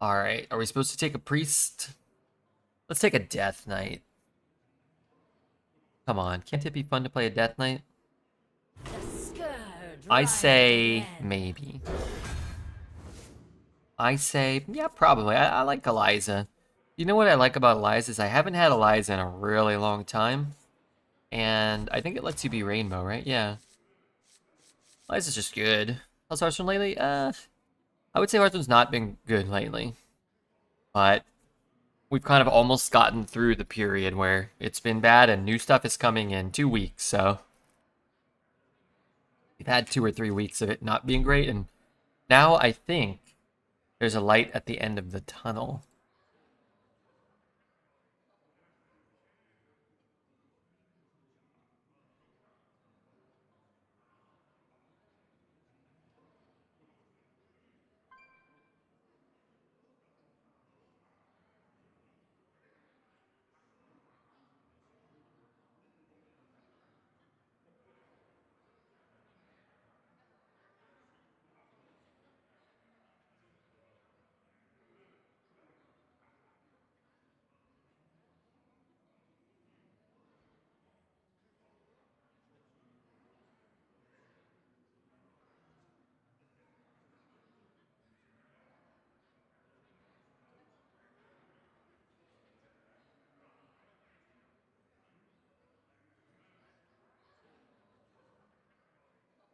Alright, are we supposed to take a priest? Let's take a death knight. Come on, can't it be fun to play a death knight? The Scourge I rises say again. maybe. I say, yeah, probably. I like Eliza. You know what I like about Eliza is I haven't had Eliza in a really long time. And I think it lets you be rainbow, right? Yeah. Eliza's just good. How's Hearthstone lately? I would say Hearthstone's not been good lately. But we've kind of almost gotten through the period where it's been bad and new stuff is coming in 2 weeks, so we've had 2 or 3 weeks of it not being great, and now I think there's a light at the end of the tunnel.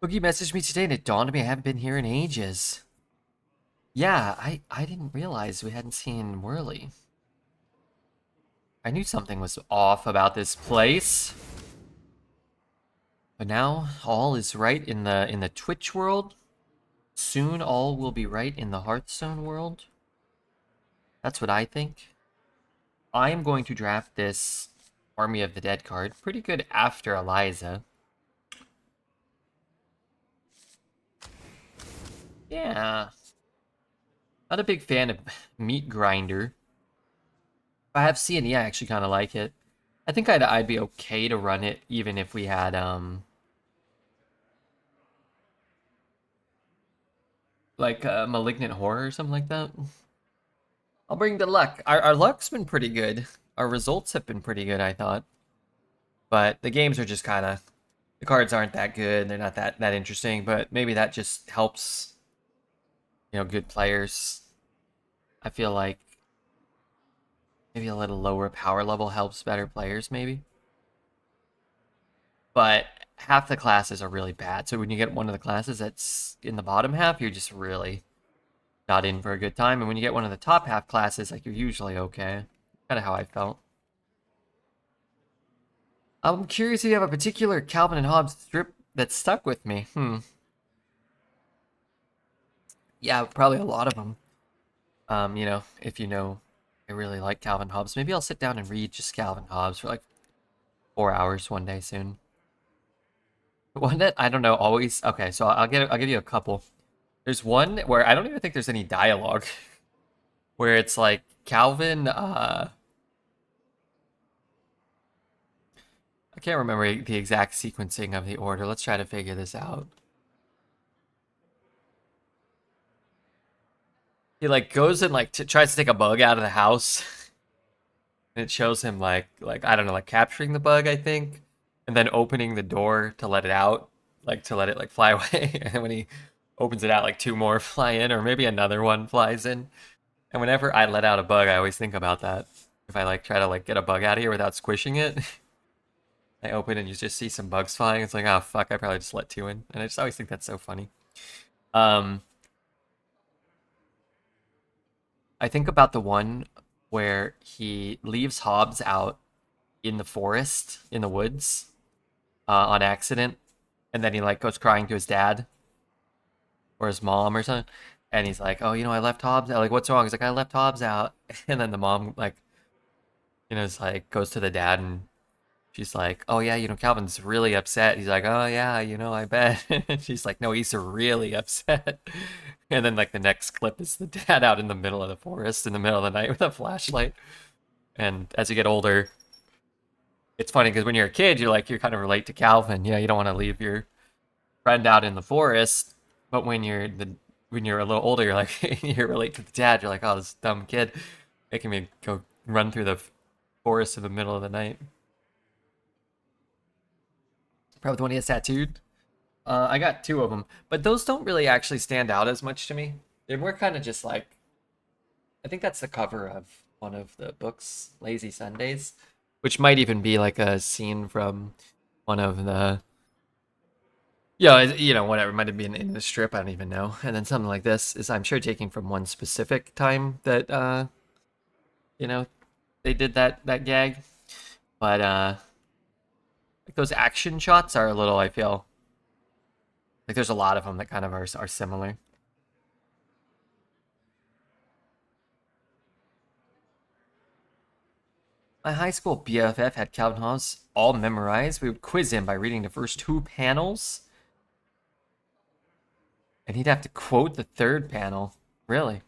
Boogie messaged me today and it dawned on me I haven't been here in ages. Yeah, I didn't realize we hadn't seen Whirly. I knew something was off about this place. But now all is right in the Twitch world. Soon all will be right in the Hearthstone world. That's what I think. I am going to draft this Army of the Dead card. Pretty good after Eliza. Yeah. Not a big fan of Meat Grinder. I have C&E, I actually kind of like it. I think I'd be okay to run it even if we had like Malignant Horror or something like that. I'll bring the luck. Our luck's been pretty good. Our results have been pretty good, I thought. But the games are just kind of, the cards aren't that good. They're not that interesting. But maybe that just helps, good players. I feel like maybe a little lower power level helps better players, maybe. But half the classes are really bad. So when you get one of the classes that's in the bottom half, you're just really not in for a good time. And when you get one of the top half classes, like, you're usually okay. Kind of how I felt. I'm curious if you have a particular Calvin and Hobbes strip that stuck with me. Yeah, probably a lot of them. If you know, I really like Calvin Hobbes. Maybe I'll sit down and read just Calvin Hobbes for like 4 hours one day soon. One that I don't know always. Okay, so I'll give you a couple. There's one where I don't even think there's any dialogue, where it's like Calvin. I can't remember the exact sequencing of the order. Let's try to figure this out. He like goes and like tries to take a bug out of the house. And it shows him like I don't know, like capturing the bug, I think, and then opening the door to let it out, like to let it like fly away. And when he opens it out, like two more fly in, or maybe another one flies in. And whenever I let out a bug, I always think about that. If I like try to like get a bug out of here without squishing it, I open and you just see some bugs flying. It's like, oh fuck, I probably just let two in. And I just always think that's so funny. Um, I think about the one where he leaves Hobbs out in the forest, in the woods, on accident, and then he like goes crying to his dad or his mom or something, and he's like, "Oh, I left Hobbs out. Like, what's wrong?" He's like, "I left Hobbs out," and then the mom like, is like goes to the dad and she's like, "Oh yeah, Calvin's really upset." He's like, "Oh yeah, I bet." And she's like, "No, he's really upset." And then like the next clip is the dad out in the middle of the forest in the middle of the night with a flashlight. And as you get older, it's funny because when you're a kid, you're kind of relate to Calvin. You don't want to leave your friend out in the forest. But when you're when you're a little older, you're like, you relate to the dad. You're like, oh, this dumb kid making me go run through the forest in the middle of the night. Probably the one he has tattooed. I got two of them, but those don't really actually stand out as much to me. They're more kind of just like, I think that's the cover of one of the books, Lazy Sundays, which might even be like a scene from one of the, yeah, you know, whatever, it might have been in the strip, I don't even know. And then something like this is, I'm sure, taking from one specific time that, you know, they did that gag. But like those action shots are a little, I feel like there's a lot of them that kind of are similar. My high school BFF had Calvin Hobbes all memorized. We would quiz him by reading the first two panels, and he'd have to quote the third panel. Really?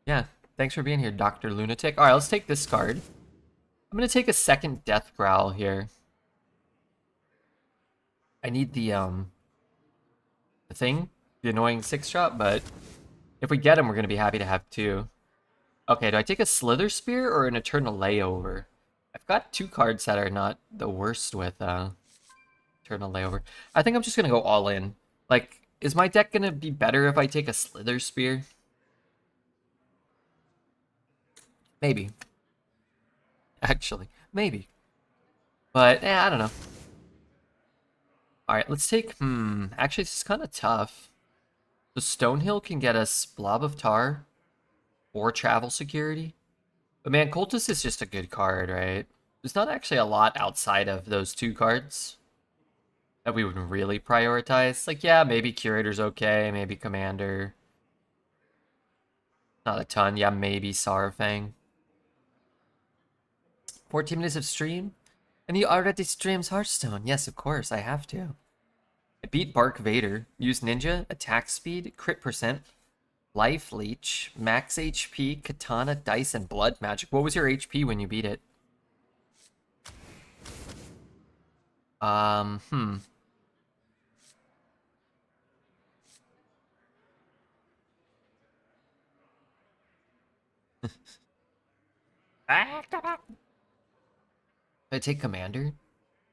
Yeah. Thanks for being here, Dr. Lunatic. All right, let's take this card. I'm going to take a second Death Growl here. I need the thing, the annoying 6-drop, but if we get him, we're going to be happy to have two. Okay, do I take a Slither Spear or an Eternal Layover? I've got two cards that are not the worst with Eternal Layover. I think I'm just going to go all in. Like, is my deck going to be better if I take a Slither Spear? Maybe. Actually, maybe. But, I don't know. Alright, let's take, actually, this is kind of tough. The Stonehill can get us Blob of Tar or Travel Security. But man, Cultist is just a good card, right? There's not actually a lot outside of those two cards that we would really prioritize. Like, yeah, maybe Curator's okay, maybe Commander. Not a ton. Yeah, maybe Sarfang. 14 minutes of stream? And he already streams Hearthstone. Yes, of course, I have to. I beat Bark Vader, use Ninja, attack speed, crit percent, life leech, max HP, katana, dice, and blood magic. What was your HP when you beat it? I take Commander?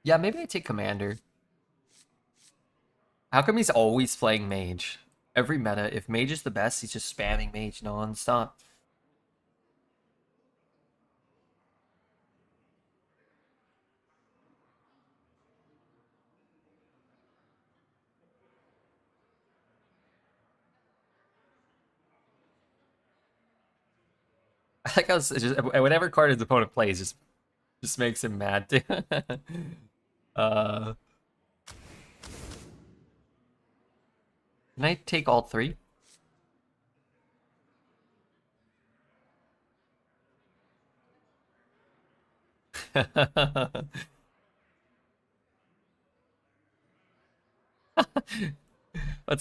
Yeah, maybe I take Commander. How come he's always playing Mage? Every meta, if Mage is the best, he's just spamming Mage non-stop. I like how it's just whatever card his opponent plays just makes him mad too. Can I take all three? What's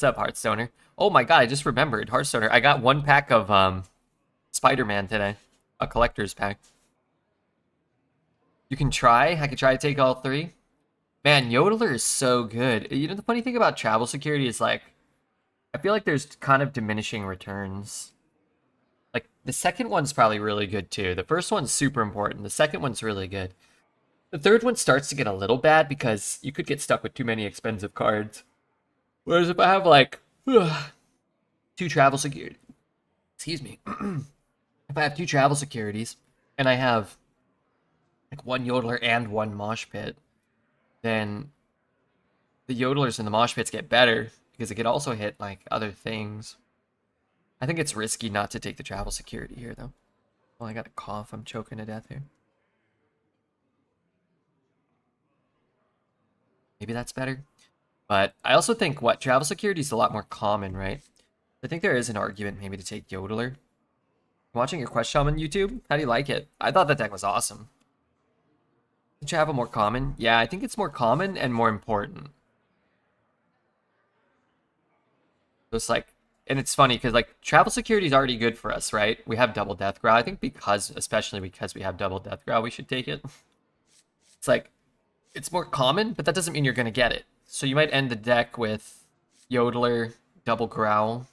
up, Hearthstoner? Oh my god, I just remembered, Hearthstoner. I got one pack of Spider-Man today. A collector's pack. You can try. I could try to take all three. Man, Yodeler is so good. You know, the funny thing about travel security is, like, I feel like there's kind of diminishing returns. Like, the second one's probably really good, too. The first one's super important. The second one's really good. The third one starts to get a little bad because you could get stuck with too many expensive cards. Whereas if I have, like, two travel security... Excuse me. If I have two travel securities, and I have, like, one Yodeler and one Mosh Pit, then the Yodelers and the Mosh Pits get better because it could also hit, like, other things. I think it's risky not to take the travel security here, though. Well, I got a cough. I'm choking to death here. Maybe that's better. But I also think, travel security is a lot more common, right? I think there is an argument maybe to take Yodeler. Watching your Quest Shaman YouTube, how do you like it? I thought that deck was awesome. Travel more common? Yeah, I think it's more common and more important. So it's like, and it's funny because, like, travel security is already good for us, right? We have double Death Growl. I think especially because we have double Death Growl, we should take it. It's like, it's more common, but that doesn't mean you're going to get it. So you might end the deck with Yodeler, double growl,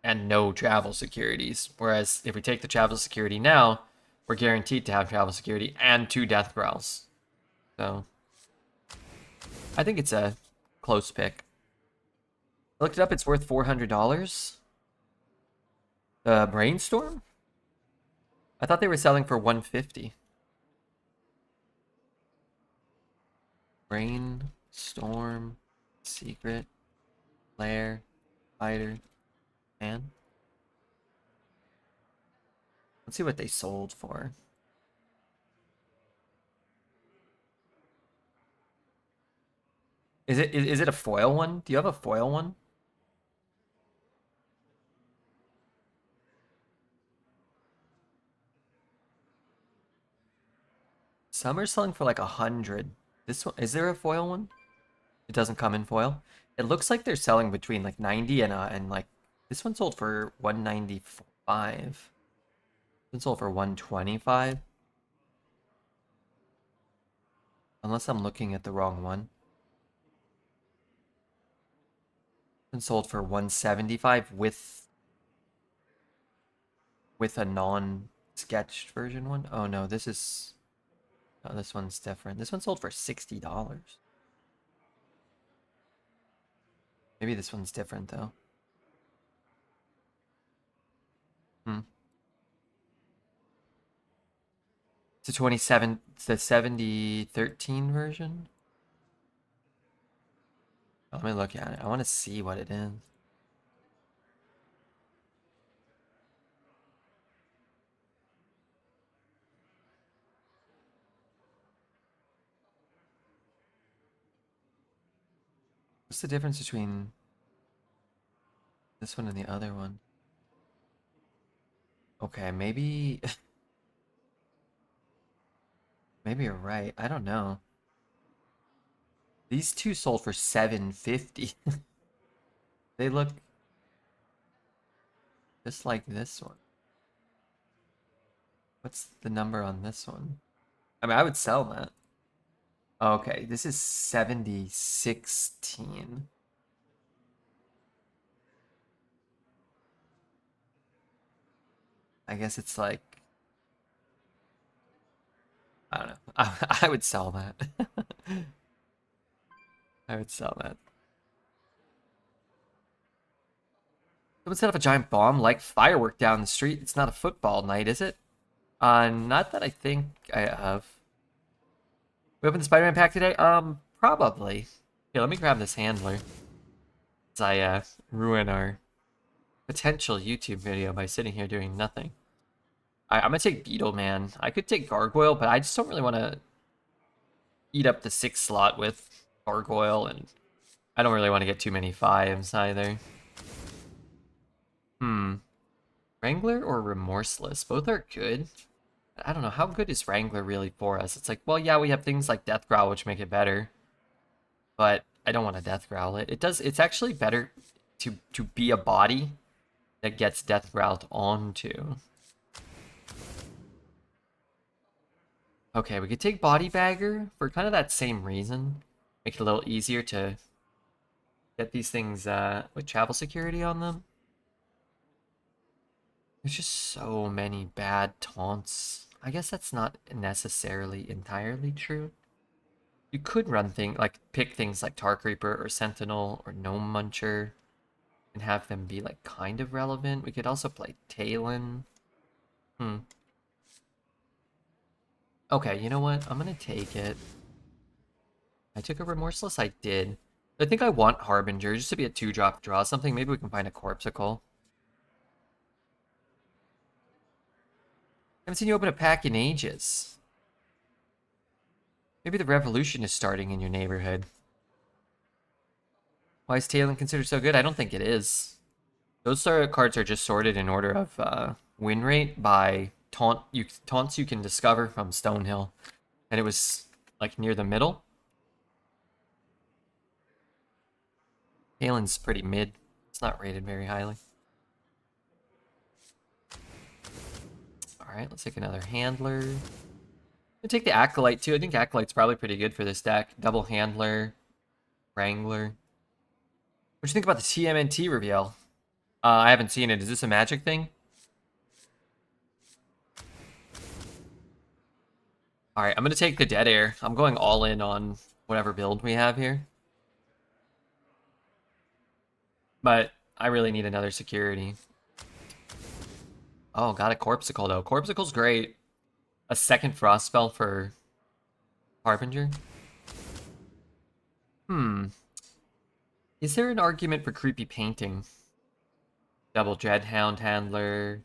and no travel securities. Whereas if we take the travel security now, we're guaranteed to have travel security and 2 death growls. So I think it's a close pick. I looked it up, it's worth $400. The Brainstorm? I thought they were selling for $150. Brainstorm, secret, lair, fighter, man. Let's see what they sold for. Is it a foil one? Do you have a foil one? Some are selling for like 100. This one, is there a foil one? It doesn't come in foil. It looks like they're selling between like 90 and like this one sold for 195. This one sold for 125. Unless I'm looking at the wrong one. This one sold for 175 with a non-sketched version one. Oh no, this is this one's different. This one sold for $60. Maybe this one's different though. It's a 27, it's the 7013 version. Let me look at it. I want to see what it is. What's the difference between this one and the other one? Okay, maybe maybe you're right. I don't know. These two sold for $750. They look just like this one. What's the number on this one? I mean, I would sell that. Okay, this is 7016. I guess it's like, I don't know. I would sell that. I would sell that. Someone set up a giant bomb like firework down the street. It's not a football night, is it? Not that I think I have. We opened the Spider-Man pack today? Probably. Here, let me grab this handler. As I ruin our potential YouTube video by sitting here doing nothing. I'm gonna take Beetle Man. I could take Gargoyle, but I just don't really want to eat up the 6 slot with Gargoyle, and I don't really want to get too many 5s either. Wrangler or Remorseless? Both are good. I don't know, how good is Wrangler really for us? It's like, well, yeah, we have things like Death Growl, which make it better. But I don't want to Death Growl it. It's actually better to be a body that gets Death Growled onto. Okay, we could take Body Bagger for kind of that same reason. Make it a little easier to get these things with travel security on them. There's just so many bad taunts. I guess that's not necessarily entirely true. You could run pick things like Tar Creeper or Sentinel or Gnome Muncher and have them be like kind of relevant. We could also play Talon. Okay, you know what? I'm gonna take it. I took a Remorseless? I did. I think I want Harbinger just to be a 2-drop draw something. Maybe we can find a Corpsicle. I haven't seen you open a pack in ages. Maybe the revolution is starting in your neighborhood. Why is Talon considered so good? I don't think it is. Those cards are just sorted in order of win rate by taunts you can discover from Stonehill. And it was like near the middle. Talon's pretty mid. It's not rated very highly. Alright, let's take another Handler. I'll take the Acolyte too. I think Acolyte's probably pretty good for this deck. Double Handler, Wrangler. What do you think about the TMNT reveal? I haven't seen it. Is this a magic thing? Alright, I'm gonna take the dead air. I'm going all in on whatever build we have here. But I really need another security. Oh, got a Corpsicle though. Corpsicle's great. A second frost spell for Harbinger. Is there an argument for creepy painting? Double Dreadhound Handler,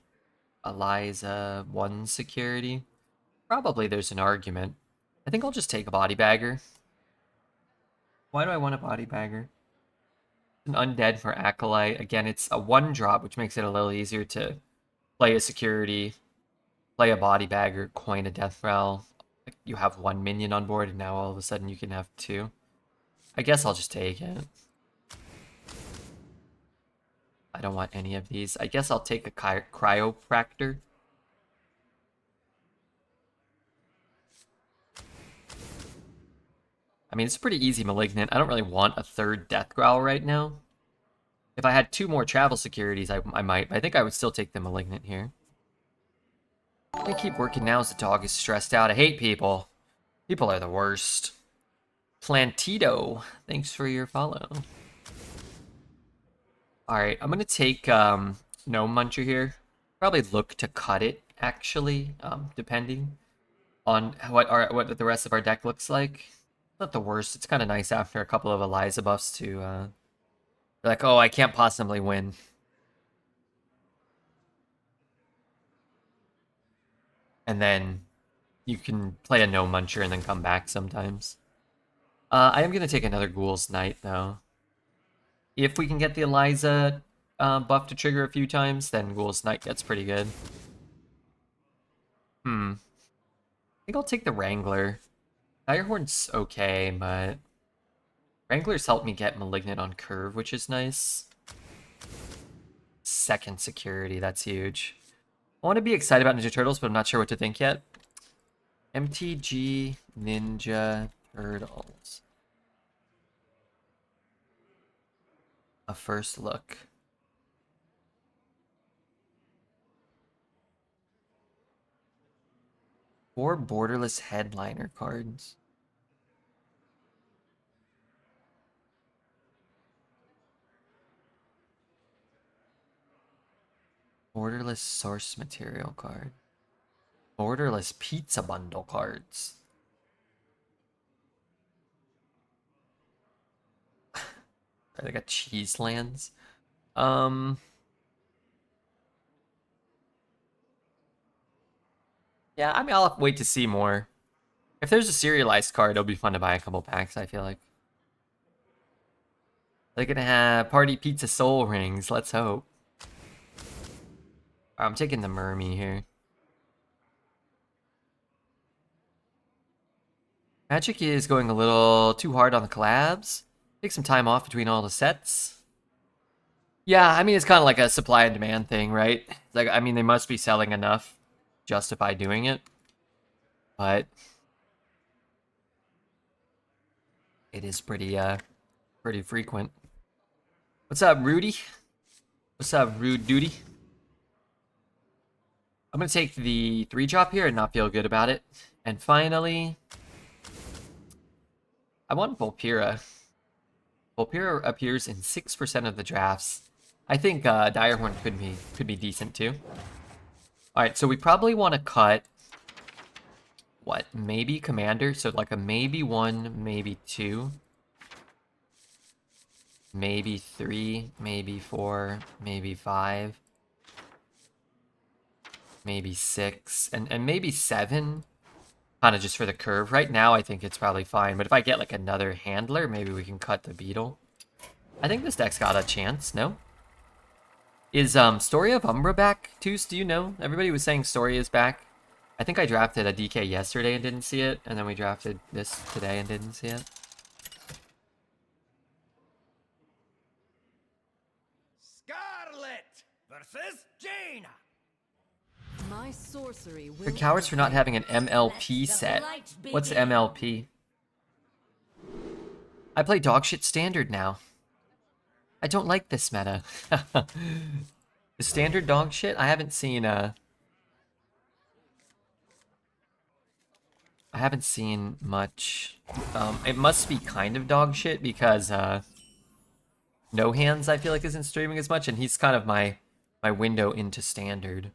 Eliza, one security. Probably there's an argument. I think I'll just take a Body Bagger. Why do I want a Body Bagger? An Undead for Acolyte. Again, it's a 1-drop, which makes it a little easier to play a security, play a Body Bagger, coin a Death Rattle. You have 1 minion on board, and now all of a sudden you can have 2. I guess I'll just take it. I don't want any of these. I guess I'll take a Cryopractor. I mean, it's a pretty easy Malignant. I don't really want a 3rd Death Growl right now. If I had 2 more travel securities, I might. But I think I would still take the Malignant here. I keep working now as the dog is stressed out. I hate people. People are the worst. Plantito, thanks for your follow. Alright, I'm gonna take Gnome Muncher here. Probably look to cut it, actually, depending on what the rest of our deck looks like. Not the worst. It's kind of nice after a couple of Eliza buffs to be like, oh, I can't possibly win. And then you can play a Gnome Muncher and then come back sometimes. I am going to take another Ghoul's Knight, though. If we can get the Eliza buff to trigger a few times, then Ghoul's Knight gets pretty good. I think I'll take the Wrangler. Direhorn's okay, but Wrangler's helped me get Malignant on curve, which is nice. Second security, that's huge. I want to be excited about Ninja Turtles, but I'm not sure what to think yet. MTG Ninja Turtles. A first look. Four borderless headliner cards. Borderless source material card. Borderless pizza bundle cards. They got cheese lands. Yeah, I mean, I'll have to wait to see more. If there's a serialized card, it'll be fun to buy a couple packs, I feel like. They're gonna have Party Pizza Soul Rings, let's hope. I'm taking the Mermy here. Magic is going a little too hard on the collabs. Take some time off between all the sets. Yeah, I mean, it's kind of like a supply and demand thing, right? Like, I mean, they must be selling enough to justify doing it. But it is pretty frequent. What's up, Rudy? What's up, Rude Duty? I'm gonna take the 3-drop here and not feel good about it. And finally, I want Volpira. Volpira appears in 6% of the drafts. I think Direhorn could be decent too. All right, so we probably want to cut what? Maybe Commander, so like a maybe 1, maybe 2, maybe 3, maybe 4, maybe 5, maybe 6, and maybe 7. Kind of just for the curve. Right now, I think it's probably fine. But if I get like another handler, maybe we can cut the beetle. I think this deck's got a chance, no? Is Story of Umbra back, Toos? Do you know? Everybody was saying Story is back. I think I drafted a DK yesterday and didn't see it. And then we drafted this today and didn't see it. Scarlet versus Jaina. My sorcery will You're cowards for not having an MLP set. What's MLP? I play dogshit standard now. I don't like this meta. The standard dog shit, I haven't seen much. It must be kind of dog shit because No Hands I feel like isn't streaming as much, and he's kind of my window into standard.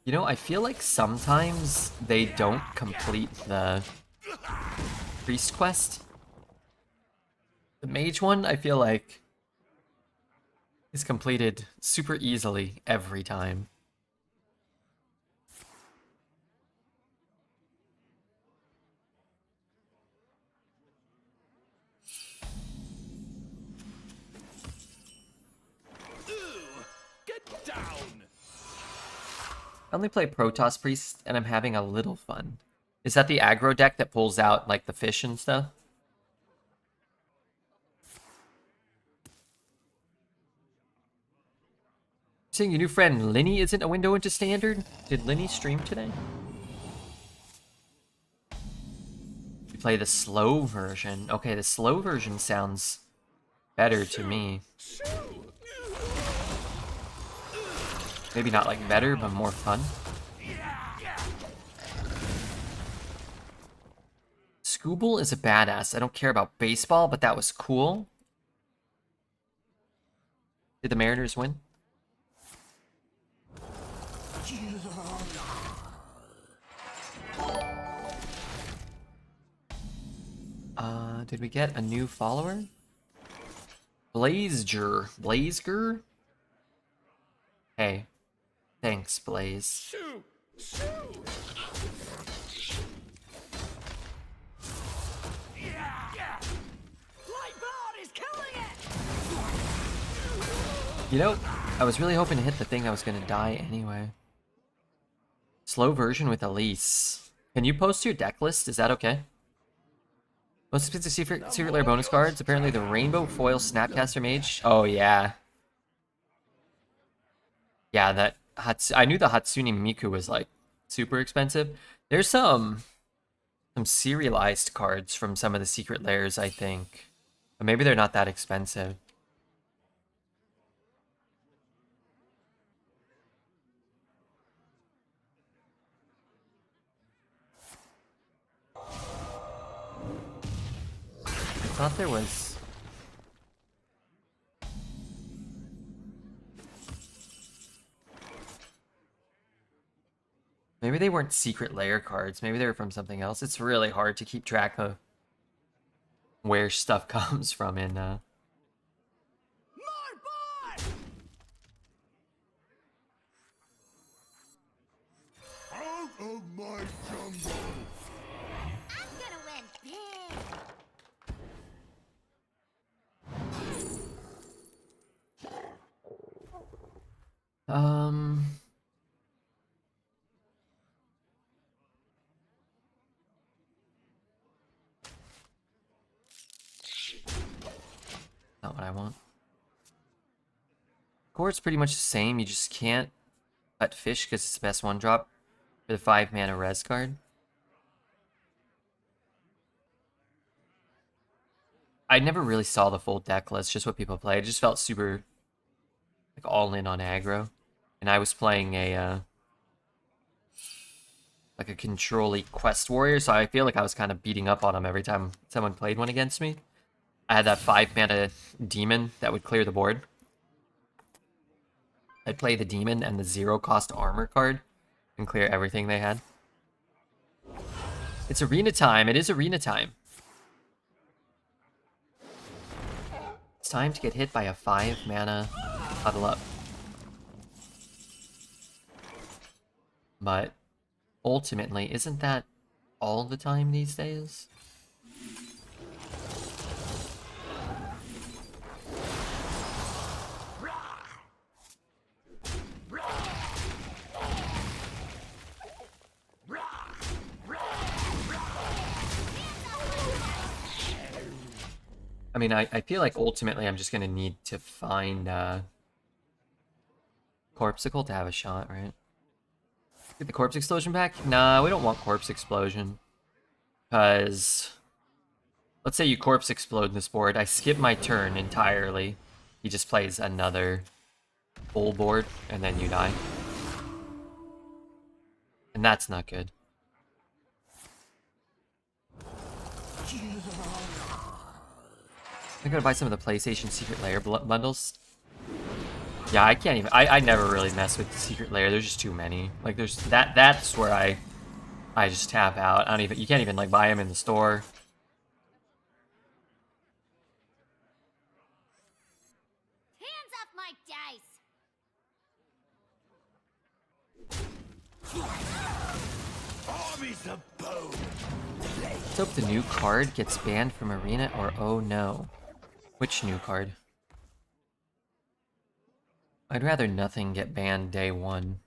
You know, I feel like sometimes they don't complete the priest quest. The mage one, I feel like, is completed super easily every time. Get down! I only play Protoss Priest, and I'm having a little fun. Is that the aggro deck that pulls out, like, the fish and stuff? Saying your new friend Linny isn't a window into standard? Did Linny stream today? You play the slow version. Okay, the slow version sounds better to me. Maybe not like better, but more fun. Scooble is a badass. I don't care about baseball, but that was cool. Did the Mariners win? Did we get a new follower? Blazer? Hey. Thanks, Blaze. You know, I was really hoping to hit the thing I was gonna die anyway. Slow version with Elise. Can you post your deck list? Is that okay? Most expensive secret lair bonus cards. Apparently the Rainbow Foil Snapcaster Mage. Oh yeah. Yeah, that I knew the Hatsune Miku was like super expensive. There's some serialized cards from some of the secret lairs, I think. But maybe they're not that expensive. I thought there was... Maybe they weren't secret lair cards. Maybe they were from something else. It's really hard to keep track of where stuff comes from in Out of my jungle! I'm gonna win big! Not what I want. Core's pretty much the same. You just can't cut fish because it's the best one drop for the 5-mana res card. I never really saw the full deck list, just what people play. It just felt super like all in on aggro. And I was playing a like a control-y quest warrior, so I feel like I was kind of beating up on them every time someone played one against me. I had that 5-mana demon that would clear the board. I'd play the demon and the 0-cost armor card and clear everything they had. It's arena time. It is arena time. It's time to get hit by a 5-mana huddle up. But ultimately, isn't that all the time these days? I mean, I feel like ultimately I'm just going to need to find Corpsicle to have a shot, right? Get the Corpse Explosion back? Nah, we don't want Corpse Explosion. Because let's say you corpse explode this board. I skip my turn entirely. He just plays another full board, and then you die. And that's not good. I'm gonna buy some of the PlayStation Secret Lair bundles. Yeah, I can't even. I never really mess with the Secret Lair. There's just too many. Like there's that's where I just tap out. I don't even. You can't even like buy them in the store. Hands off my dice! Armies of bone. Let's hope the new card gets banned from Arena, or oh no. Which new card? I'd rather nothing get banned day one.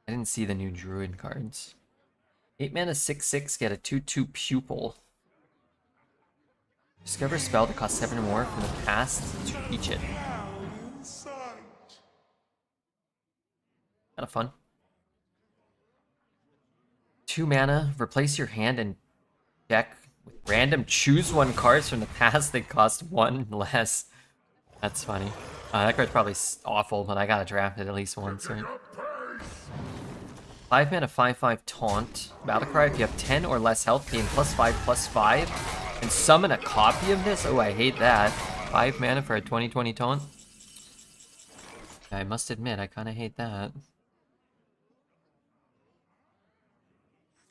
I didn't see the new Druid cards. 8 mana 6/6, get a 2/2 pupil. Discover a spell that costs 7 or more from the past to teach it. Kinda fun. 2 mana, replace your hand and deck with random choose one cards from the past that cost 1 less. That's funny. That card's probably awful, but I gotta draft it at least once, right? 5 mana 5/5 taunt. Battlecry, if you have 10 or less health, gain +5/+5. And summon a copy of this? Oh, I hate that. 5 mana for a 20/20 taunt? I must admit, I kinda hate that.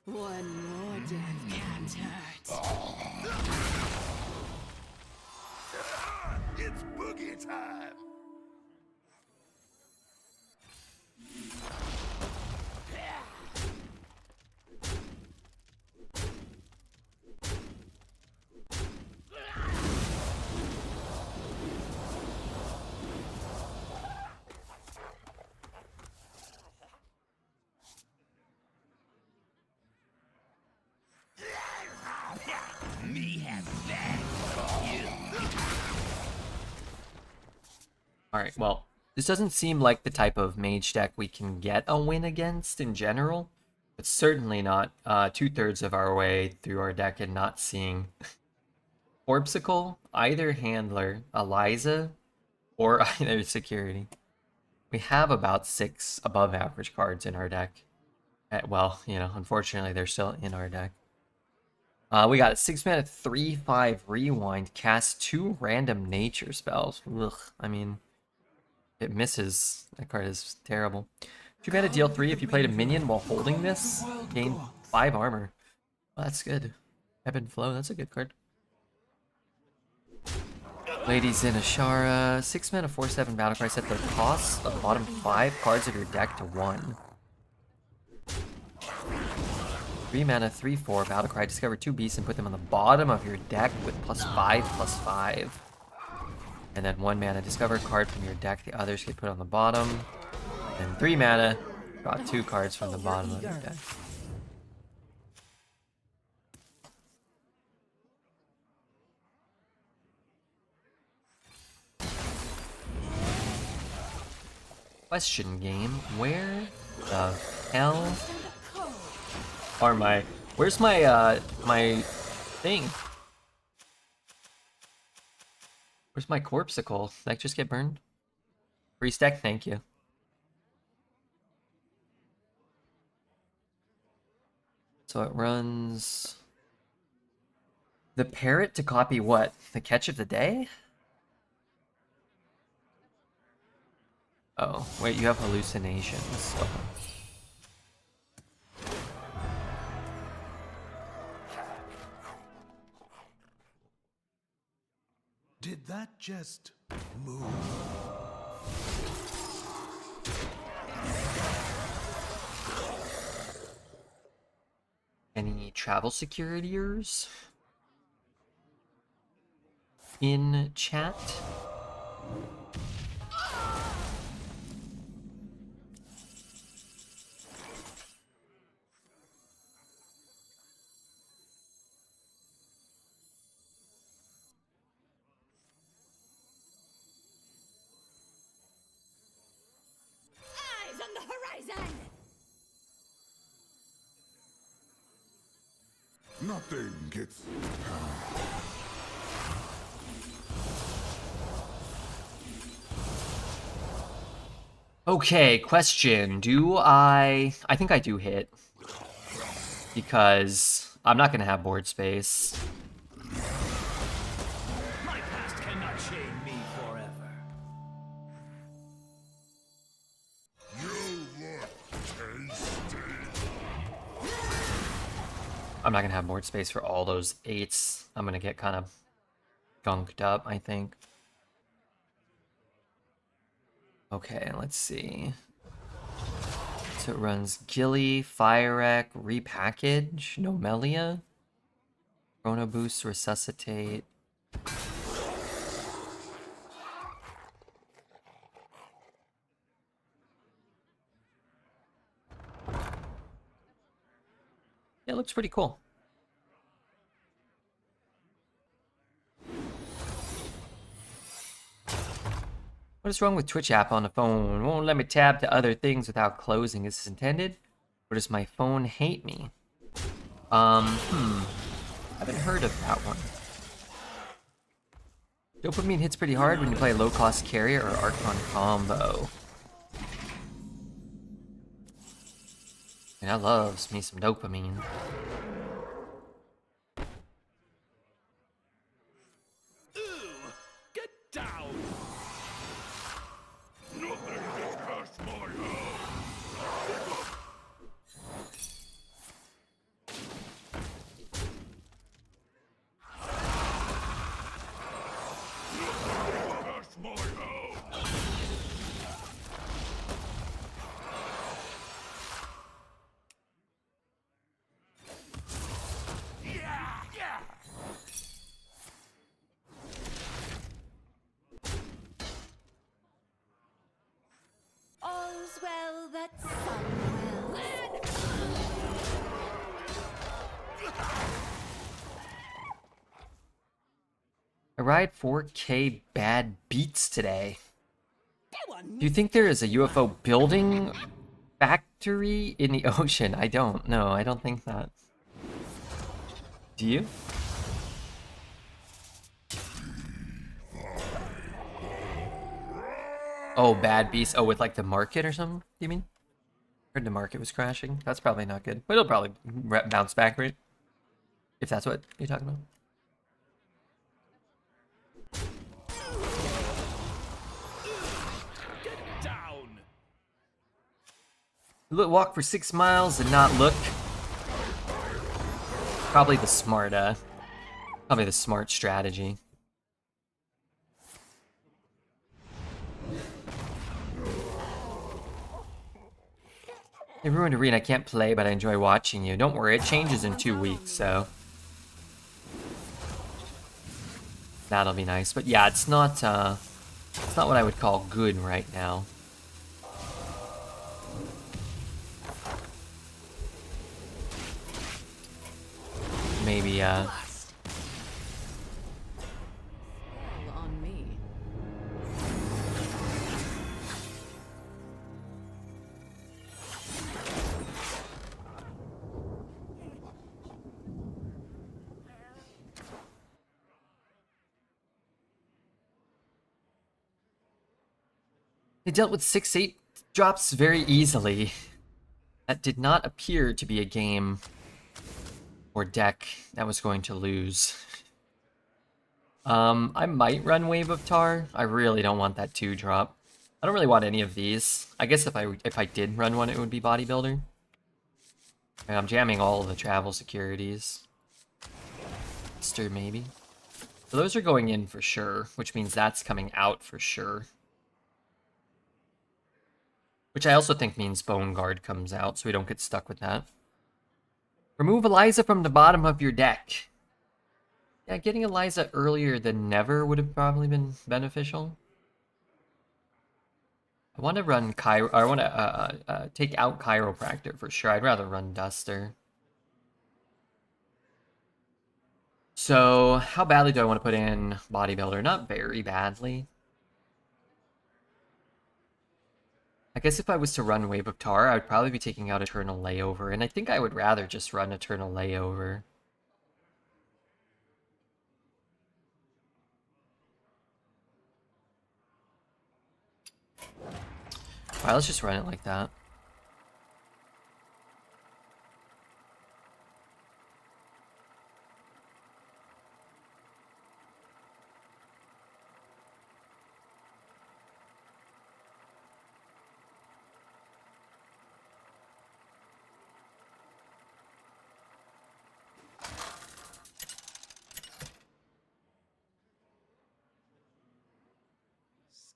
One more death can't hurt. It's boogie time. Alright, well, this doesn't seem like the type of mage deck we can get a win against in general. But certainly not 2/3 of our way through our deck and not seeing Corpsicle, either handler, Eliza, or either security. We have about 6 above average cards in our deck. Well, you know, unfortunately they're still in our deck. We got a 6 mana 3/5 rewind, cast 2 random nature spells. Ugh, I mean, it misses. That card is terrible. 2 mana deal 3 if you played a minion while holding this, gain 5 armor. Well, that's good. Ebb and Flow, that's a good card. Ladies in Ashara, 6 mana 4/7 Battlecry, set the cost of the bottom 5 cards of your deck to 1. 3 mana 3/4 Battlecry, discover 2 beasts and put them on the bottom of your deck with +5/+5. And then 1 mana, discover a card from your deck, the others get put on the bottom. And 3 mana, got 2 cards from the bottom of your deck. Question game, where the hell are my... Where's my, my thing? Where's my Corpsicle? Did that just get burned? Free stack, thank you. So it runs... The parrot to copy what? The catch of the day? Oh, wait, you have hallucinations. Oh. Did that just move? Any travel securityers in chat? Nothing gets... Okay, question. I think I do hit. Because I'm not going to have board space. My past cannot chain me forever. You look tasty. I'm not going to have board space for all those 8s. I'm going to get kind of gunked up, I think. Okay, let's see. So it runs Gilly, Fire Wreck, Repackage, Nomelia, Chrono Boost, Resuscitate. Yeah, it looks pretty cool. What is wrong with Twitch app on the phone? Won't let me tab to other things without closing. Is this intended? Or does my phone hate me? Haven't heard of that one. Dopamine hits pretty hard when you play low-cost carrier or Archon combo. And I loves me some dopamine. Get down! Nothing gets past my house. Past my house. All's well that's some well. I ride 4K bad beats today. Do you think there is a UFO building factory in the ocean? I don't. No, I don't think that. Do you? Oh, bad beast. Oh, with like the market or something, you mean? Heard the market was crashing. That's probably not good. But it'll probably bounce back, right? If that's what you're talking about. Get down! Walk for 6 miles and not look. Probably the smart strategy. Hey, Ruined Arena, I can't play, but I enjoy watching you. Don't worry, it changes in 2 weeks, so that'll be nice. But yeah, it's not what I would call good right now. Maybe On me. they dealt with 6-8 drops very easily. That did not appear to be a game or deck that was going to lose. I might run Wave of Tar. I really don't want that 2-drop. I don't really want any of these. I guess if I did run one, it would be Bodybuilder. And I'm jamming all of the travel securities. Stir maybe. So those are going in for sure, which means that's coming out for sure. Which I also think means Bone Guard comes out, so we don't get stuck with that. Remove Eliza from the bottom of your deck. Yeah, getting Eliza earlier than never would have probably been beneficial. I want to run I want to take out Chiropractor for sure. I'd rather run Duster. So, how badly do I want to put in Bodybuilder? Not very badly. I guess if I was to run Wave of Tar, I would probably be taking out Eternal Layover, and I think I would rather just run Eternal Layover. Alright, let's just run it like that.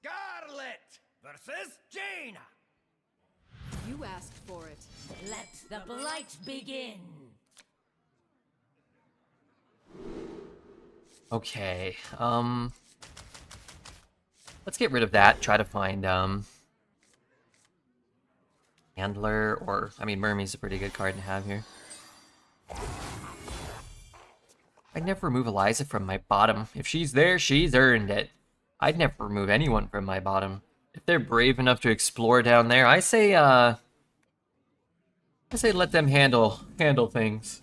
Scarlet versus Jaina. You asked for it. Let the blight begin. Okay, let's get rid of that. Try to find, Handler, or, I mean, Mermie's a pretty good card to have here. I'd never remove Eliza from my bottom. If she's there, she's earned it. I'd never remove anyone from my bottom. If they're brave enough to explore down there, I say let them handle things.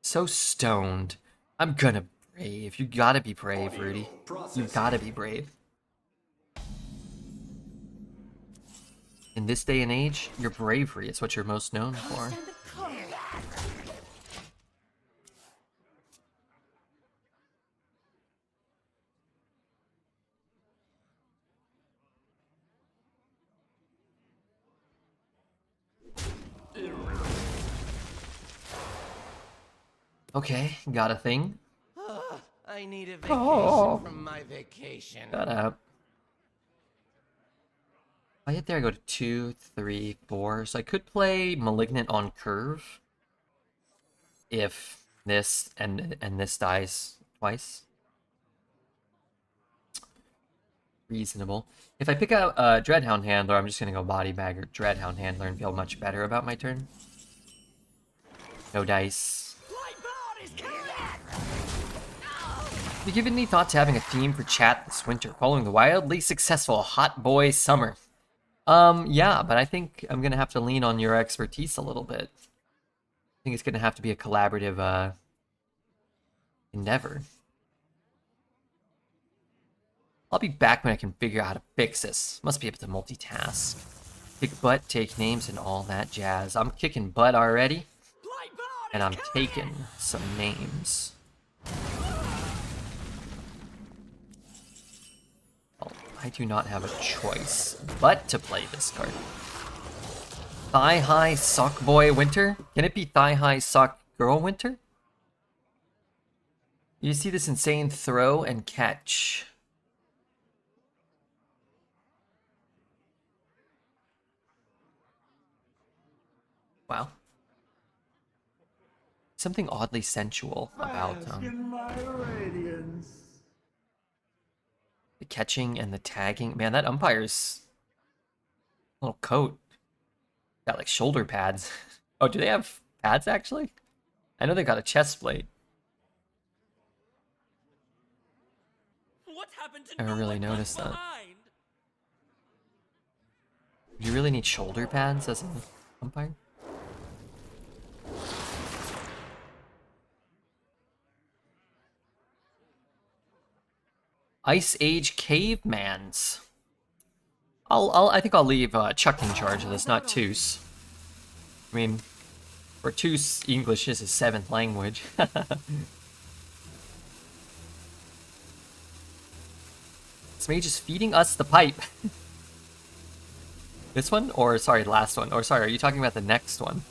So stoned. I'm gonna brave. You gotta be brave, Rudy. You gotta be brave. In this day and age, your bravery is what you're most known for. Understand the courage. Okay, got a thing. I need a vacation from my vacation. Shut up. If I hit there, I go to 2, 3, 4. So I could play Malignant on curve. If this and this dies twice. Reasonable. If I pick out Dreadhound Handler, I'm just gonna go Body Bag or Dreadhound Handler and feel much better about my turn. No dice. Have you given any thought to having a theme for chat this winter, following the wildly successful Hot Boy Summer? Yeah, but I think I'm gonna have to lean on your expertise a little bit. I think it's gonna have to be a collaborative endeavor. I'll be back when I can figure out how to fix this. Must be able to multitask. Kick butt, take names, and all that jazz. I'm kicking butt already, and I'm taking some names. Well, I do not have a choice but to play this card. Thigh High Sock Boy Winter? Can it be Thigh High Sock Girl Winter? You see this insane throw and catch. Wow. Something oddly sensual about the catching and the tagging. Man, that umpire's little coat got like shoulder pads. Oh, do they have pads actually? I know they got a chest plate. What happened to I never no really one left noticed that. behind? Do you really need shoulder pads as an umpire? Ice Age Cavemans. I think I'll leave Chuck in charge of this, not Toos. I mean, for Toos, English is his 7th language. This mage is feeding us the pipe. This one? Or, sorry, the last one. Or, sorry, are you talking about the next one?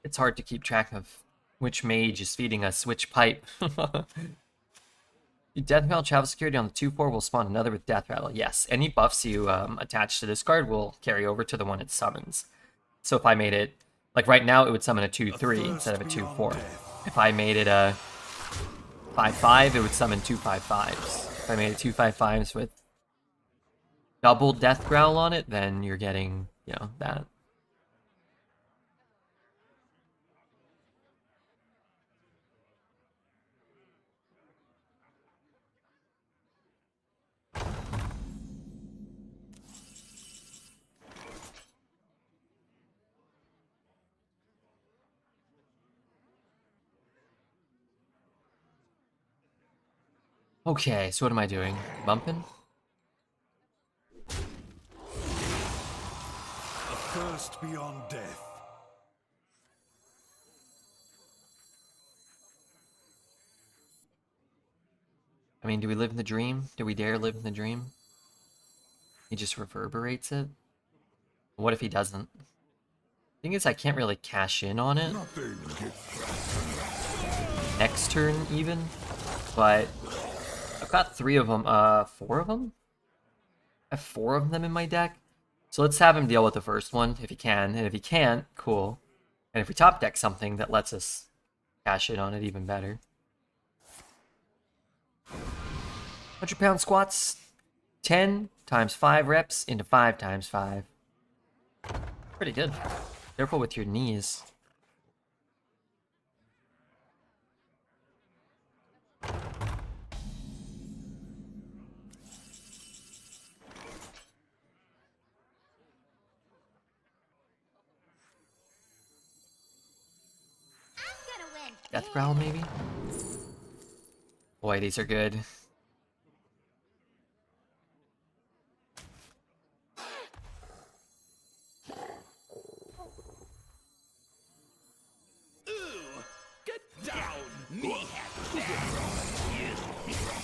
It's hard to keep track of which mage is feeding us which pipe. Death Rattle Travel Security on the 2/4 will spawn another with Death Rattle. Yes, any buffs you attach to this card will carry over to the one it summons. So if I made it, like right now, it would summon a 2/3 instead of a 2/4. If I made it a 5/5, it would summon 2/5/5s. If I made it 2/5/5s with double Death Growl on it, then you're getting, you know, that. Okay, so what am I doing? Bumping? A thirst beyond death. I mean, do we live in the dream? Do we dare live in the dream? He just reverberates it? What if he doesn't? Thing is, I can't really cash in on it. Nothing gets Next turn, even. But I've got 3 of them. 4 of them? I have 4 of them in my deck. So let's have him deal with the first one, if he can. And if he can't, cool. And if we top deck something that lets us cash in on it, even better. 100-pound squats. 10 times 5 reps into 5 times 5. Pretty good. Careful with your knees. Death Growl, maybe? Boy, these are good.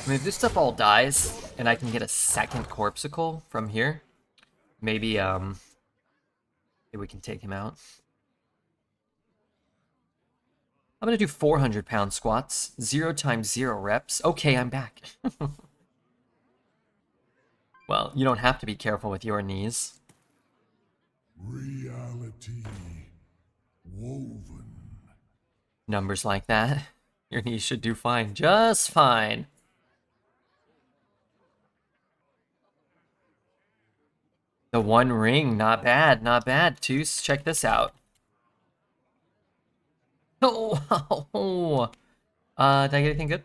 I mean, if this stuff all dies, and I can get a second Corpsicle from here, maybe, maybe we can take him out. I'm gonna do 400-pound squats, 0 times 0 reps. Okay, I'm back. Well, you don't have to be careful with your knees. reality woven. Numbers like that, your knees should do fine, just fine. The One Ring, not bad, not bad. Toos, check this out. Oh, did I get anything good?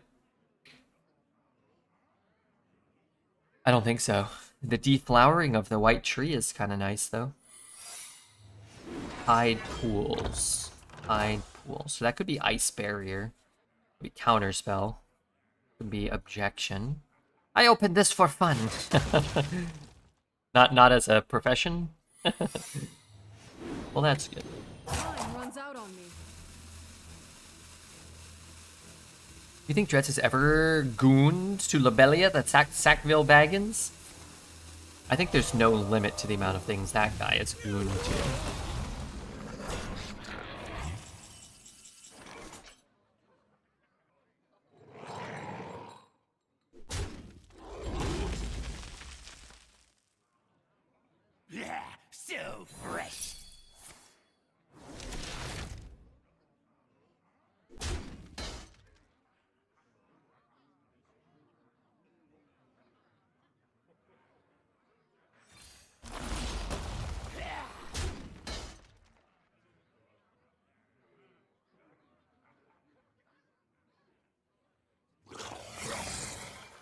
I don't think so. The deflowering of the white tree is kind of nice, though. Tide pools. Tide pools. So that could be Ice Barrier. Could be Counterspell. Could be Objection. I opened this for fun. Not as a profession. Well, that's good. Time runs out on me. You think Dretz has ever gooned to Lobelia that Sackville Baggins? I think there's no limit to the amount of things that guy has gooned to. Yeah, so fresh.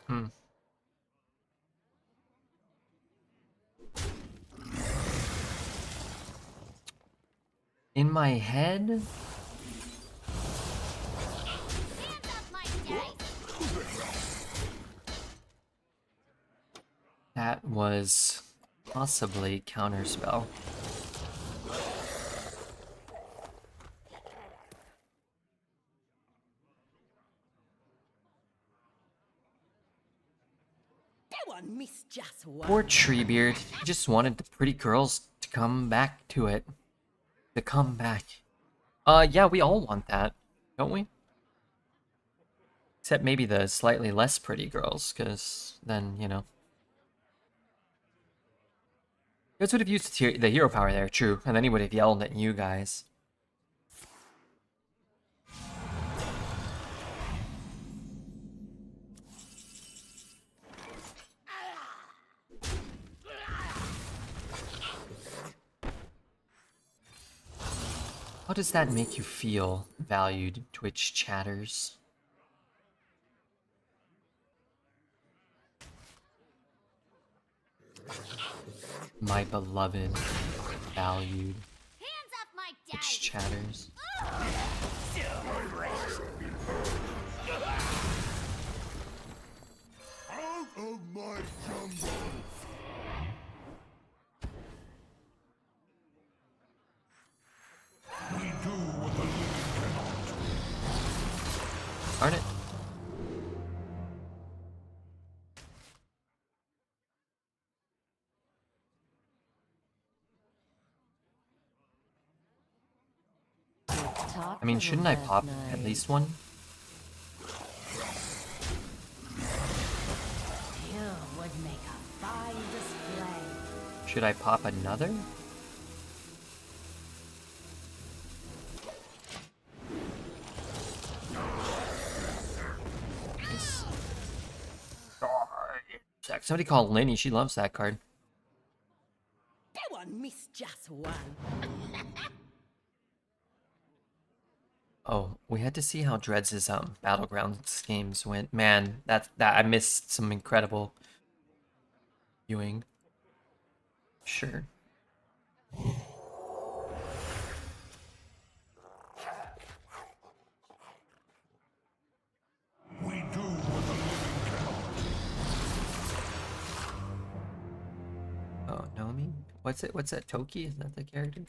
Hmm. In my head, that was possibly Counterspell. That one missed just one. Poor Treebeard. He just wanted the pretty girls to come back to it. To come back. Yeah, we all want that, don't we? Except maybe the slightly less pretty girls, because then, you know. You guys would have used the hero power there, true. And then he would have yelled at you guys. How does that make you feel, valued Twitch chatters? My beloved, valued Hands off my Twitch daddy! chatters. Out of my jungle! We do what the living cannot. Darn it. I mean, shouldn't I pop at least one? You would make a fine display. Should I pop another? Nice. Somebody call Lenny, she loves that card. Go on, miss just one. Oh, we had to see how Dreads' Battlegrounds games went. Man, that I missed some incredible viewing. Sure. We do what the living cannot. Oh, Nomi? What's it? What's that? Toki? Is that the character?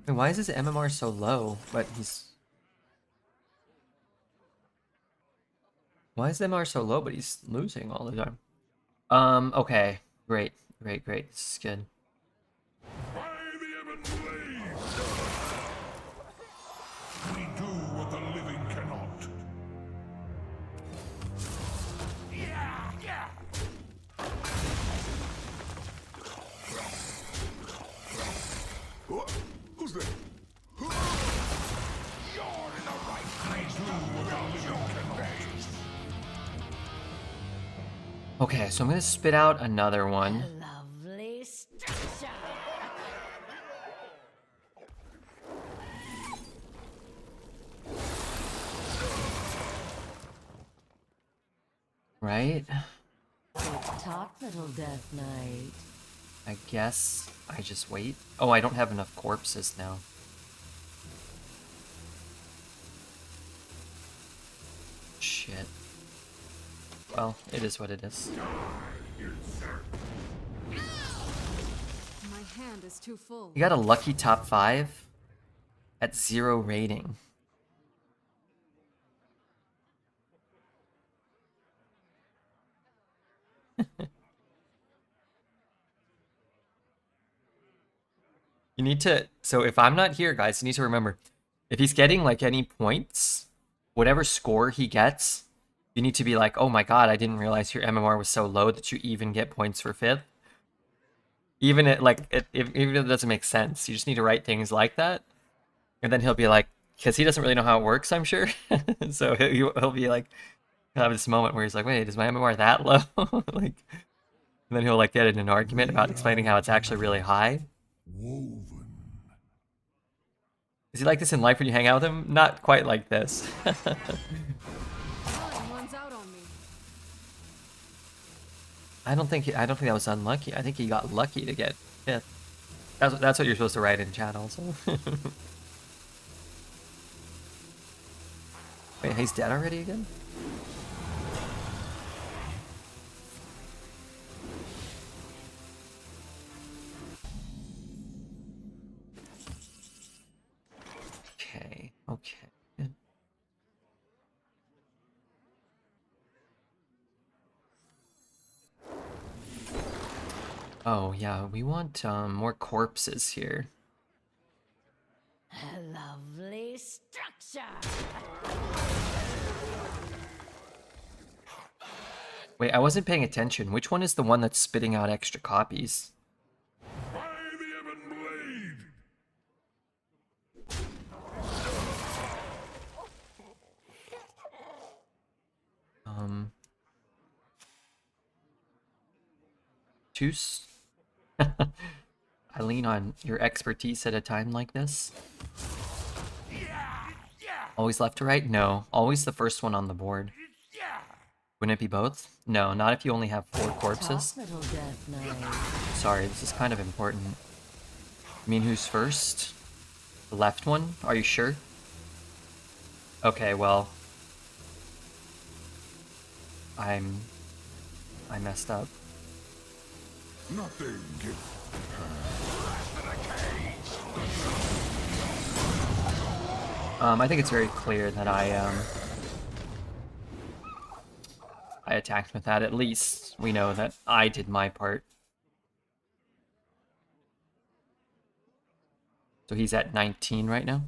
And why is his MMR so low? But he's... Why is the MMR so low, but he's losing all the time? Okay. Great. Great, great. This is good. By the Ebon Blade! We do what the living cannot. Who's there? You're in the right place. Do what the living cannot. Okay, so I'm gonna spit out another one. Lovely structure. Right? Talk, little Death Knight. I guess I just wait. Oh, I don't have enough corpses now. Shit. Well, it is what it is. My hand is too full. You got a lucky top 5 at 0 rating. You need to, so if I'm not here, guys, you need to remember, if he's getting like any points, whatever score he gets, you need to be like, oh my god, I didn't realize your MMR was so low that you even get points for 5th. Even it, like, even if it doesn't make sense, you just need to write things like that. And then he'll be like, because he doesn't really know how it works, I'm sure. So he'll be like, he'll have this moment where he's like, wait, is my MMR that low? Like, and then he'll like get in an argument about explaining how it's actually really high. Woven. Is he like this in life when you hang out with him? Not quite like this. Time runs out on me. I don't think that was unlucky. I think he got lucky to get 5th. That's what you're supposed to write in chat also. Wait, he's dead already again? Okay, okay. Oh yeah, we want more corpses here. A lovely structure. Wait, I wasn't paying attention. Which one is the one that's spitting out extra copies? By the Ebon Blade! Obtuse. I lean on your expertise at a time like this. Always left to right? No. Always the first one on the board. Wouldn't it be both? No, not if you only have 4 corpses. Tough little death knight. Sorry, this is kind of important. You mean who's first? The left one? Are you sure? Okay, well... I messed up. Nothing gets I think it's very clear that I attacked with that. At least we know that I did my part. So he's at 19 right now.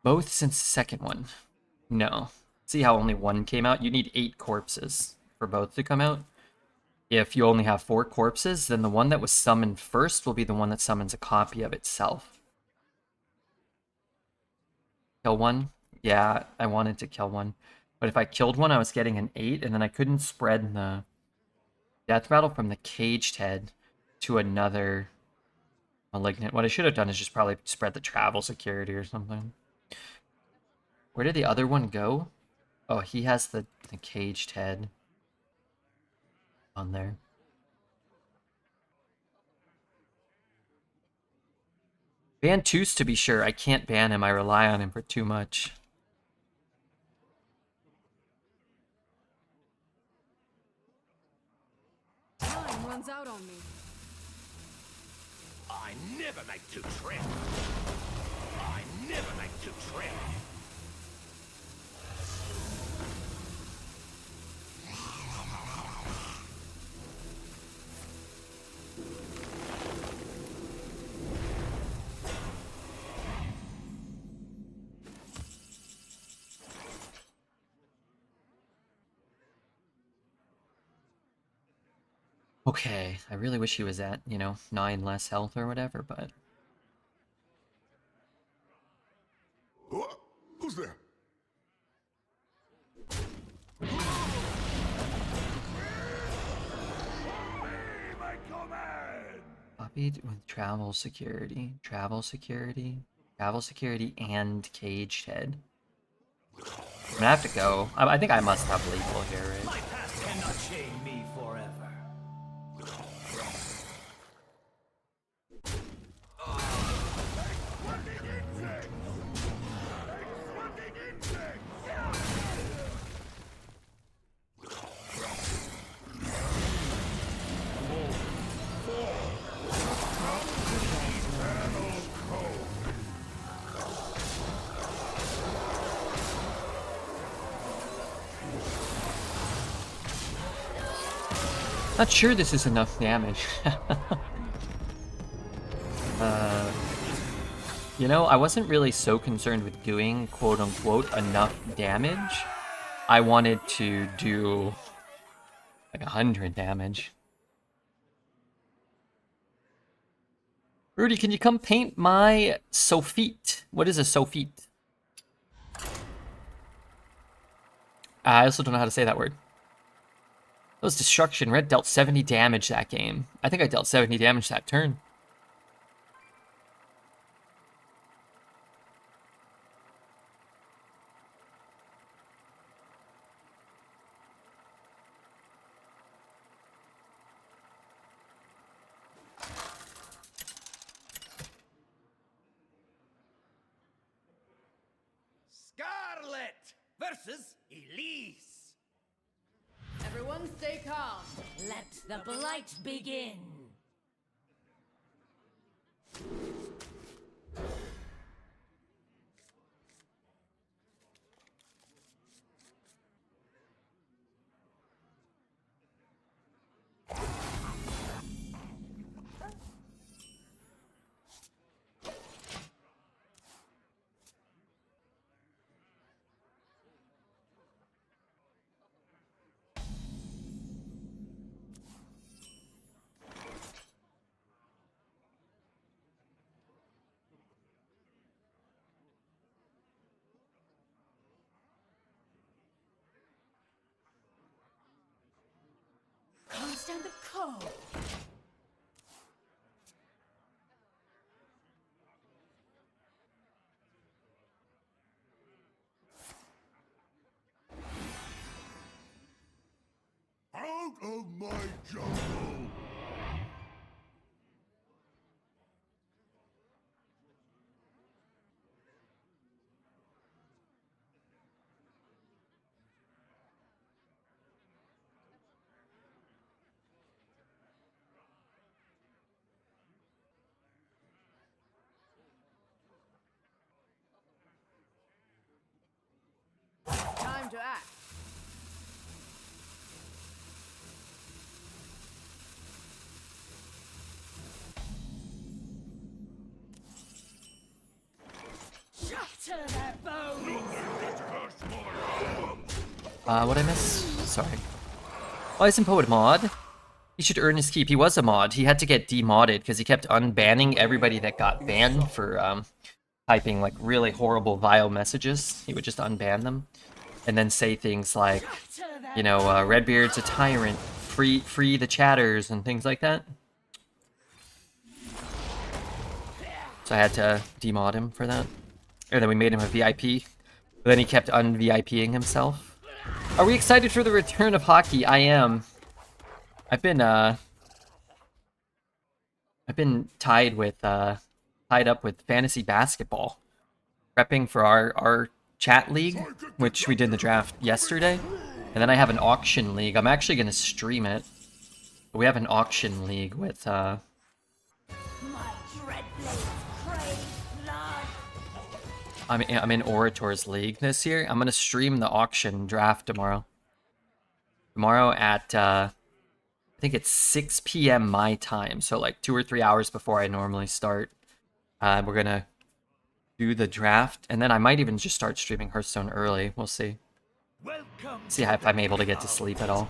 Both since the second one. No. See how only one came out? You need 8 corpses for both to come out. If you only have 4 corpses, then the one that was summoned first will be the one that summons a copy of itself. Kill one? Yeah, I wanted to kill one. But if I killed one, I was getting an 8, and then I couldn't spread the death rattle from the caged head to another malignant. What I should have done is just probably spread the travel security or something. Where did the other one go? Oh, he has the caged head on there. Ban Toos, to be sure. I can't ban him. I rely on him for too much. Time runs out on me. I never make two trip. I never make two trip. Okay, I really wish he was at, 9 less health or whatever, but... Who's there? Copied with travel security, and caged head. I'm gonna have to go. I think I must have lethal here, right? My past cannot shame me forever. Not sure this is enough damage. I wasn't really so concerned with doing quote-unquote enough damage. I wanted to do like 100 damage. Rudy, can you come paint my Sophite? What is a Sophite? I also don't know how to say that word. That was destruction. Red dealt 70 damage that game. I think I dealt 70 damage that turn. Scarlet versus Elise. Everyone stay calm. Let the blight begin. stand the cold. Out of my jungle! Time to act. Shatter their bones! What'd I miss? Sorry. Why isn't Poet mod? He should earn his keep. He was a mod. He had to get demodded because he kept unbanning everybody that got banned for typing like really horrible, vile messages. He would just unban them and then say things like, you know, Redbeard's a tyrant, free the chatters, and things like that. So I had to demod him for that. And then we made him a VIP. But then he kept un-VIPing himself. Are we excited for the return of hockey? I am. I've been tied up with fantasy basketball, prepping for our chat league, which we did the draft yesterday, and then I have an auction league. I'm actually gonna stream it. But we have an auction league with My dread blades crave blood! I'm in Orator's league this year. I'm gonna stream the auction draft tomorrow. Tomorrow at I think it's 6 p.m. my time, so like 2 or 3 hours before I normally start. We're gonna do the draft, and then I might even just start streaming Hearthstone early. We'll see. Welcome. See if I'm able to get to sleep at all.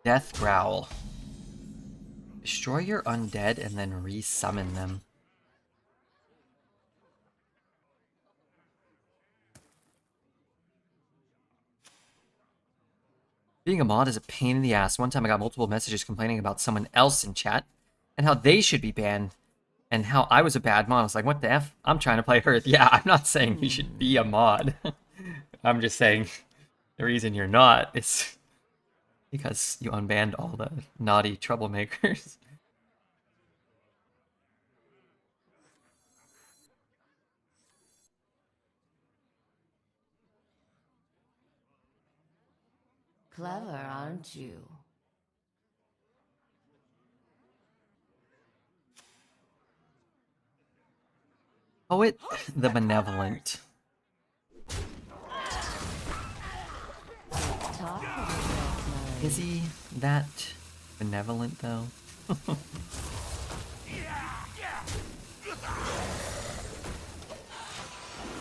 Death Growl. Destroy your undead and then re-summon them. Being a mod is a pain in the ass. One time I got multiple messages complaining about someone else in chat and how they should be banned and how I was a bad mod. I was like, what the F? I'm trying to play Hearth. Yeah, I'm not saying you should be a mod. I'm just saying the reason you're not is because you unbanned all the naughty troublemakers. Clever, aren't you? Poet the Benevolent. Talk of Is he that benevolent, though?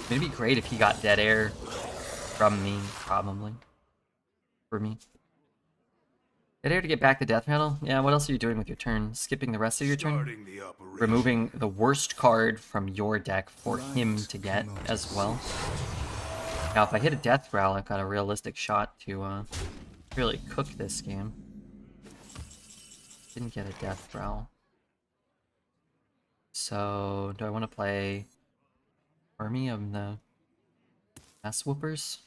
It'd be great if he got dead air from me, probably. For me. Dead air to get back the death metal? Yeah, what else are you doing with your turn? Skipping the rest of your turn? Starting the operation. Removing the worst card from your deck for him to get as well. Now, if I hit a death growl, I've got a realistic shot to really cook this game. Didn't get a death growl. So, do I want to play Army of the Ass Whoopers?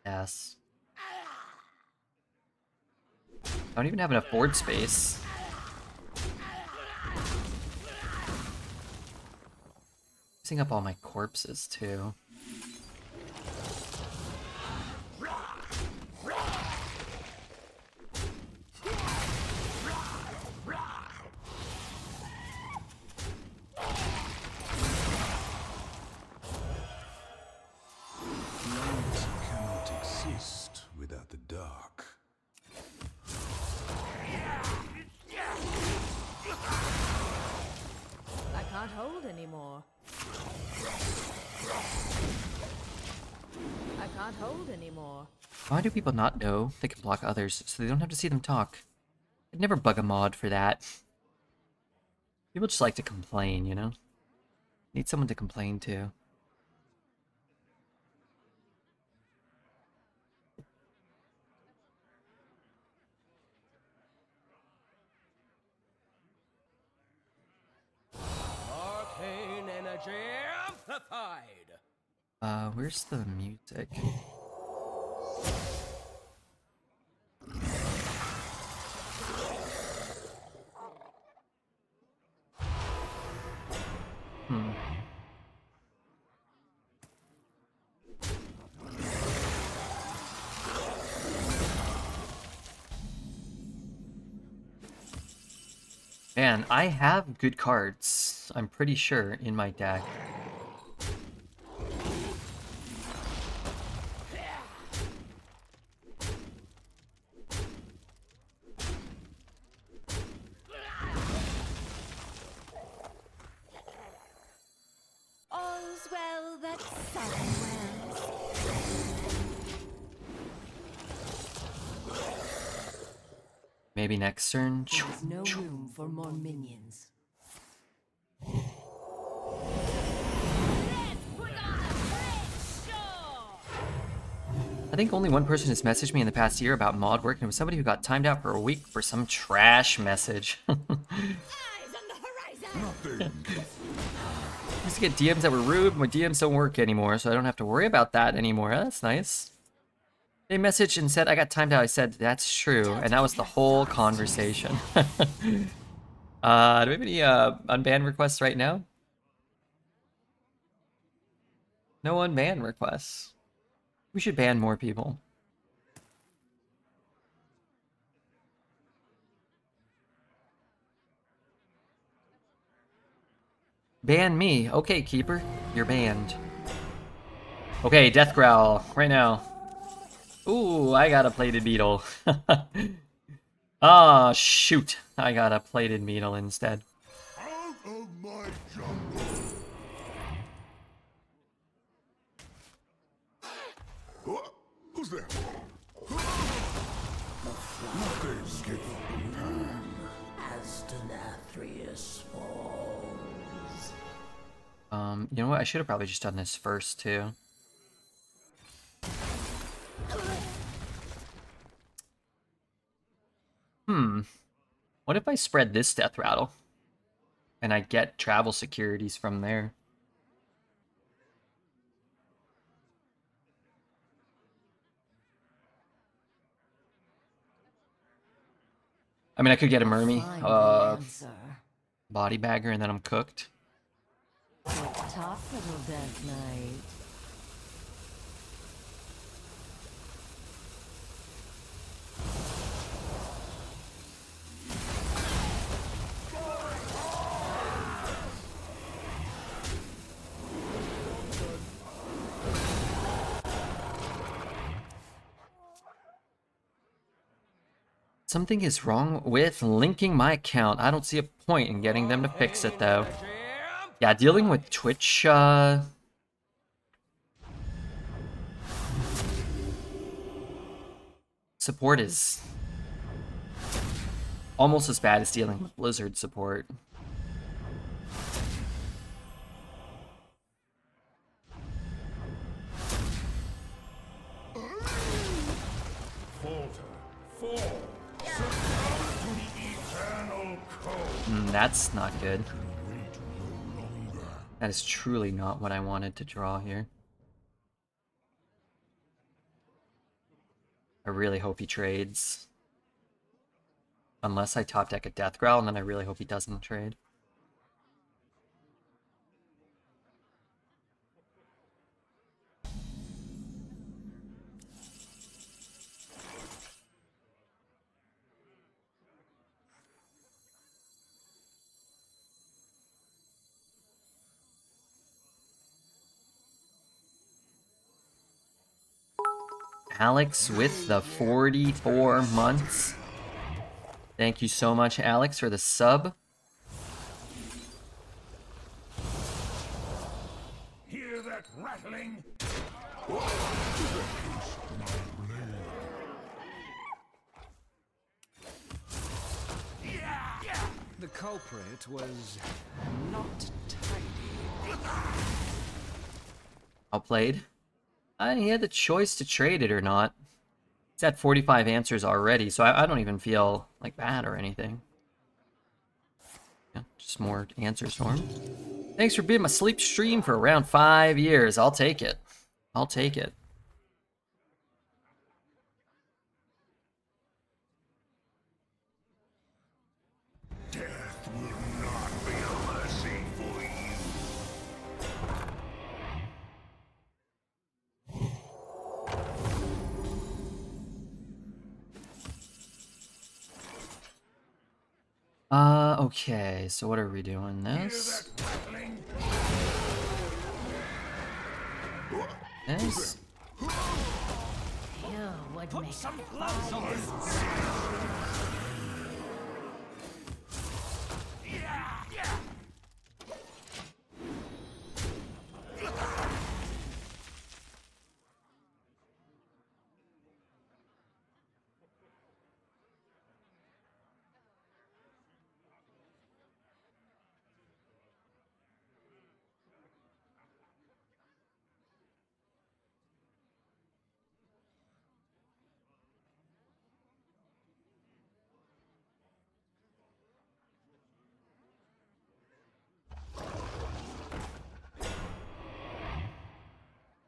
Yes. I don't even have enough board space. Using up all my corpses, too. Light cannot exist without the dark. I can't hold anymore. I can't hold anymore. Why do people not know they can block others so they don't have to see them talk? I'd never bug a mod for that. People just like to complain, you know? Need someone to complain to. amplified. Where's the music? Hmm. Man, I have good cards, I'm pretty sure, in my deck. All's well that somewhere. Maybe next turn. There's no room for more minions. I think only one person has messaged me in the past year about mod work, and it was somebody who got timed out for a week for some trash message. Eyes on the horizon! Nothing. I used to get DMs that were rude, but my DMs don't work anymore, so I don't have to worry about that anymore. That's nice. They messaged and said, I got timed out. I said, that's true, and that was the whole conversation. Do we have any unban requests right now? No unban requests. We should ban more people. Ban me. Okay, Keeper. You're banned. Okay, Death Growl. Right now. Ooh, I got a Plated Beetle. Ah, shoot. I got a Plated Beetle instead. Out of my jungle. Who's there? Nothing's getting pan. As Denathrius falls. You know what? I should have probably just done this first, too. What if I spread this Death Rattle? And I get travel securities from there? I mean, I could get a Mermy, Find an answer. Body Bagger, and then I'm cooked. Tick tock, little Death Knight. Something is wrong with linking my account. I don't see a point in getting them to fix it, though. Yeah, dealing with Twitch, support is almost as bad as dealing with Blizzard support. Falter. Fall. Succumb to the eternal code. That's not good. Wait no longer. That is truly not what I wanted to draw here. I really hope he trades. Unless I top deck a Death Growl, and then I really hope he doesn't trade. Alex with the 44 months. Thank you so much, Alex, for the sub. Hear that rattling? The culprit was not tidy. Outplayed. He had the choice to trade it or not. He's at 45 answers already, so I don't even feel like bad or anything. Yeah, just more answers for him. Thanks for being my sleep stream for around 5 years. I'll take it. I'll take it. Death will not be a mercy for you. Okay, so what are we doing? Hear This? that rattling? This? You would make Some gloves on this.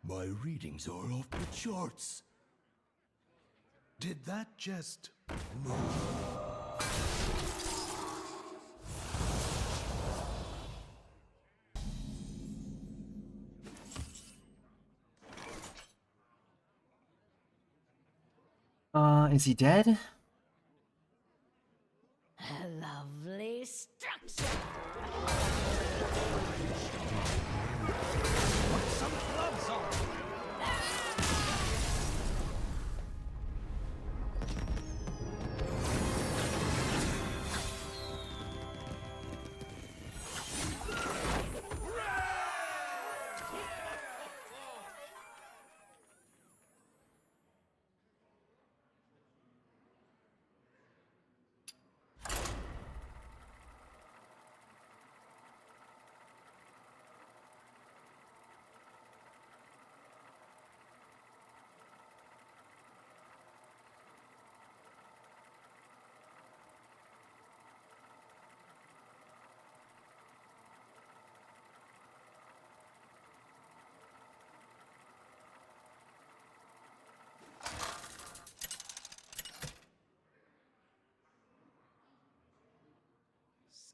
My readings are off the charts. Did that just move? Is he dead? a lovely structure. Some gloves on.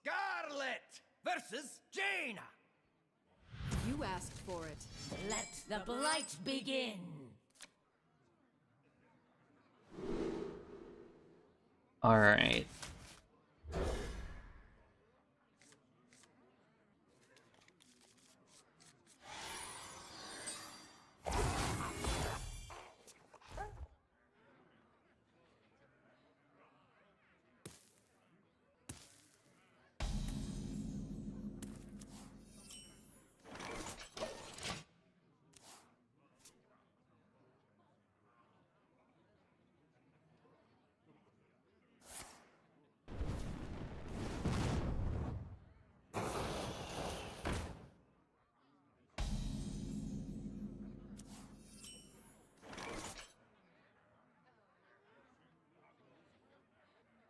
Scarlet versus Jaina. You asked for it. Let the blight begin. All right.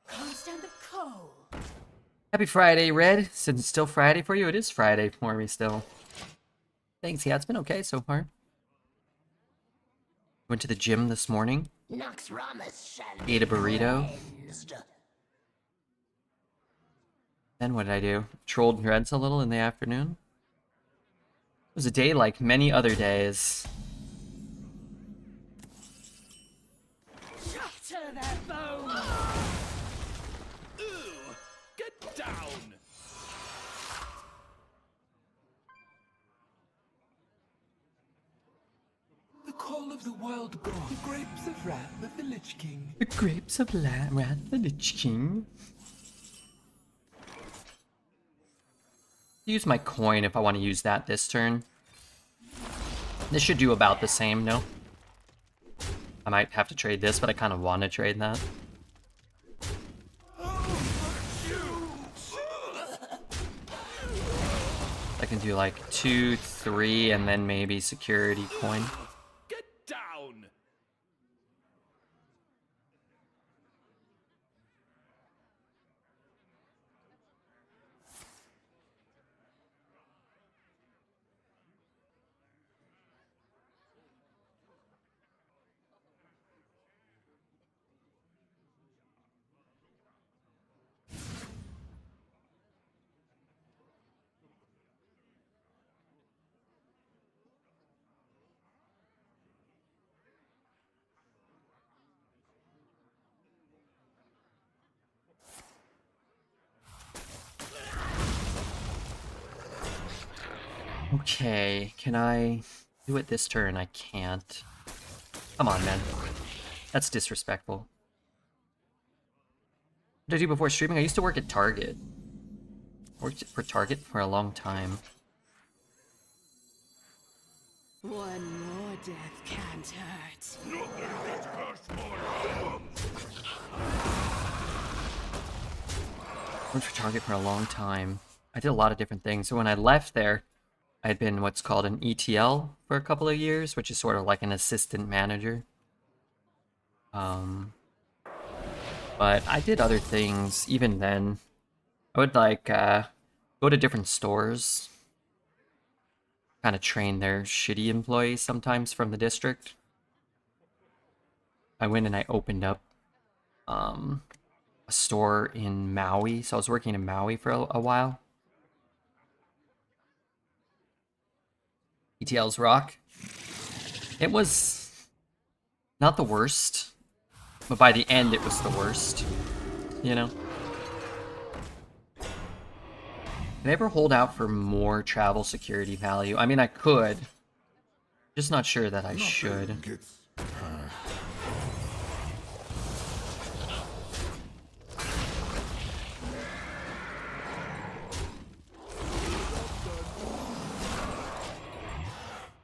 Can't stand the cold. Happy Friday, Red. Since it's still Friday for you, it is Friday for me still. Thanks, yeah, it's been okay so far. Went to the gym this morning. Nox Ramus shall Ate a burrito. cleansed. Then what did I do? Trolled Reds a little in the afternoon. It was a day like many other days. Shatter their bones. Ooh, get down! The call of the wild boar. The grapes of wrath of the Lich King. The grapes of wrath, the Lich King. Use my coin if I want to use that this turn. This should do about the same, no? I might have to trade this, but I kind of want to trade that. I can do like 2, 3, and then maybe security coin. Get down! Okay, can I do it this turn? I can't. Come on, man. That's disrespectful. What did I do before streaming? I used to work at Target. I worked for Target for a long time. One more death can't hurt. Nothing gets past my lungs. Worked for Target for a long time. I did a lot of different things. So when I left there, I had been what's called an ETL for a couple of years, which is sort of like an assistant manager. But I did other things even then. I would like go to different stores, kind of train their shitty employees sometimes from the district. I went and I opened up a store in Maui, so I was working in Maui for a while. ETL's rock. It was not the worst, but by the end it was the worst, you know? Can I ever hold out for more travel security value? I mean, I could. Just not sure that I should. Nothing gets past.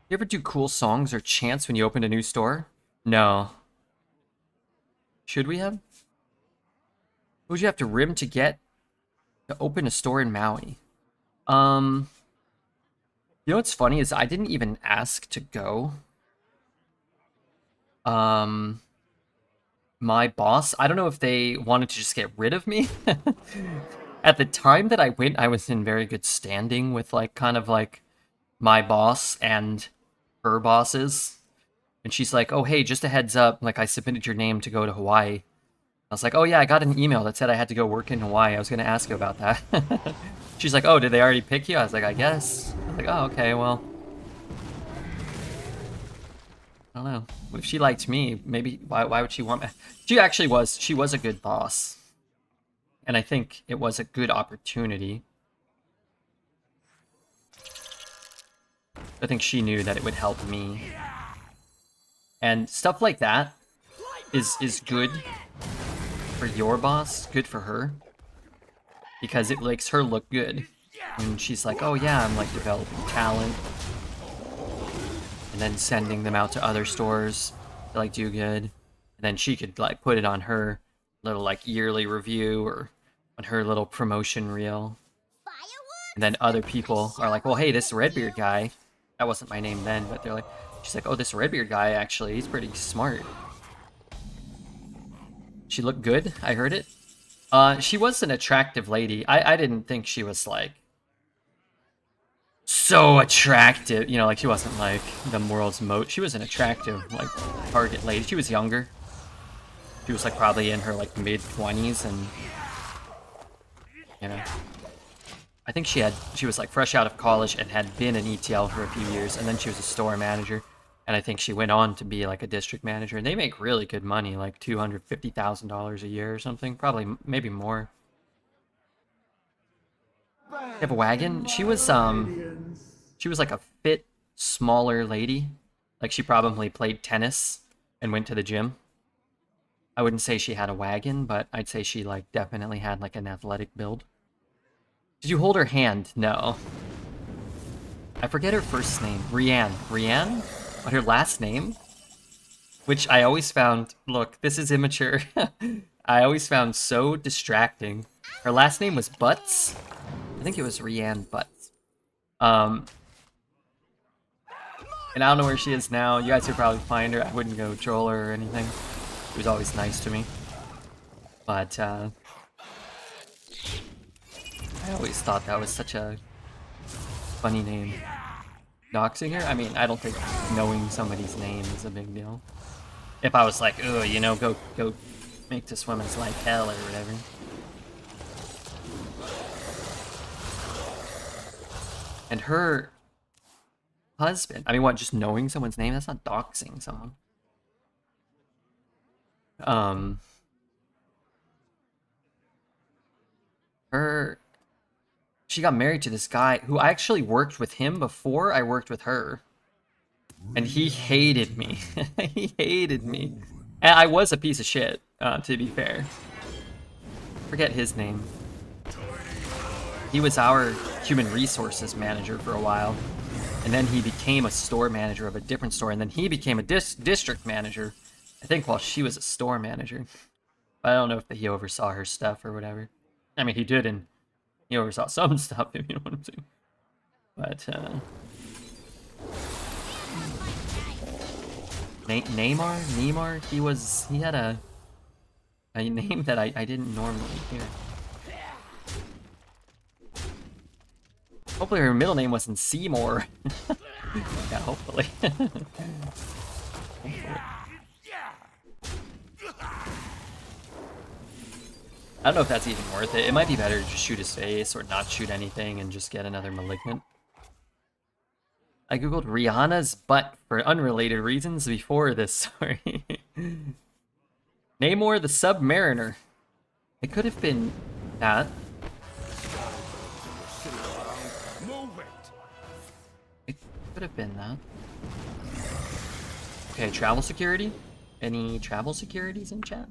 You ever do cool songs or chants when you open a new store? No. Should we have? What would you have to rim to get to open a store in Maui? You know what's funny is I didn't even ask to go. My boss, I don't know if they wanted to just get rid of me. At the time that I went, I was in very good standing with like kind of like my boss and her bosses. And she's like, "Oh, hey, just a heads up, like I submitted your name to go to Hawaii." I was like, "Oh yeah, I got an email that said I had to go work in Hawaii. I was gonna ask you about that." She's like, "Oh, did they already pick you?" I was like, "I guess." I was like, "Oh, okay, well." I don't know. What if she liked me? Maybe, why would she want me? She was a good boss. And I think it was a good opportunity. I think she knew that it would help me. And stuff like that is good for your boss, good for her. Because it makes her look good. And she's like, "Oh yeah, I'm like developing talent." And then sending them out to other stores to like do good. And then she could like put it on her little like yearly review or on her little promotion reel. And then other people are like, "Well, hey, this Redbeard guy," that wasn't my name then, but they're like, she's like, "Oh, this Redbeard guy, actually, he's pretty smart." She looked good, I heard it. She was an attractive lady. I didn't think she was like so attractive, you know, like she wasn't like the world's most. She was an attractive like target lady. She was younger. She was like probably in her like mid-20s, and you know, I think she was like fresh out of college and had been an ETL for a few years, and then she was a store manager, and I think she went on to be like a district manager, and they make really good money, like $250,000 a year or something, probably maybe more. You have a wagon? She was like a fit, smaller lady. Like she probably played tennis and went to the gym. I wouldn't say she had a wagon, but I'd say she like definitely had like an athletic build. Did you hold her hand? No. I forget her first name. Rianne. Rianne? But her last name? Which I always found, look, this is immature. I always found so distracting. Her last name was Butts. I think it was Rianne Butts. And I don't know where she is now. You guys could probably find her. I wouldn't go troll her or anything. She was always nice to me. But, I always thought that was such a funny name. Doxing her? I mean, I don't think knowing somebody's name is a big deal. If I was like, "Oh, you know, go make this woman's life hell," or whatever. And her husband, I mean, what, just knowing someone's name? That's not doxing someone. she got married to this guy who I actually worked with him before I worked with her. And he hated me. He hated me. And I was a piece of shit, to be fair. Forget his name. He was our human resources manager for a while. And then he became a store manager of a different store. And then he became a district manager, I think, while she was a store manager. But I don't know if he oversaw her stuff or whatever. I mean, he did, and he oversaw some stuff, if you know what I'm saying. But, Neymar, he had a name that I didn't normally hear. Hopefully her middle name wasn't Seymour. Yeah, hopefully. Hopefully. I don't know if that's even worth it. It might be better to just shoot his face or not shoot anything and just get another Malignant. I googled Rihanna's butt for unrelated reasons before this story. Namor the Submariner. It could have been that. It could have been that. Okay, travel security? Any travel securities in chat?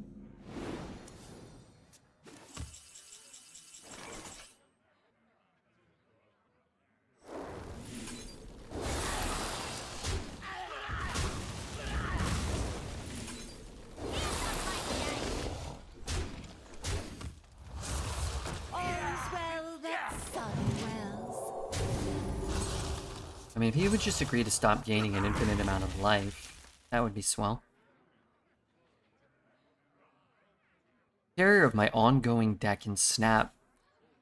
I mean, if he would just agree to stop gaining an infinite amount of life, that would be swell. Carrier of my ongoing deck in Snap.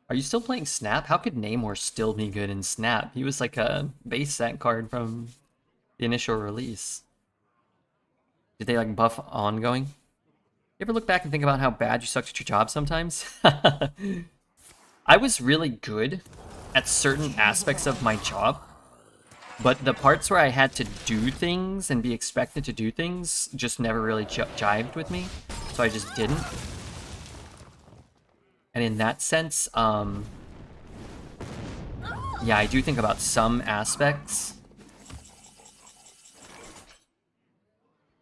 Are you still playing Snap? How could Namor still be good in Snap? He was like a base set card from the initial release. Did they like buff ongoing? You ever look back and think about how bad you sucked at your job sometimes? I was really good at certain aspects of my job. But the parts where I had to do things and be expected to do things just never really jived with me. So I just didn't. And in that sense, yeah, I do think about some aspects.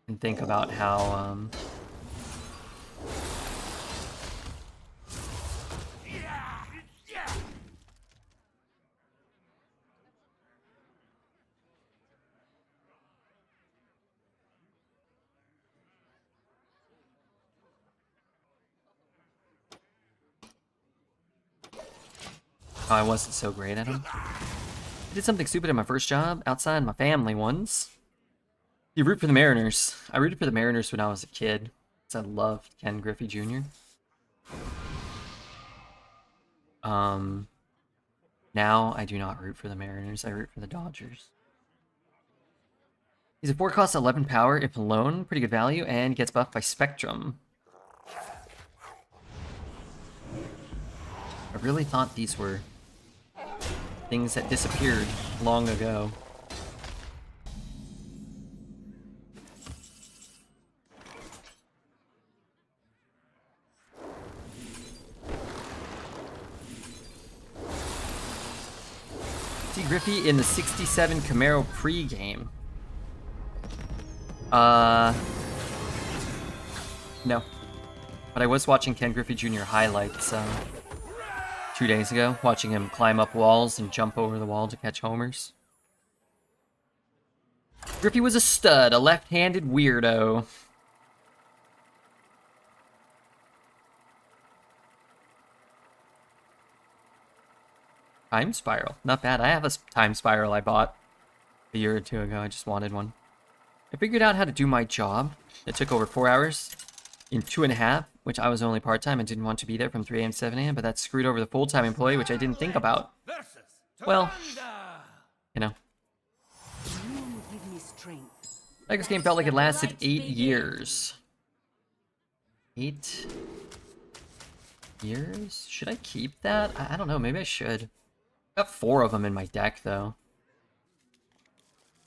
And think about how, oh, I wasn't so great at them. I did something stupid in my first job, outside my family ones. You root for the Mariners. I rooted for the Mariners when I was a kid, because I loved Ken Griffey Jr. Now I do not root for the Mariners, I root for the Dodgers. He's a 4 cost 11 power if alone, pretty good value, and gets buffed by Spectrum. I really thought these were things that disappeared long ago. See Griffey in the 67 Camaro pre-game. No. But I was watching Ken Griffey Jr. highlights 2 days ago, watching him climb up walls and jump over the wall to catch homers. Griffey was a stud, a left-handed weirdo. Time Spiral, not bad. I have a Time Spiral I bought a year or two ago. I just wanted one. I figured out how to do my job. It took over 4 hours in 2.5, which I was only part-time and didn't want to be there from 3 a.m. to 7 a.m., but that screwed over the full-time employee, which I didn't think about. Well, you know. Like this game felt like it lasted 8 years. 8 years? Should I keep that? I don't know, maybe I should. I got 4 of them in my deck, though.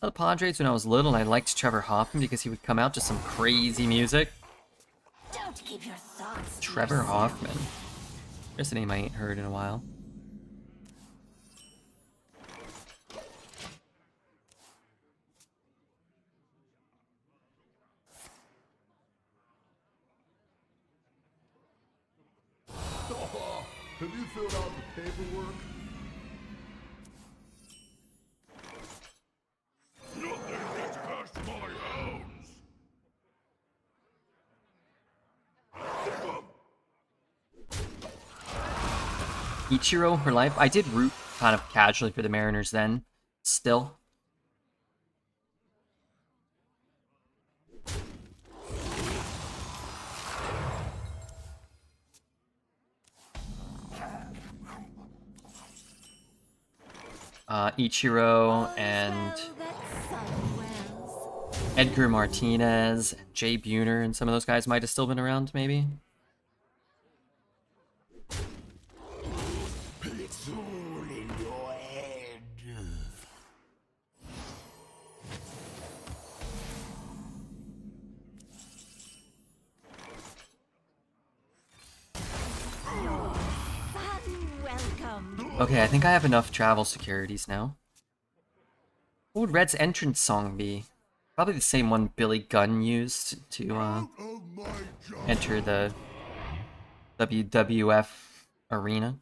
I loved Padres when I was little, and I liked Trevor Hoffman because he would come out to some crazy music. Don't keep your thoughts to Trevor yourself. Hoffman. There's a name I ain't heard in a while. filled out the paperwork? Nothing gets past my hounds. Ichiro for life. I did root kind of casually for the Mariners then. Still. Ichiro and Edgar Martinez, Jay Buhner, and some of those guys might have still been around, maybe. It's all in your head. Welcome. Okay, I think I have enough travel securities now. What would Red's entrance song be? Probably the same one Billy Gunn used to Of my job. enter the WWF arena.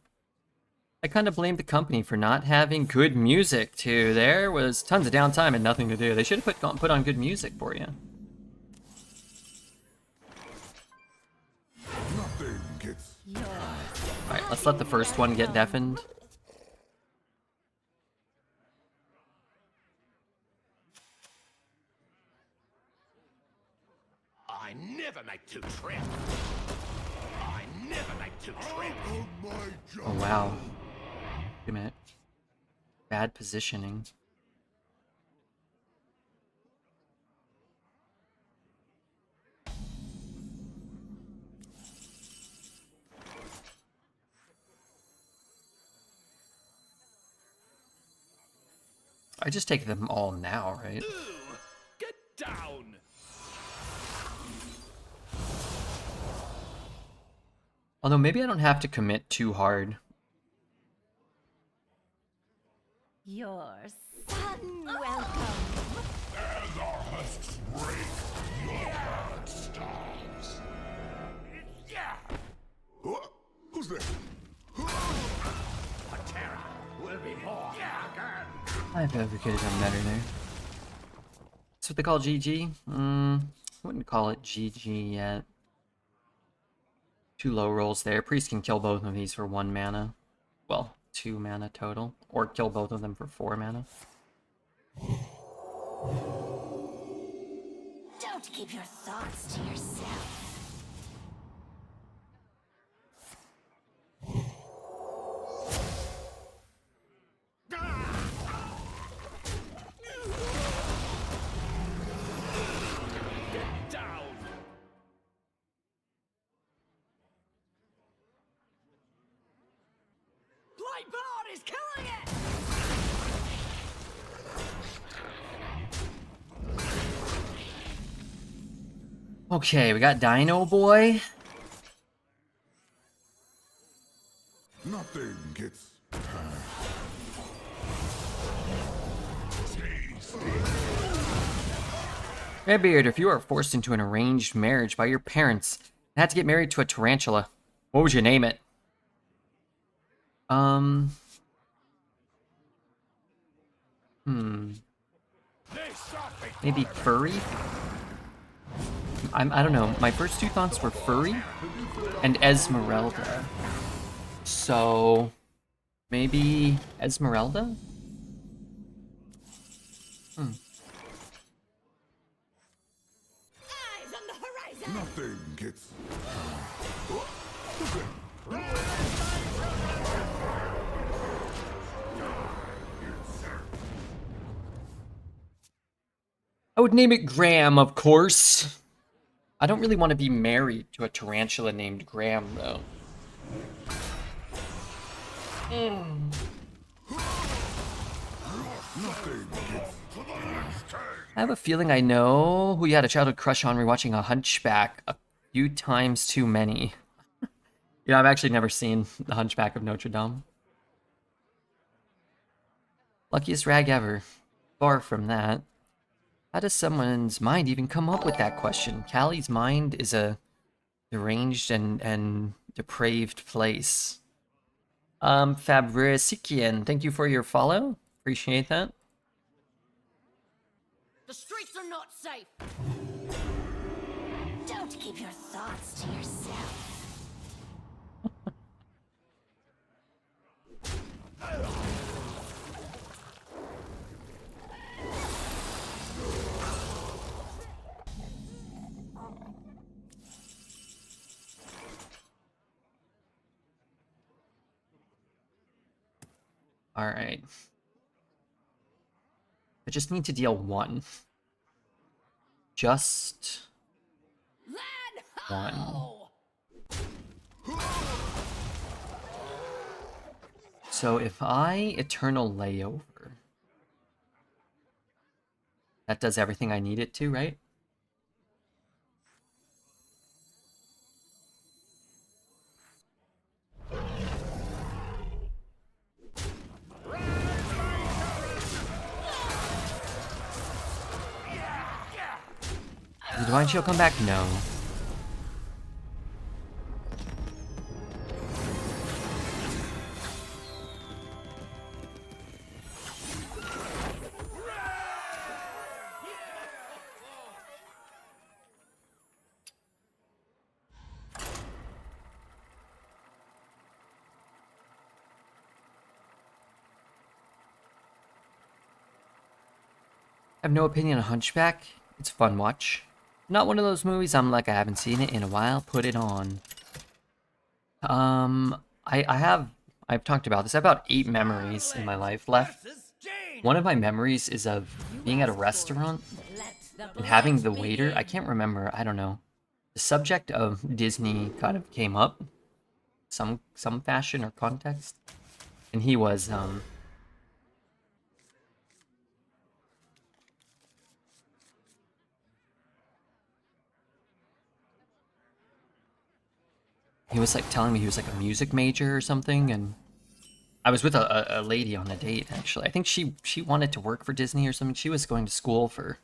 I kind of blame the company for not having good music too. There was tons of downtime and nothing to do. They should have put on good music for you. Nothing gets. Alright, let's let the first one get deafened. I never like to trip. I never like to trip. Of my job. Oh wow. Wait a minute. Bad positioning. I just take them all now, right? Get down. Although maybe I don't have to commit too hard. Your son welcome. As our husks break, your heart stops. Yeah. Who's there? A terror will be born again. I probably could have done better there. That's what they call GG? Wouldn't call it GG yet. 2 low rolls there. Priest can kill both of these for 1 mana. Well, 2 mana total. Or kill both of them for 4 mana. Don't keep your thoughts to yourself. Get down. Lightboard is killing it! Okay, we got Dino Boy. Nothing gets past. Tasty. Redbeard, if you are forced into an arranged marriage by your parents and had to get married to a tarantula, what would you name it? Maybe Furry? I don't know. My first 2 thoughts were Furry and Esmeralda. So, maybe Esmeralda? Eyes on the horizon! Nothing gets. I would name it Graham, of course. I don't really want to be married to a tarantula named Graham, though. Nothing gets. I have a feeling I know who you had a childhood crush on rewatching A Hunchback a few times too many. I've actually never seen The Hunchback of Notre Dame. Luckiest rag ever. Far from that. How does someone's mind even come up with that question? Callie's mind is a deranged and depraved place. Fabricikian, thank you for your follow. Appreciate that. The streets are not safe. Don't keep your thoughts to yourself. All right. I just need to deal 1. Just Land 1. ho! So if I Eternal Layover, that does everything I need it to, right? Did the Divine Shield come back? No. I have no opinion on Hunchback. It's a fun watch. Not one of those movies I'm like, I haven't seen it in a while, put it on. I've talked about this. I have about 8 memories in my life left. One of my memories is of being at a restaurant and having the waiter, I can't remember, I don't know. The subject of Disney kind of came up, some fashion or context. And he was, he was like telling me he was like a music major or something, and I was with a lady on a date, actually. I think she wanted to work for Disney or something. She was going to school for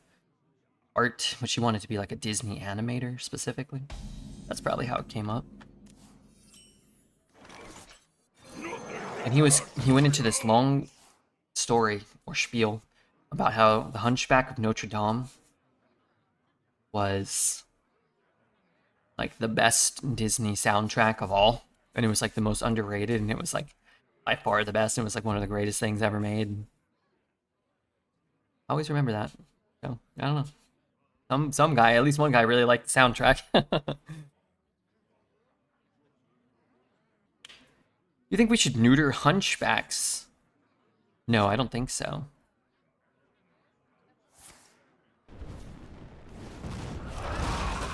art, but she wanted to be like a Disney animator specifically. That's probably how it came up. And he went into this long story or spiel about how the Hunchback of Notre Dame was like the best Disney soundtrack of all, and it was like the most underrated, and it was like by far the best. It was like one of the greatest things ever made. I always remember that. So I don't know. Some guy, at least one guy, really liked the soundtrack. You think we should neuter hunchbacks? No, I don't think so.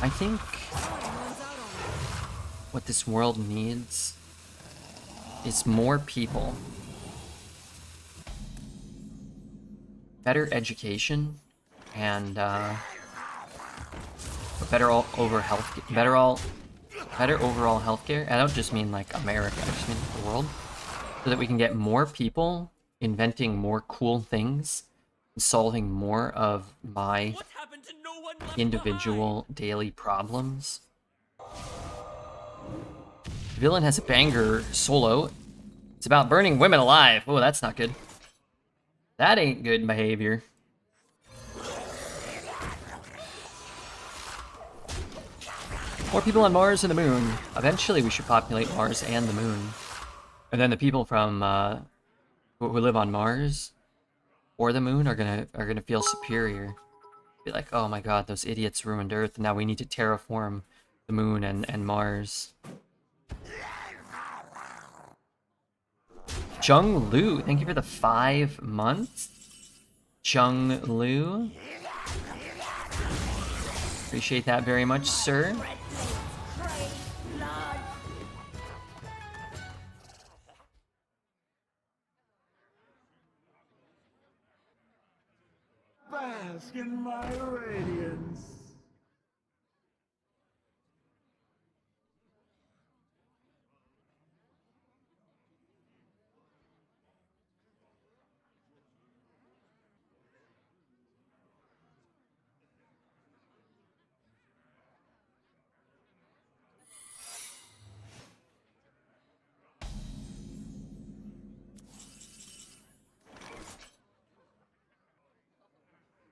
I think what this world needs is more people, better education, and better overall healthcare. I don't just mean like America, I just mean the world, so that we can get more people inventing more cool things and solving more of my individual daily problems. The villain has a banger solo. It's about burning women alive. Oh, that's not good. That ain't good behavior. More people on Mars and the moon. Eventually we should populate Mars and the moon. And then the people from who live on Mars or the moon are gonna feel superior. Be like, oh my god, those idiots ruined Earth, and now we need to terraform the moon and Mars. Jung Lu, thank you for the 5 months. Jung Lu. Appreciate that very much, sir. Bask in my radiance.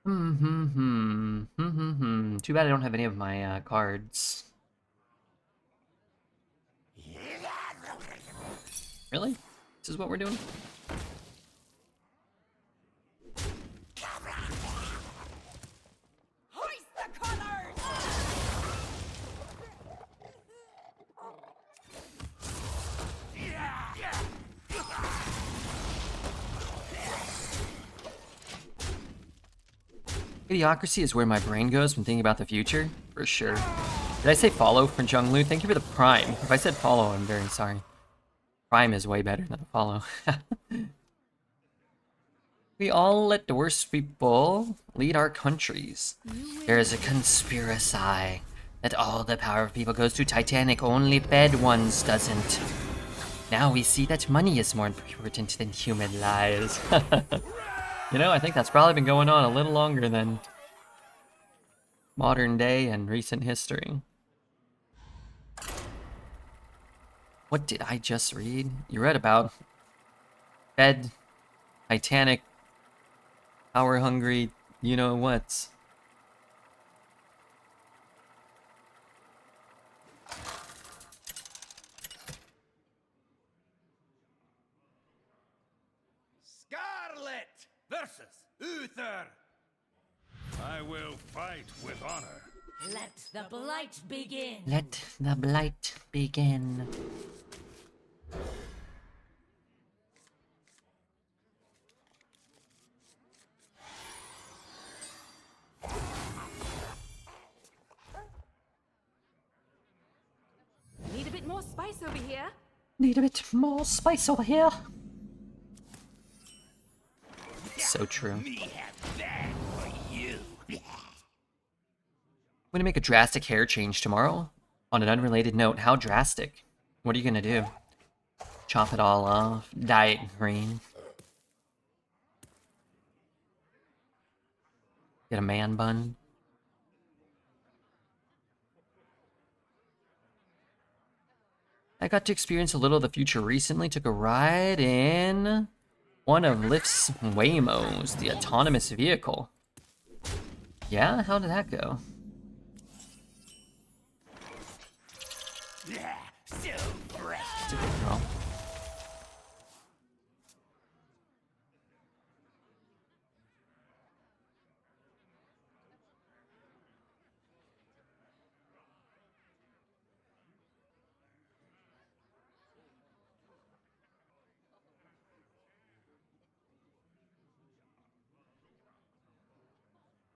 Too bad I don't have any of my cards. Really? This is what we're doing? Hoist the colors! Idiocracy is where my brain goes when thinking about the future, for sure. Did I say follow for Junglu? Thank you for the prime. If I said follow, I'm very sorry. Prime is way better than follow. We all let the worst people lead our countries. There is a conspiracy that all the power of people goes to Titanic, only fed ones doesn't. Now we see that money is more important than human lives. You know, I think that's probably been going on a little longer than modern day and recent history. What did I just read? You read about fed, Titanic, power hungry, you know what? Scarlet versus Uther. I will fight with honor. Let the blight begin. Let the blight begin. Need a bit more spice over here. Need a bit more spice over here. So true. Me have that for you. I'm gonna make a drastic hair change tomorrow. On an unrelated note, how drastic? What are you gonna do? Chop it all off? Dye it green? Get a man bun? I got to experience a little of the future recently. Took a ride in one of Lyft's Waymos, the autonomous vehicle. Yeah? How did that go? So fresh. That's a good girl.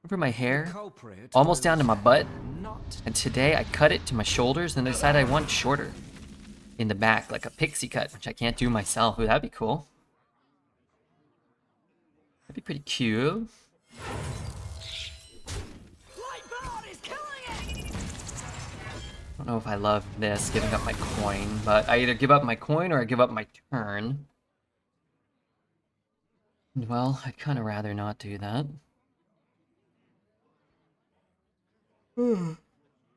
For my hair, almost down to my butt, and today I cut it to my shoulders and decided I want shorter in the back, like a pixie cut, which I can't do myself. Ooh, that'd be cool. That'd be pretty cute. I don't know if I love this, giving up my coin, but I either give up my coin or I give up my turn. Well, I'd kind of rather not do that.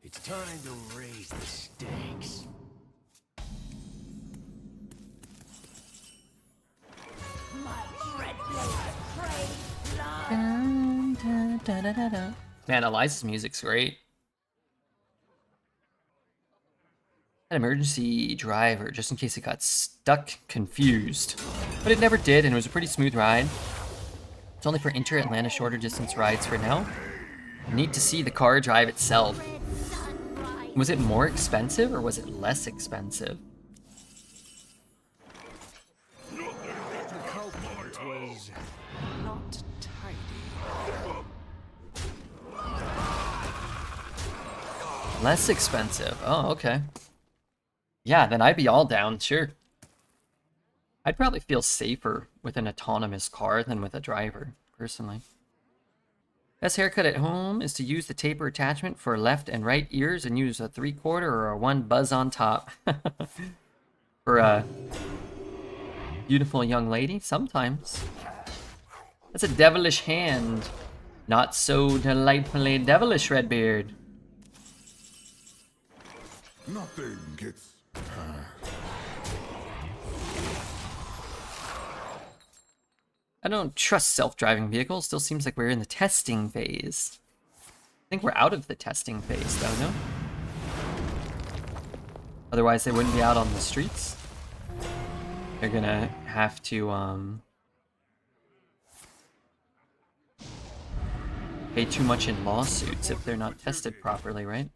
It's time to raise the stakes. Man, Eliza's music's great. An emergency driver, just in case it got stuck, confused. But it never did, and it was a pretty smooth ride. It's only for inter-Atlanta shorter distance rides for now. Neat to see the car drive itself. Was it more expensive, or was it less expensive? The culprit was not tidy. Less expensive. Oh, okay. Yeah, then I'd be all down, sure. I'd probably feel safer with an autonomous car than with a driver, personally. Best haircut at home is to use the taper attachment for left and right ears and use a 3/4 or a 1 buzz on top. For a beautiful young lady, sometimes. That's a devilish hand. Not so delightfully devilish, Redbeard. Nothing gets I don't trust self-driving vehicles. Still seems like we're in the testing phase. I think we're out of the testing phase, though, no? Otherwise, they wouldn't be out on the streets. They're gonna have to, pay too much in lawsuits if they're not tested properly, right?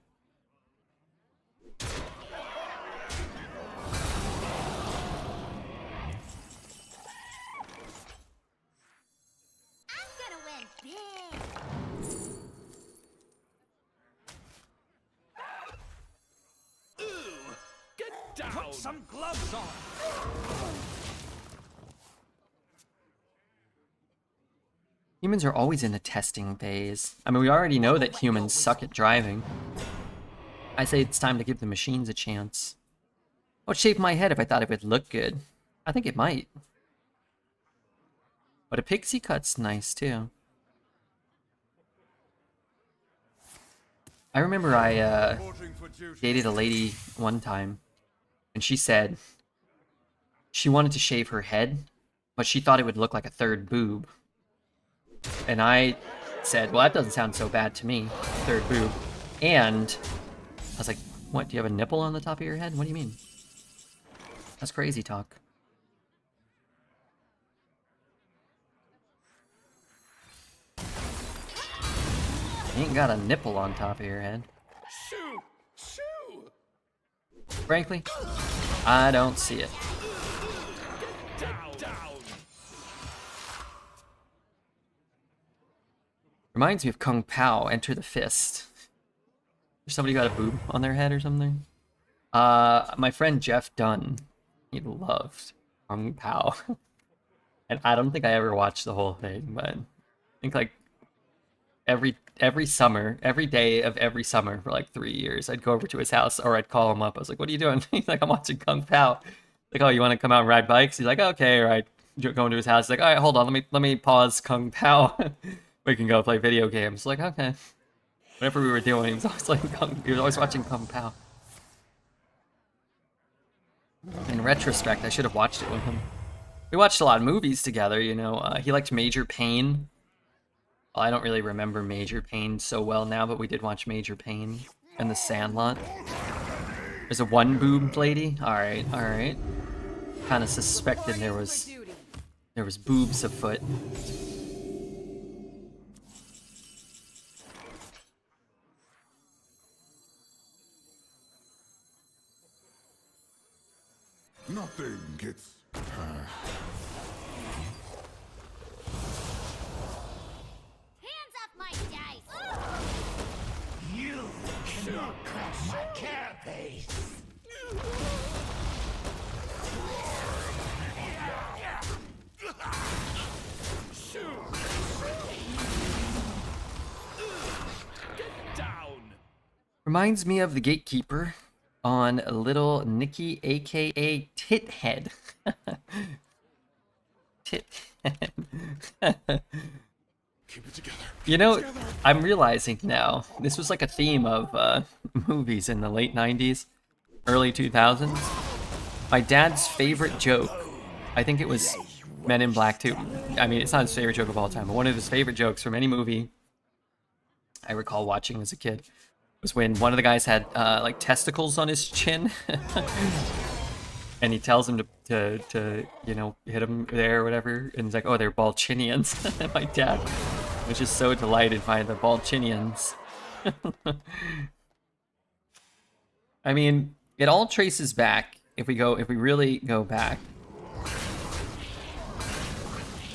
I'm gonna win big. Ooh, get down. Put some gloves on. Humans are always in the testing phase. I mean, we already know that humans suck at driving. I say it's time to give the machines a chance. I would shave my head if I thought it would look good. I think it might. But a pixie cut's nice, too. I remember I dated a lady one time, and she said she wanted to shave her head, but she thought it would look like a third boob. And I said, well, that doesn't sound so bad to me, third boob. And I was like, what, do you have a nipple on the top of your head? What do you mean? That's crazy talk. You ain't got a nipple on top of your head. Shoo! Shoo! Frankly, I don't see it. Down! Down! Reminds me of Kung Pao, Enter the Fist. Somebody got a boob on their head or something? My friend Jeff Dunn, he loved Kung Pao. And I don't think I ever watched the whole thing, but I think like every summer, every day of every summer for like 3 years, I'd go over to his house or I'd call him up. I was like, what are you doing? He's like, I'm watching Kung Pao. Like, oh, you want to come out and ride bikes? He's like, okay, or I'd go into his house. He's like, all right, hold on, let me pause Kung Pao. We can go play video games. Like, okay. Whatever we were doing, he was always like, he was always watching Kung Pao. In retrospect, I should have watched it with him. We watched a lot of movies together, you know. He liked Major Payne. Well, I don't really remember Major Payne so well now, but we did watch Major Payne and The Sandlot. There's a one boob lady. All right, all right. Kind of suspected there was boobs afoot. Nothing gets past. Hands off my dice. You cannot cross my carapace. Get down! Reminds me of the Gatekeeper on Little Nicky, aka Tithead. Tithead. Keep it together. You know, I'm realizing now, this was like a theme of movies in the late 90s, early 2000s. My dad's favorite joke, I think it was Men in Black 2. I mean, it's not his favorite joke of all time, but one of his favorite jokes from any movie I recall watching as a kid was when one of the guys had like testicles on his chin. And he tells him to you know, hit him there or whatever. And he's like, oh, they're Balchinians. And my dad was just so delighted by the Balchinians. I mean, it all traces back, if we really go back.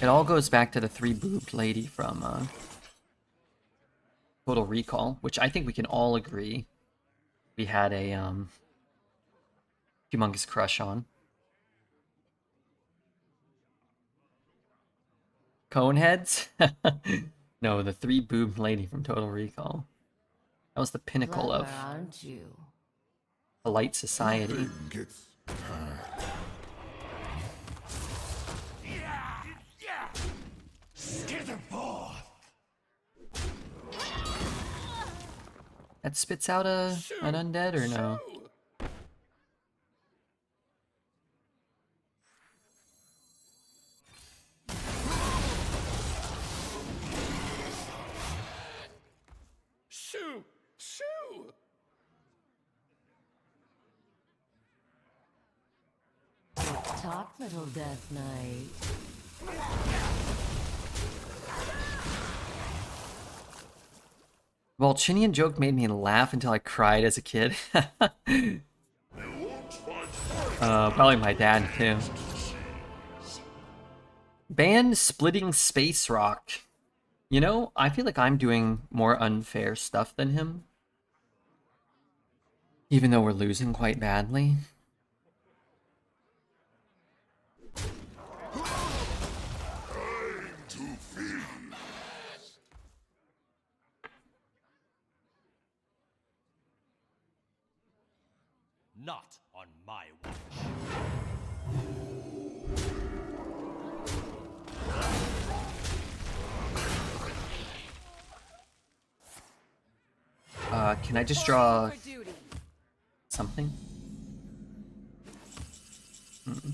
It all goes back to the three-boobed lady from Total Recall, which I think we can all agree we had a humongous crush on. Coneheads? No, the three-boobed lady from Total Recall. That was the pinnacle of Clever, aren't you? polite society. Nothing gets past. Skither forth. That spits out an undead or no? talk, little Death Knight. Well, Chinian joke made me laugh until I cried as a kid. Probably my dad too. Ban splitting space rock. You know, I feel like I'm doing more unfair stuff than him. Even though we're losing quite badly. Not on my watch. Can I just draw For duty. something? Mm-mm.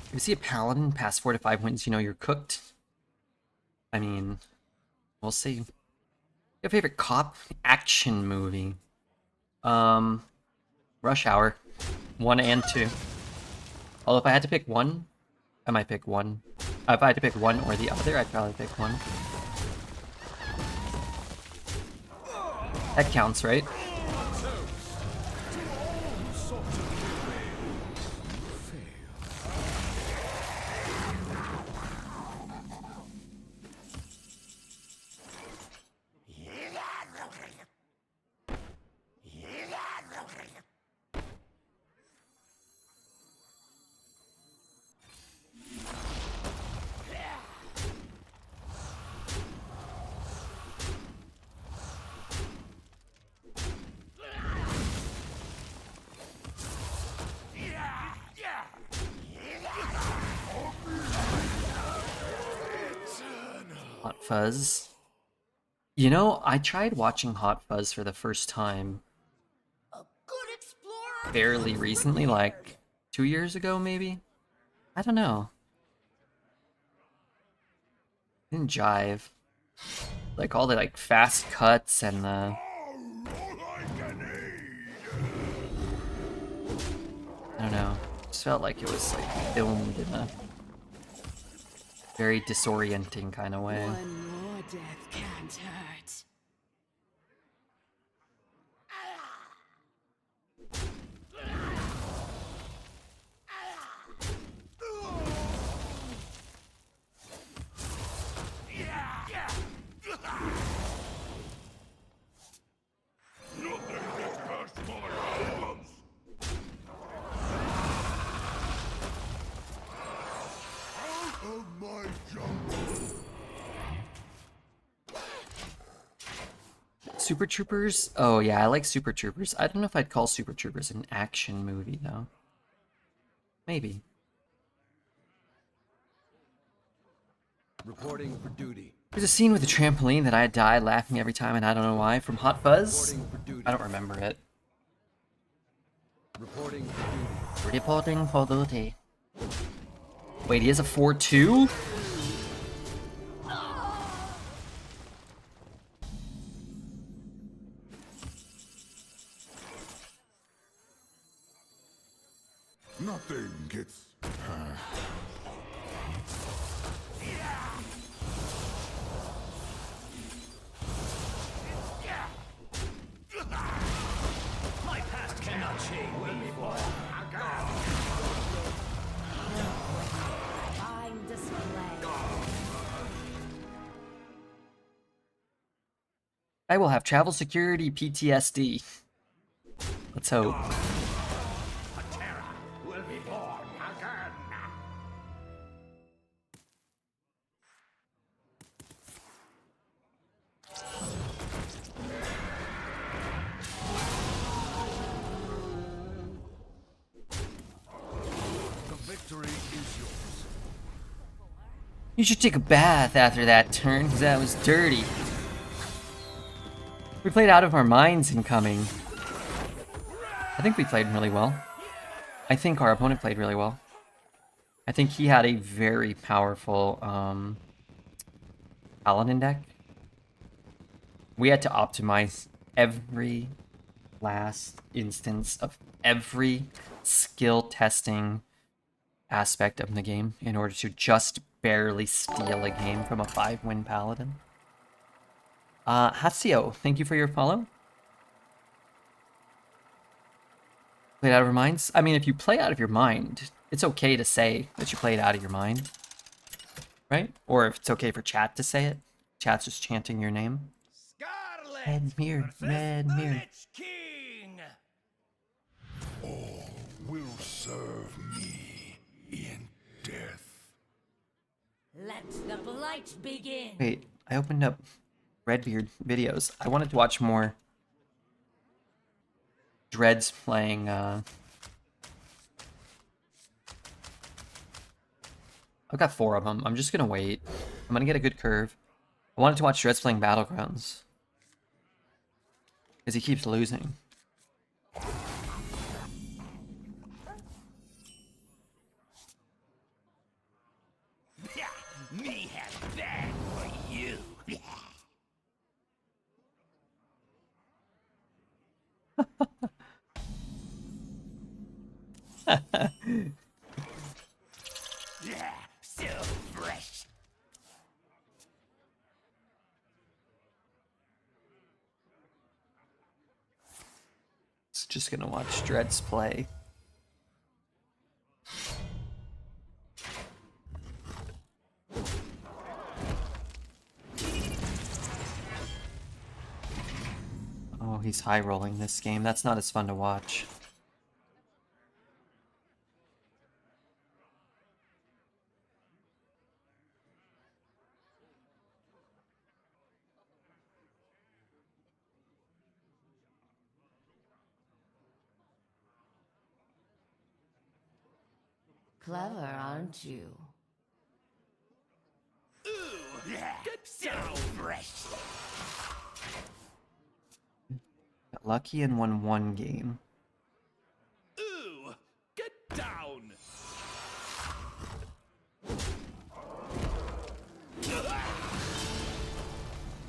If you see a paladin past 4 to 5 wins, you know you're cooked. I mean, we'll see. Your favorite cop action movie? Rush Hour, 1 and 2. Although if I had to pick one, I might pick one. If I had to pick one or the other, I'd probably pick one. That counts, right? Hot Fuzz. You know, I tried watching Hot Fuzz for the first time fairly recently, like 2 years ago, maybe? I don't know. Didn't jive. Like all the like fast cuts and the... All I can eat. I don't know. Just felt like it was like filmed in a very disorienting kind of way. One more death can't hurt. Nothing gets past my gloves. Out of my jungle. Super Troopers? Oh yeah, I like Super Troopers. I don't know if I'd call Super Troopers an action movie though. Maybe. Reporting for duty. There's a scene with a trampoline that I die laughing every time and I don't know why. From Hot Fuzz? Reporting for duty. I don't remember it. Reporting for duty. Reporting for duty. Wait, he has a 4-2? Nothing gets past. My past cannot change me for Fine display. I will have travel security PTSD. Let's hope. Terra will be born again. You should take a bath after that turn, because that was dirty. We played out of our minds incoming. I think we played really well. I think our opponent played really well. I think he had a very powerful Paladin deck. We had to optimize every last instance of every skill testing aspect of the game in order to just barely steal a game from a 5-win Paladin. Hatsio, thank you for your follow. Played out of our minds? I mean, if you play out of your mind, it's okay to say that you played out of your mind, right? Or if it's okay for chat to say it. Chat's just chanting your name. Scarlet Redbeard, versus the Redbeard. Lich King. All will serve me in death. Let the blight begin. Wait, I opened up Redbeard videos. I wanted to watch more Dreads playing, I've got 4 of them. I'm just gonna wait. I'm gonna get a good curve. I wanted to watch Dreads playing Battlegrounds. Because he keeps losing. Yeah, me have that for you. Yeah, so fresh. Just gonna watch Dreads play. Oh, he's high rolling this game. That's not as fun to watch. Clever, aren't you? Ooh, yeah, so fresh. Got lucky and won 1 game. Ooh, get down.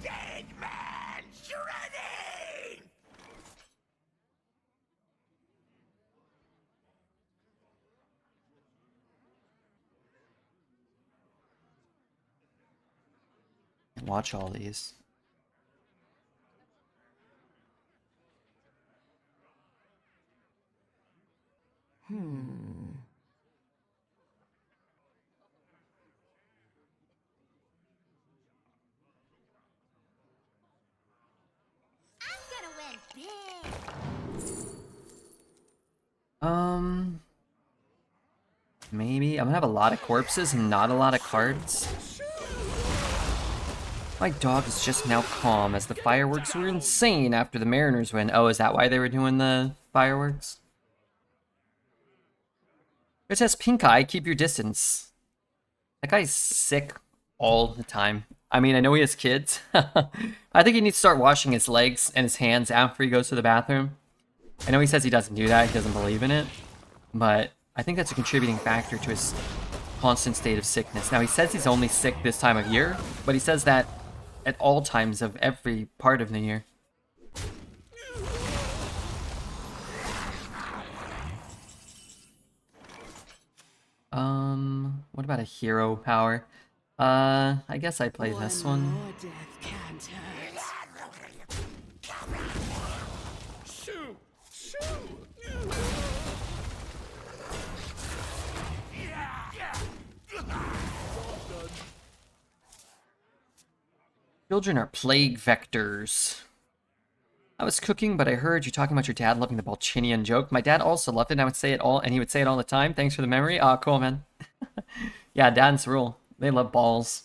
Dead man shredding. Watch all these. I'm gonna win big. Maybe. I'm gonna have a lot of corpses and not a lot of cards. My dog is just now calm as the fireworks were insane after the Mariners win. Oh, is that why they were doing the fireworks? It says pink eye, keep your distance. That guy's sick all the time. I mean, I know he has kids. I think he needs to start washing his legs and his hands after he goes to the bathroom. I know he says he doesn't do that, he doesn't believe in it. But I think that's a contributing factor to his constant state of sickness. Now, he says he's only sick this time of year, but he says that at all times of every part of the year. What about a hero power? I guess I play this one. More death can't hurt. Shoo, shoo. Children are plague vectors. I was cooking, but I heard you talking about your dad loving the Balchinian joke. My dad also loved it, and I would say it all, and he would say it all the time. Thanks for the memory. Ah, cool, man. Yeah, dads rule. They love balls.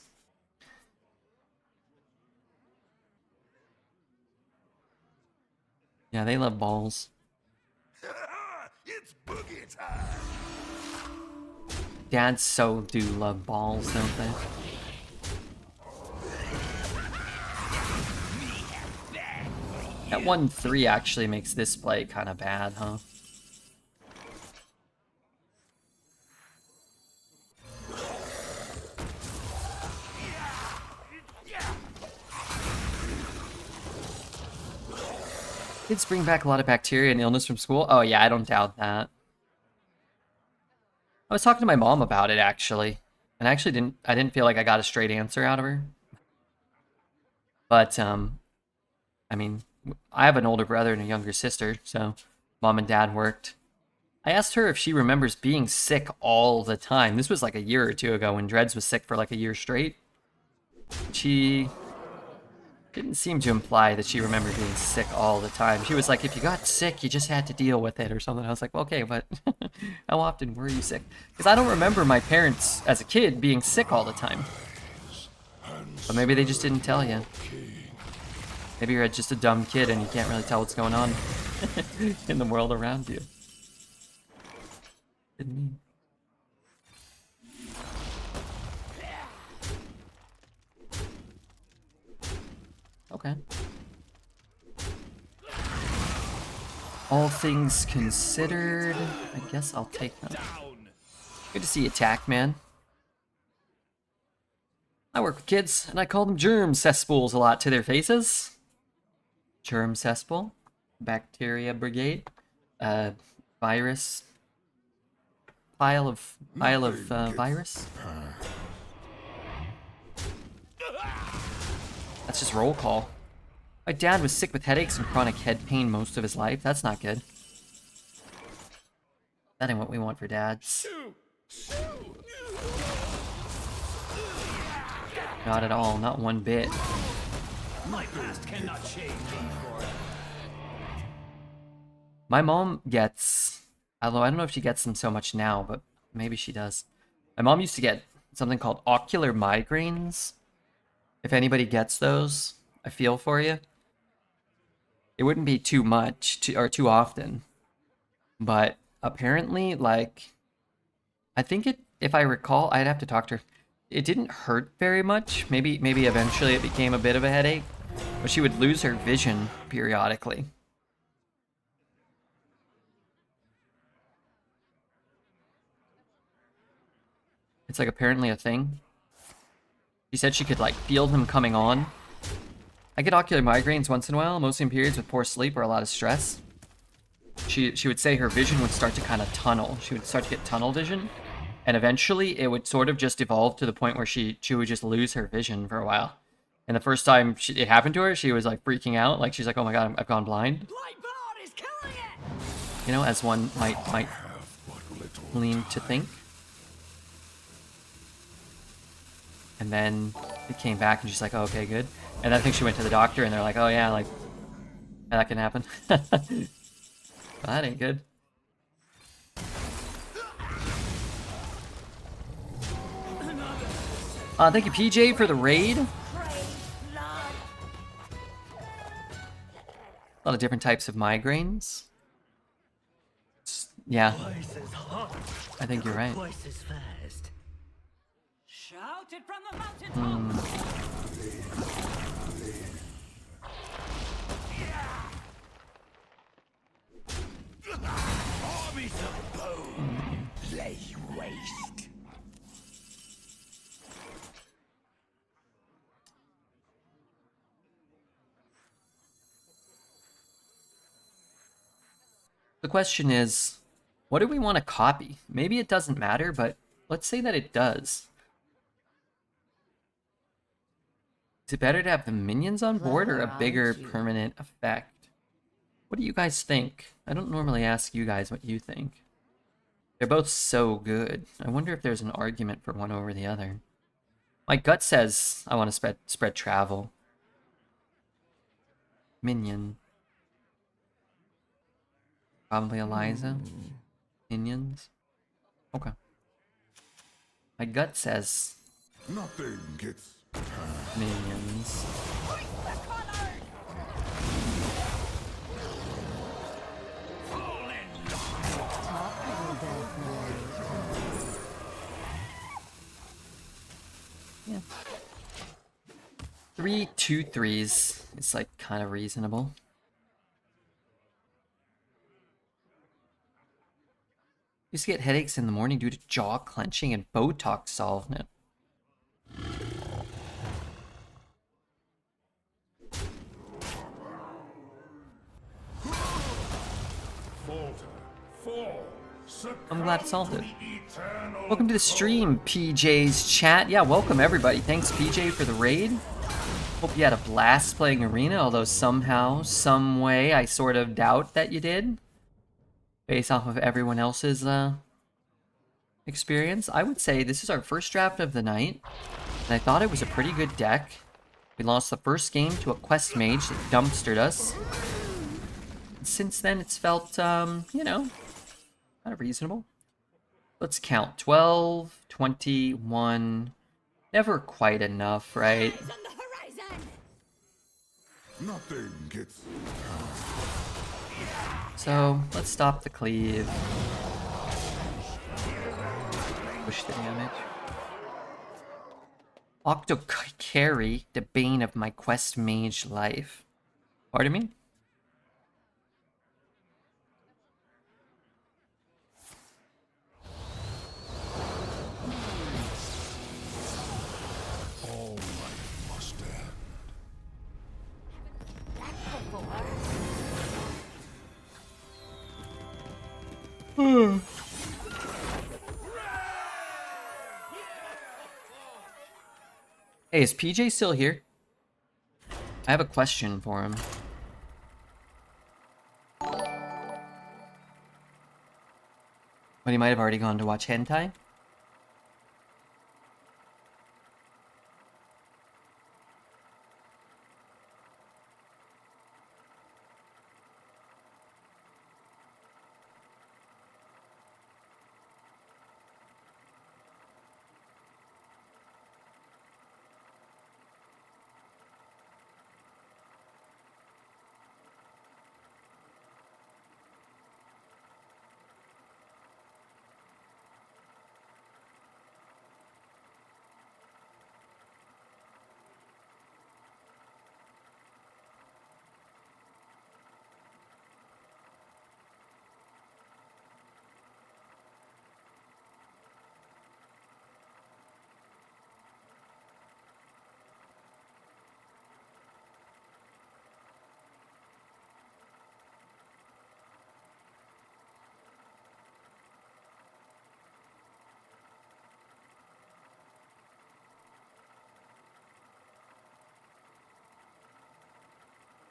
Yeah, they love balls. It's boogie time. Dads so do love balls, don't they? That 1-3 actually makes this play kind of bad, huh? Kids bring back a lot of bacteria and illness from school. Oh yeah, I don't doubt that. I was talking to my mom about it actually, and I didn't feel like I got a straight answer out of her. But I mean, I have an older brother and a younger sister, so mom and dad worked. I asked her if she remembers being sick all the time. This was like a year or two ago when Dreads was sick for like a year straight. She didn't seem to imply that she remembered being sick all the time. She was like, if you got sick, you just had to deal with it or something. I was like, well, okay, but how often were you sick? Because I don't remember my parents as a kid being sick all the time. But maybe they just didn't tell you. Maybe you're just a dumb kid and you can't really tell what's going on in the world around you. Didn't mean. Okay. All things considered, I guess I'll take them. Good to see you, Attack Man. I work with kids, and I call them germ cesspools a lot to their faces. Germ cesspool, bacteria brigade, virus, pile of virus. That's just roll call. My dad was sick with headaches and chronic head pain most of his life. That's not good. That ain't what we want for dads. Not at all, not one bit. My past cannot shame me for it. My mom gets, although I don't know if she gets them so much now, but maybe she does. My mom used to get something called ocular migraines. If anybody gets those, I feel for you. It wouldn't be too much or too often, but apparently, like, I think it, if I recall, I'd have to talk to her. It didn't hurt very much. Maybe eventually it became a bit of a headache, but she would lose her vision periodically. It's like apparently a thing. She said she could like feel them coming on. I get ocular migraines once in a while, mostly in periods with poor sleep or a lot of stress. She would say her vision would start to kind of tunnel. She would start to get tunnel vision. And eventually it would sort of just evolve to the point where she would just lose her vision for a while. And the first time it happened to her, she was like freaking out. Like she's like, oh my god, I've gone blind. Lightboard is killing it! You know, as one might lean to think. And then it came back and she's like, oh, okay, good. And I think she went to the doctor and they're like, oh yeah, like, that can happen. Well, that ain't good. Thank you, PJ, for the raid. A lot of different types of migraines. Yeah, I think you're right. Shout it from the mountaintop! Armies of bone lay waste. The question is, what do we want to copy? Maybe it doesn't matter, but let's say that it does. Is it better to have the minions on board or a bigger permanent effect? What do you guys think? I don't normally ask you guys what you think. They're both so good. I wonder if there's an argument for one over the other. My gut says I want to spread travel. Minion. Probably Eliza. Minions. Okay. My gut says Nothing gets minions. Yeah. 3 2 3s. It's like kind of reasonable. Used to get headaches in the morning due to jaw clenching and Botox solved it. I'm glad it solved it. Welcome to the stream, PJ's chat. Yeah, welcome everybody. Thanks, PJ, for the raid. Hope you had a blast playing Arena, although somehow, some way, I sort of doubt that you did. Based off of everyone else's experience. I would say this is our first draft of the night, and I thought it was a pretty good deck. We lost the first game to a quest mage that dumpstered us. And since then, it's felt, you know, kind of reasonable. Let's count. 12, 21. Never quite enough, right? Eyes on the horizon! Nothing gets So, let's stop the cleave. Push the damage. Octo carry, the bane of my quest mage life. Pardon me? all life must end. Hey, is PJ still here? I have a question for him. But he might have already gone to watch hentai?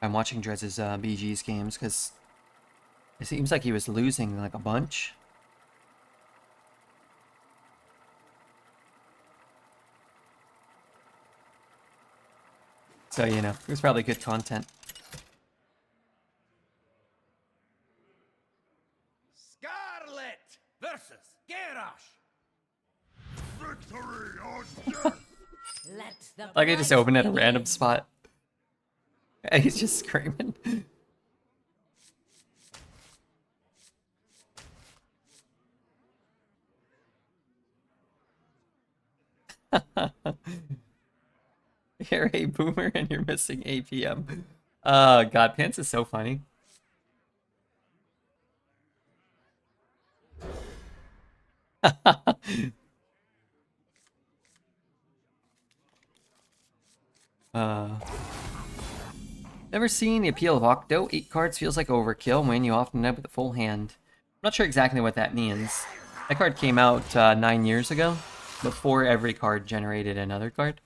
I'm watching Drez's BG's games because it seems like he was losing like a bunch. So, you know, it was probably good content. Scarlet versus Garrosh. Victory or death! Let the Like I just fight opened at a begin. random spot. And he's just screaming. You're a boomer and you're missing APM. God, Pants is so funny. Never seen the appeal of Octo. 8 cards feels like overkill when you often end up with a full hand. I'm not sure exactly what that means. That card came out 9 years ago, before every card generated another card.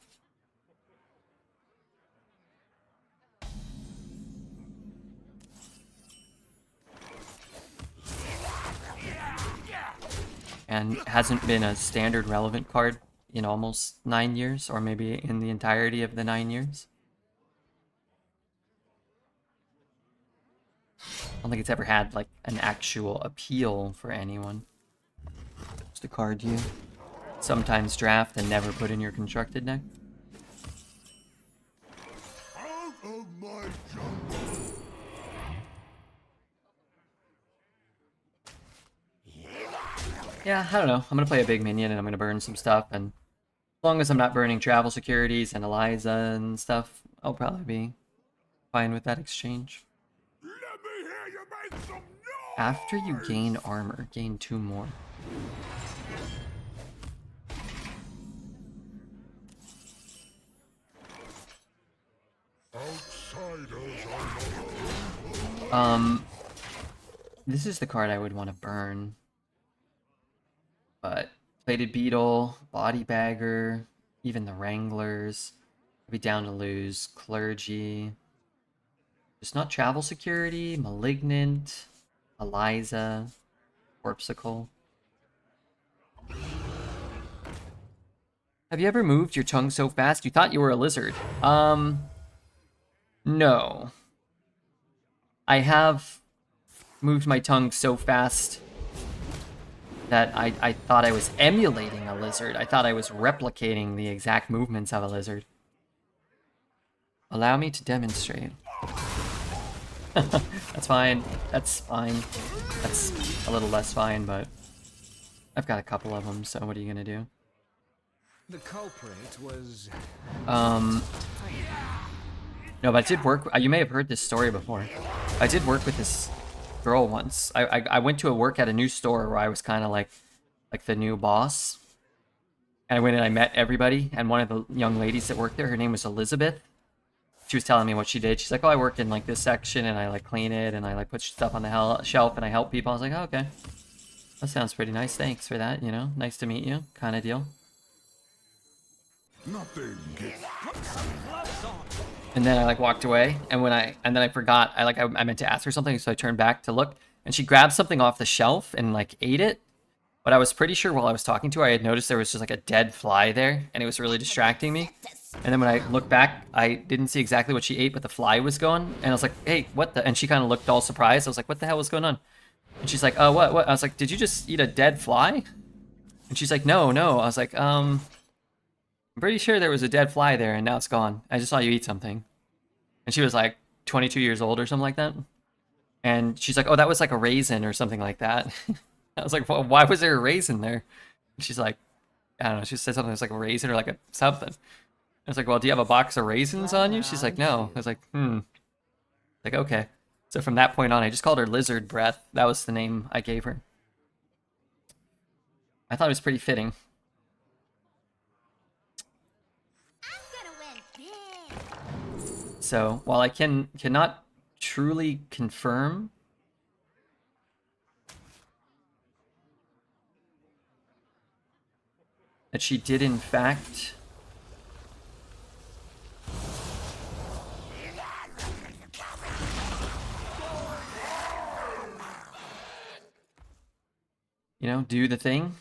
And hasn't been a standard relevant card in almost 9 years, or maybe in the entirety of the 9 years. I don't think it's ever had like an actual appeal for anyone. Just a card you sometimes draft and never put in your constructed deck. Out of my jungle! Yeah, I don't know. I'm gonna play a big minion and I'm gonna burn some stuff, and as long as I'm not burning travel securities and Eliza and stuff, I'll probably be fine with that exchange. Let me hear you make some After you gain armor, gain 2 more. Outsiders are not. This is the card I would want to burn. But Plated Beetle, Body Bagger, even the Wranglers. I'd be down to lose Clergy. Just not Travel Security, Malignant, Eliza, Corpsicle. Have you ever moved your tongue so fast you thought you were a lizard? No. I have moved my tongue so fast that I thought I was emulating a lizard. I thought I was replicating the exact movements of a lizard. Allow me to demonstrate. That's fine. That's fine. That's a little less fine, but I've got a couple of them, so what are you gonna do? The culprit was... No, but I did work... You may have heard this story before. I did work with this girl once. I went to a work at a new store where I was kind of like the new boss. And I went and I met everybody, and one of the young ladies that worked there, her name was Elizabeth. She was telling me what she did. She's like, oh, I work in like this section, and I like clean it, and I like put stuff on the shelf, and I help people. I was like, oh, okay. That sounds pretty nice. Thanks for that, you know? Nice to meet you, kind of deal. Nothing gets And then I like walked away, and then I forgot. I meant to ask her something, so I turned back to look, and she grabbed something off the shelf and like ate it. But I was pretty sure while I was talking to her, I had noticed there was just like a dead fly there, and it was really distracting me. And then when I looked back, I didn't see exactly what she ate, but the fly was gone. And I was like, hey, what the? And she kind of looked all surprised. I was like, what the hell was going on? And she's like, oh, what? I was like, did you just eat a dead fly? And she's like, no. I was like, I'm pretty sure there was a dead fly there, and now it's gone. I just saw you eat something. And she was like 22 years old or something like that. And she's like, oh, that was like a raisin or something like that. I was like, well, why was there a raisin there? And she's like, I don't know. She said something that was like a raisin or like a something. I was like, well, do you have a box of raisins on you? She's like, no. I was like, Like, okay. So from that point on, I just called her Lizard Breath. That was the name I gave her. I thought it was pretty fitting. I'm gonna win big. So while I cannot truly confirm that she did in fact do the thing.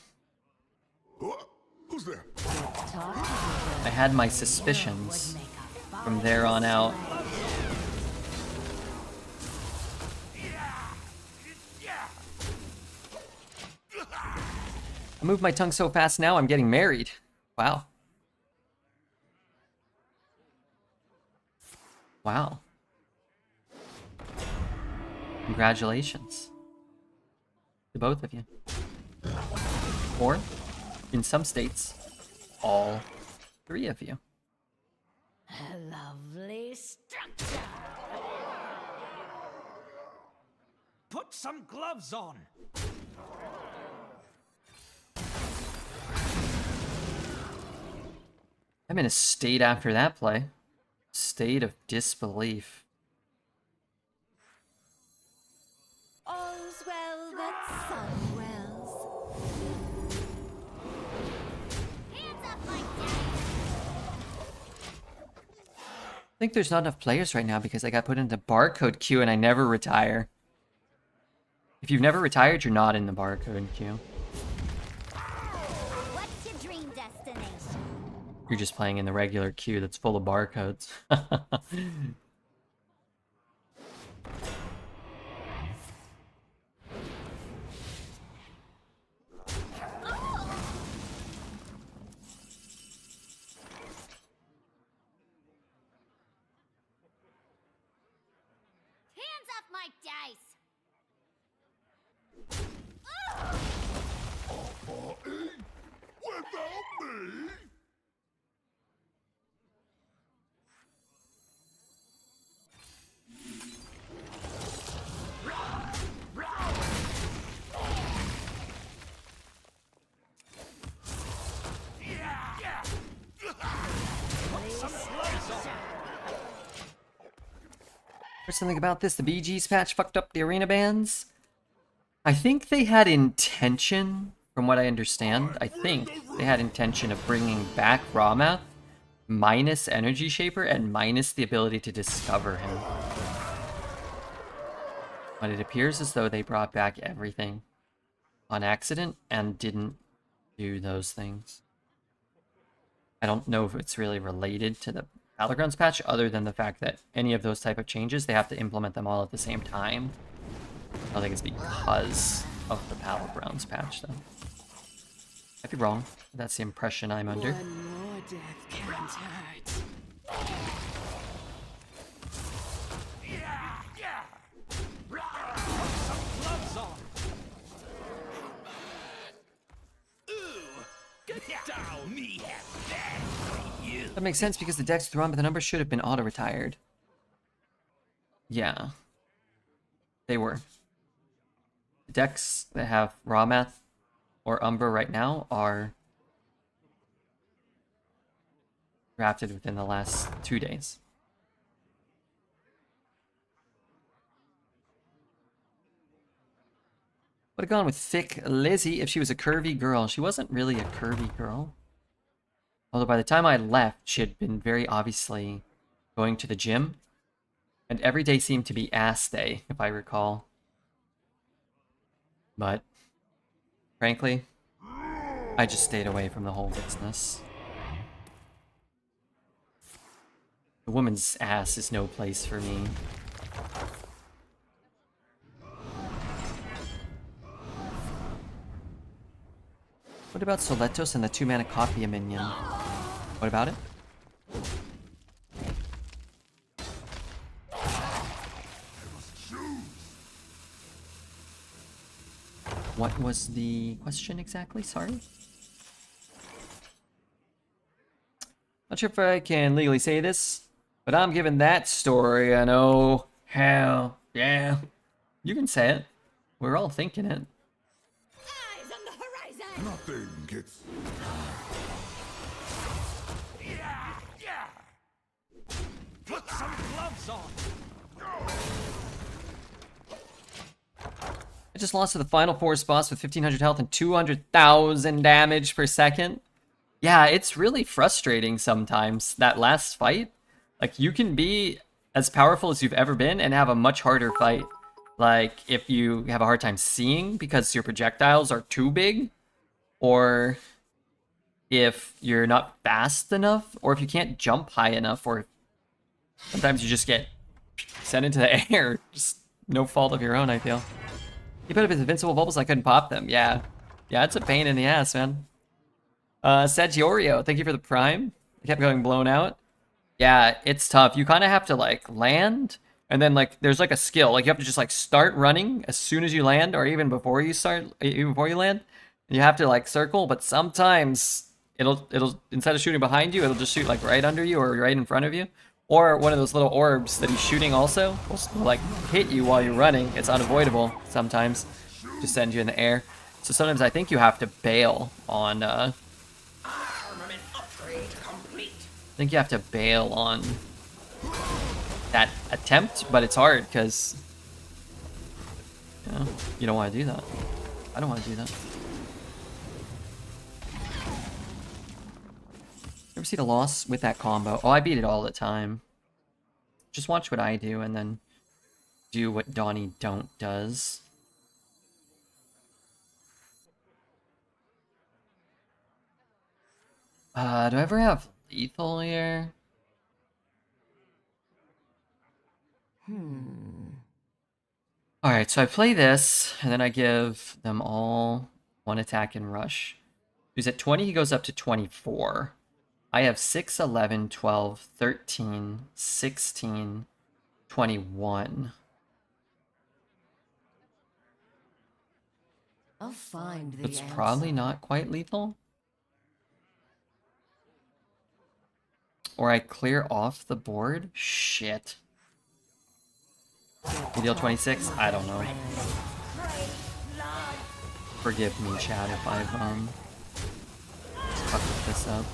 Who's there? I had my suspicions from there on out. I move my tongue so fast now, I'm getting married. Wow. Wow. Congratulations to both of you. Or, in some states, all 3 of you. A lovely structure. Put some gloves on. I'm in a state after that play. State of disbelief. All's well that sun wells. Hands up, my daddy. I think there's not enough players right now because I got put into barcode queue and I never retire. If you've never retired, you're not in the barcode queue. What's your dream destination? You're just playing in the regular queue that's full of barcodes. Hands up, my dice. Without me? There's something about this. The BG's patch fucked up the arena bans. I think they had intention, from what I understand. I think they had intention of bringing back Ramath minus Energy Shaper and minus the ability to discover him. But it appears as though they brought back everything on accident and didn't do those things. I don't know if it's really related to the Battlegrounds patch, other than the fact that any of those type of changes, they have to implement them all at the same time. I don't think it's because of the Battlegrounds patch, though. I'd be wrong. That's the impression I'm under. One more death can't hurt. Gloves on. Get down, me have that for you. That makes sense because the decks with Ramath the numbers should have been auto-retired. Yeah. They were. The decks that have Ramath or Umbra right now are drafted within the last 2 days. Would have gone with thick Lizzie if she was a curvy girl. She wasn't really a curvy girl. Although by the time I left, she had been very obviously going to the gym. And every day seemed to be ass day, if I recall. But, frankly, I just stayed away from the whole business. The woman's ass is no place for me. What about Soletos and the 2-mana copy minion? What about it? What was the question exactly? Sorry? Not sure if I can legally say this, but I'm giving that story an oh, hell, yeah. You can say it. We're all thinking it. Eyes on the horizon! Nothing gets. Put some gloves on. I just lost to the final force boss with 1500 health and 200,000 damage per second. Yeah, it's really frustrating sometimes, that last fight. Like, you can be as powerful as you've ever been and have a much harder fight. Like, if you have a hard time seeing because your projectiles are too big, or if you're not fast enough, or if you can't jump high enough, or sometimes you just get sent into the air. Just no fault of your own, I feel. You put up his invincible bubbles, I couldn't pop them. Yeah. Yeah, it's a pain in the ass, man. Saggiorio, thank you for the prime. I kept going blown out. Yeah, it's tough. You kind of have to, like, land, and then, like, there's, like, a skill. Like, you have to just, like, start running as soon as you land, or even before you land. You have to, like, circle, but sometimes it'll, instead of shooting behind you, it'll just shoot, like, right under you or right in front of you. Or one of those little orbs that he's shooting also will, like, hit you while you're running. It's unavoidable sometimes to send you in the air. So sometimes I think you have to bail on, Armament upgrade complete. I think you have to bail on that attempt, but it's hard because, you know, you don't want to do that. I don't want to do that. Ever see the loss with that combo? Oh, I beat it all the time. Just watch what I do and then do what Donnie Don't does. Do I ever have lethal here? Alright, so I play this, and then I give them all one attack and rush. He's at 20, he goes up to 24. I have 6, 11, 12, 13, 16, 21. I'll find the It's answer. probably not quite lethal. Or I clear off the board? Shit. You deal 26? I don't know. Forgive me, chat, if I've, fucked this up.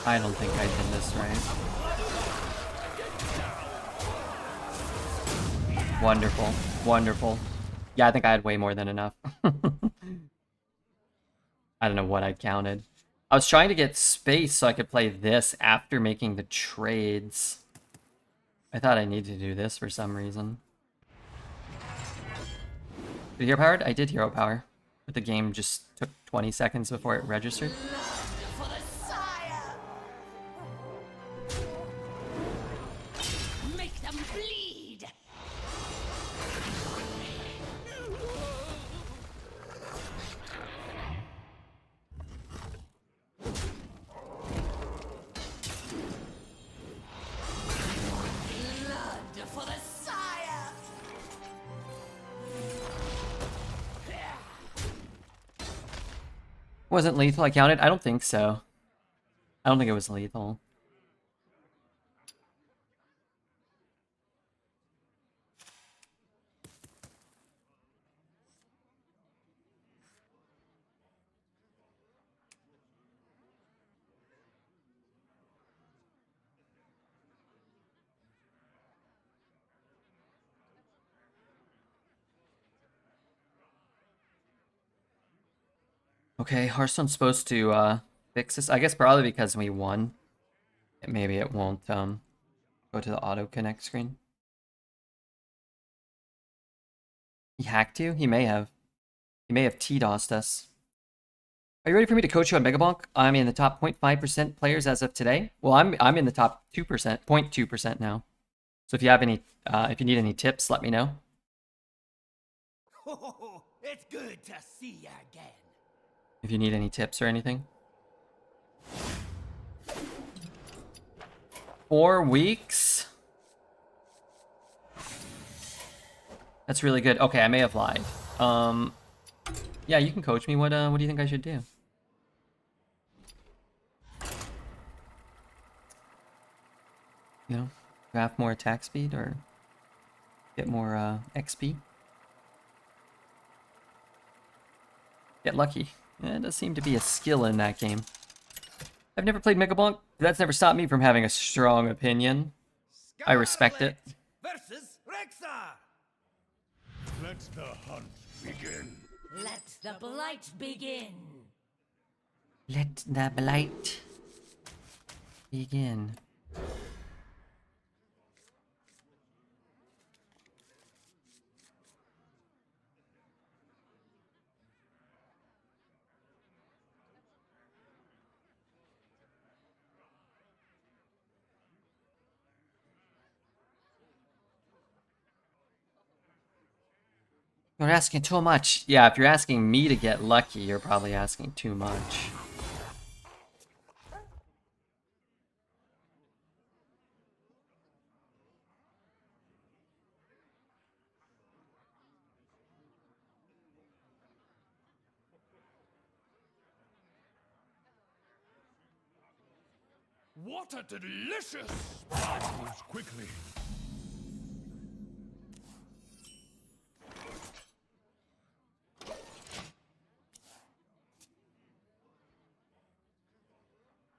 I don't think I did this right. Wonderful. Wonderful. Yeah, I think I had way more than enough. I don't know what I counted. I was trying to get space so I could play this after making the trades. I thought I needed to do this for some reason. Did hero powered? I did hero power. But the game just took 20 seconds before it registered. For the sire! Make them bleed! Blood for the sire! Wasn't lethal, I counted? I don't think so. I don't think it was lethal. Okay, Hearthstone's supposed to fix this. I guess probably because we won. Maybe it won't go to the auto connect screen. He hacked you? He may have. He may have T-DOSed us. Are you ready for me to coach you on Megabonk? I'm in the top 0.5% players as of today. Well, I'm in the top 2%, 0.2% now. So if you have any, if you need any tips, let me know. Oh, it's good to see you again. If you need any tips or anything. 4 weeks. That's really good. Okay, I may have lied. Yeah, you can coach me. What do you think I should do? You know, draft more attack speed or get more XP? Get lucky. Yeah, it does seem to be a skill in that game. I've never played Megabonk. That's never stopped me from having a strong opinion. I respect it. Versus Rexar. Let the hunt begin. Let the blight begin! Let the blight begin. You're asking too much. Yeah, if you're asking me to get lucky, you're probably asking too much. What a delicious! Blood moves quickly.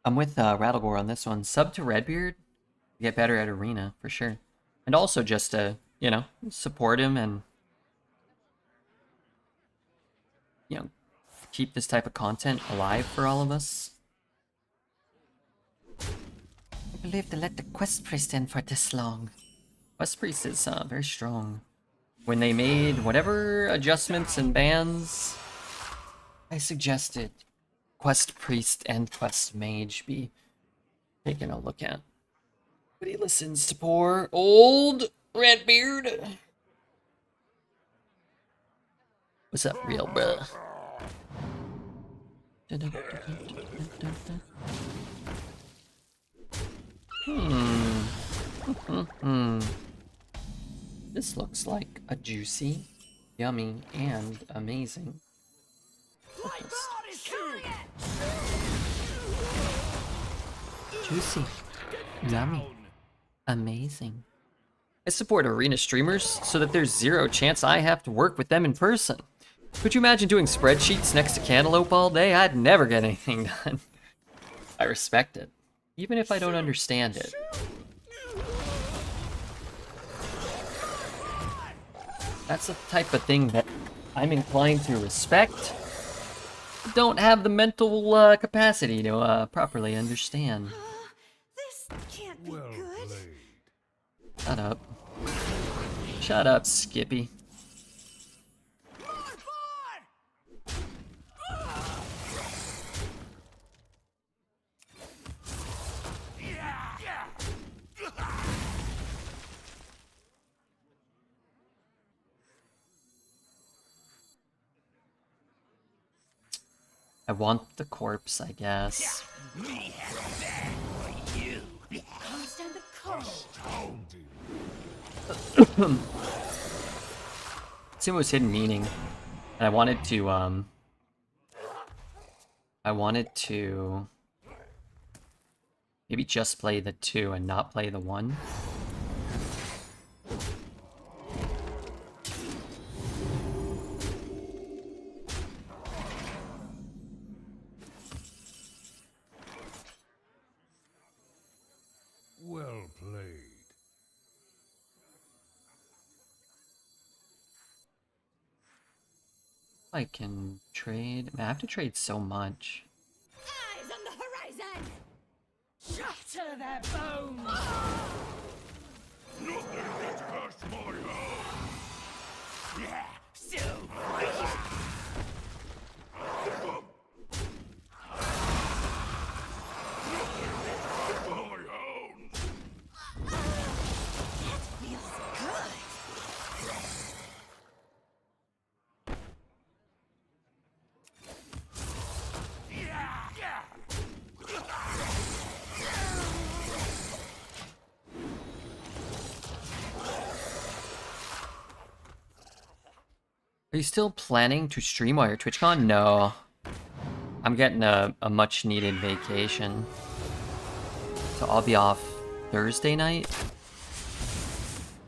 I'm with Rattlegore on this one. Sub to Redbeard, get better at Arena, for sure. And also just to, you know, support him and, you know, keep this type of content alive for all of us. I believe to let the Quest Priest in for this long. Quest Priest is very strong. When they made whatever adjustments and bans, I suggested Quest Priest and Quest Mage be taking a look at. But he listens to poor old Redbeard. What's up, real bruh? This looks like a juicy, yummy, and amazing. Juicy, yummy, amazing. I support arena streamers so that there's zero chance I have to work with them in person. Could you imagine doing spreadsheets next to Cantaloupe all day? I'd never get anything done. I respect it. even if I don't understand it. That's the type of thing that I'm inclined to respect. Don't have the mental capacity to properly understand. This can't be Well good. played. Shut up. Shut up, Skippy. I want the corpse, I guess. Can't stand the cold. Sumo was hidden meaning, and I wanted to maybe just play the 2 and not play the 1. Well played. I can trade. Man, I have to trade so much. Eyes on the horizon. Shatter their bones! Nothing gets past my house. Yeah, so fresh. Feels good. Are you still planning to stream while you're TwitchCon? No. I'm getting a much needed vacation. So I'll be off Thursday night,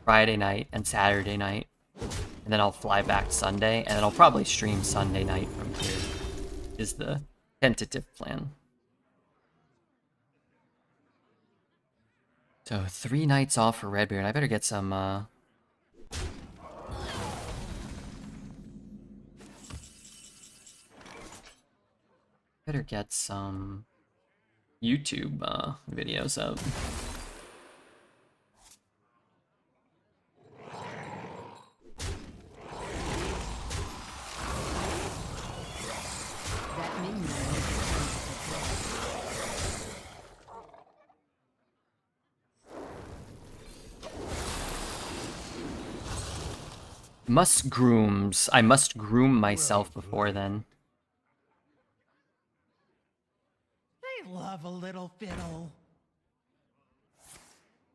Friday night, and Saturday night. And then I'll fly back Sunday, and then I'll probably stream Sunday night from here, is the tentative plan. So 3 nights off for Redbeard. I better get some, better get some YouTube videos up. That minion Must grooms. I must groom myself before then. They love a little fiddle.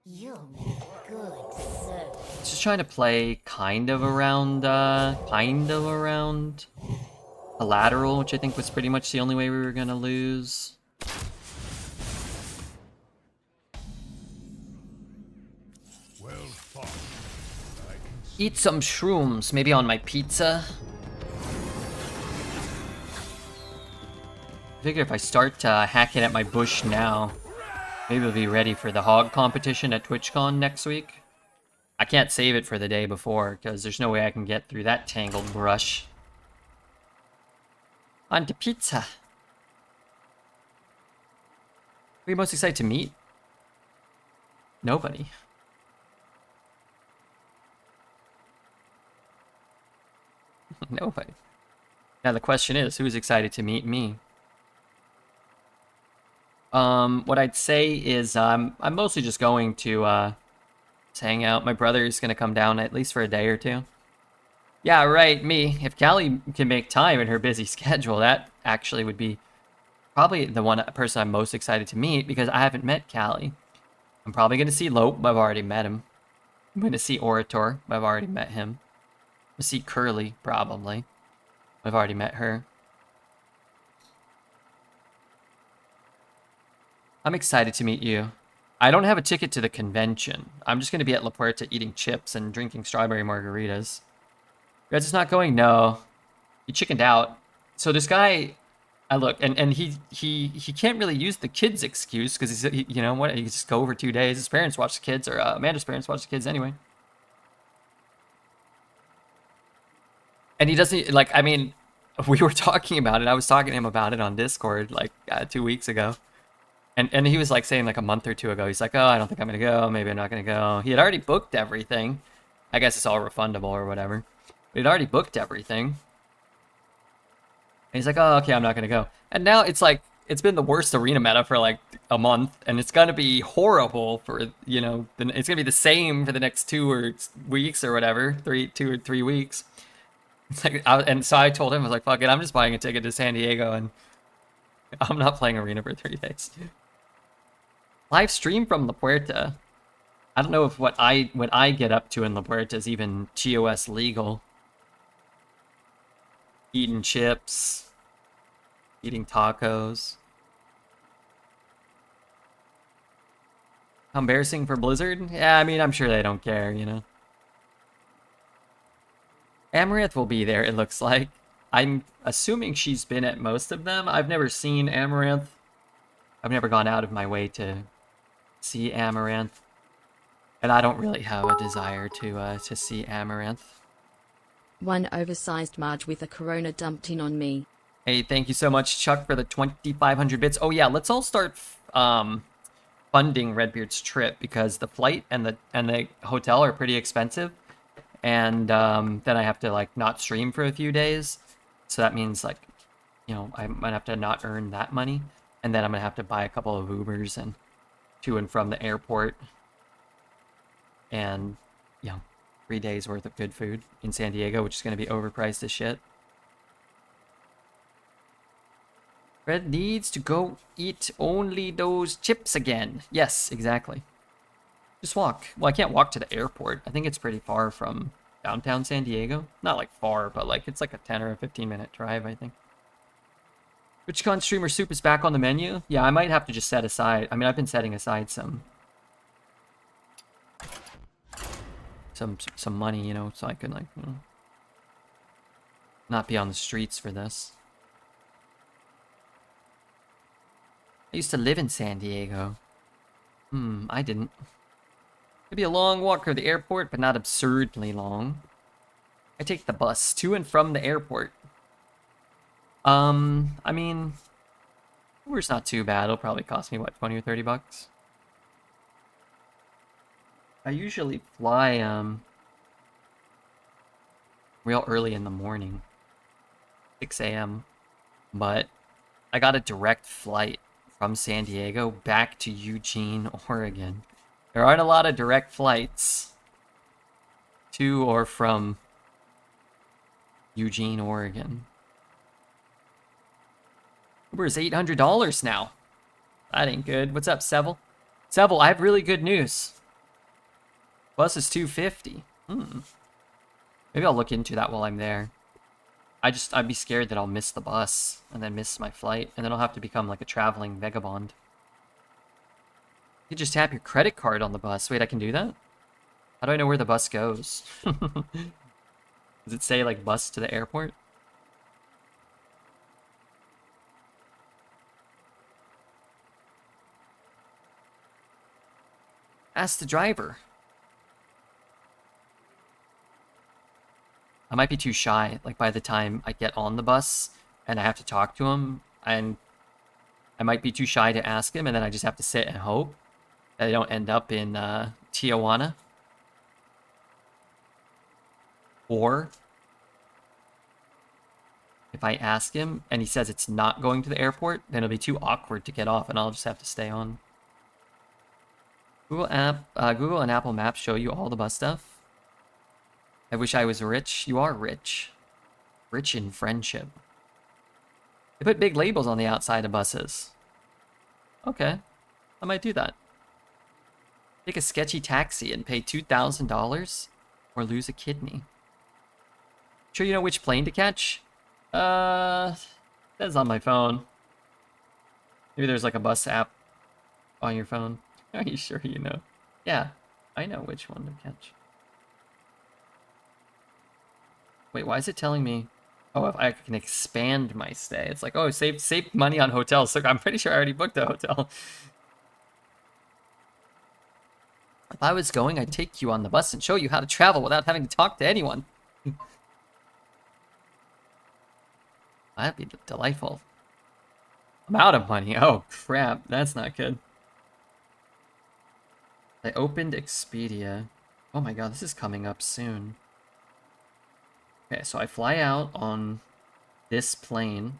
You'll make good service. Just trying to play kind of around collateral, which I think was pretty much the only way we were gonna lose. Well fought. I can Eat some shrooms, maybe on my pizza. I figure if I start hacking at my bush now, maybe we'll be ready for the hog competition at TwitchCon next week. I can't save it for the day before, because there's no way I can get through that tangled brush. On to pizza. Who are you most excited to meet? Nobody. Nobody. Now the question is, who's excited to meet me? What I'd say is I'm mostly just going to hang out. My brother is gonna come down at least for a day or two. Yeah, right, me. If Callie can make time in her busy schedule, that actually would be probably the one person I'm most excited to meet, because I haven't met Callie. I'm probably gonna see Lope, but I've already met him. I'm gonna see Orator, but I've already met him. I'm gonna see Curly, probably. I've already met her. I'm excited to meet you. I don't have a ticket to the convention. I'm just going to be at La Puerta eating chips and drinking strawberry margaritas. You guys is not going? No. He chickened out. So this guy, I look, and he can't really use the kids excuse because you know what, he just go over 2 days. His parents watch the kids, or Amanda's parents watch the kids anyway. And he doesn't, like, I mean, we were talking about it. I was talking to him about it on Discord like 2 weeks ago. And he was like saying like a month or two ago, he's like, oh, I don't think I'm going to go. Maybe I'm not going to go. He had already booked everything. I guess it's all refundable or whatever. But he'd already booked everything. And he's like, oh, okay, I'm not going to go. And now it's like, it's been the worst arena meta for like a month. And it's going to be horrible for, you know, it's going to be the same for the next 2 weeks or whatever. 2 or 3 weeks. It's like, and so I told him, I was like, fuck it, I'm just buying a ticket to San Diego and I'm not playing arena for 3 days. Live stream from La Puerta. I don't know if what I get up to in La Puerta is even TOS legal. Eating chips. Eating tacos. How embarrassing for Blizzard? Yeah, I mean, I'm sure they don't care, you know. Amaranth will be there, it looks like. I'm assuming she's been at most of them. I've never seen Amaranth. I've never gone out of my way to see Amaranth. And I don't really have a desire to see Amaranth. One oversized Marge with a Corona dumped in on me. Hey, thank you so much, Chuck, for the 2,500 bits. Oh yeah, let's all start funding Redbeard's trip because the flight and the hotel are pretty expensive. And then I have to like not stream for a few days. So that means like, you know, I might have to not earn that money. And then I'm gonna have to buy a couple of Ubers and to and from the airport. And, you know, 3 days worth of good food in San Diego, which is gonna be overpriced as shit. Fred needs to go eat only those chips again. Yes, exactly. Just walk. Well, I can't walk to the airport. I think it's pretty far from downtown San Diego. Not like far, but like it's like a 10 or a 15-minute drive, I think. TwitchCon streamer soup is back on the menu. Yeah, I might have to just set aside. I mean, I've been setting aside some money, you know, so I can like, you know, not be on the streets for this. I used to live in San Diego. I didn't. It'd be a long walk to the airport, but not absurdly long. I take the bus to and from the airport. I mean, Uber's not too bad. It'll probably cost me, what, 20 or 30 bucks? I usually fly, real early in the morning. 6 a.m. But I got a direct flight from San Diego back to Eugene, Oregon. There aren't a lot of direct flights to or from Eugene, Oregon. Uber is $800 now. That ain't good. What's up, Seville? Seville, I have really good news. Bus is $250. Maybe I'll look into that while I'm there. I'd be scared that I'll miss the bus and then miss my flight, and then I'll have to become like a traveling vagabond. You just tap your credit card on the bus. Wait, I can do that? How do I know where the bus goes? Does it say like bus to the airport? Ask the driver. I might be too shy, like by the time I get on the bus and I have to talk to him, and I might be too shy to ask him, and then I just have to sit and hope that I don't end up in Tijuana. Or if I ask him and he says it's not going to the airport, then it'll be too awkward to get off and I'll just have to stay on. Google and Apple Maps show you all the bus stuff. I wish I was rich. You are rich. Rich in friendship. They put big labels on the outside of buses. Okay. I might do that. Take a sketchy taxi and pay $2,000 or lose a kidney. Sure you know which plane to catch? That's on my phone. Maybe there's like a bus app on your phone. Are you sure you know? Yeah, I know which one to catch. Wait, why is it telling me Oh, if I can expand my stay. It's like, oh, save money on hotels. Look, I'm pretty sure I already booked a hotel. If I was going, I'd take you on the bus and show you how to travel without having to talk to anyone. That'd be delightful. I'm out of money. Oh, crap. That's not good. I opened Expedia. Oh my god, this is coming up soon. Okay, so I fly out on this plane.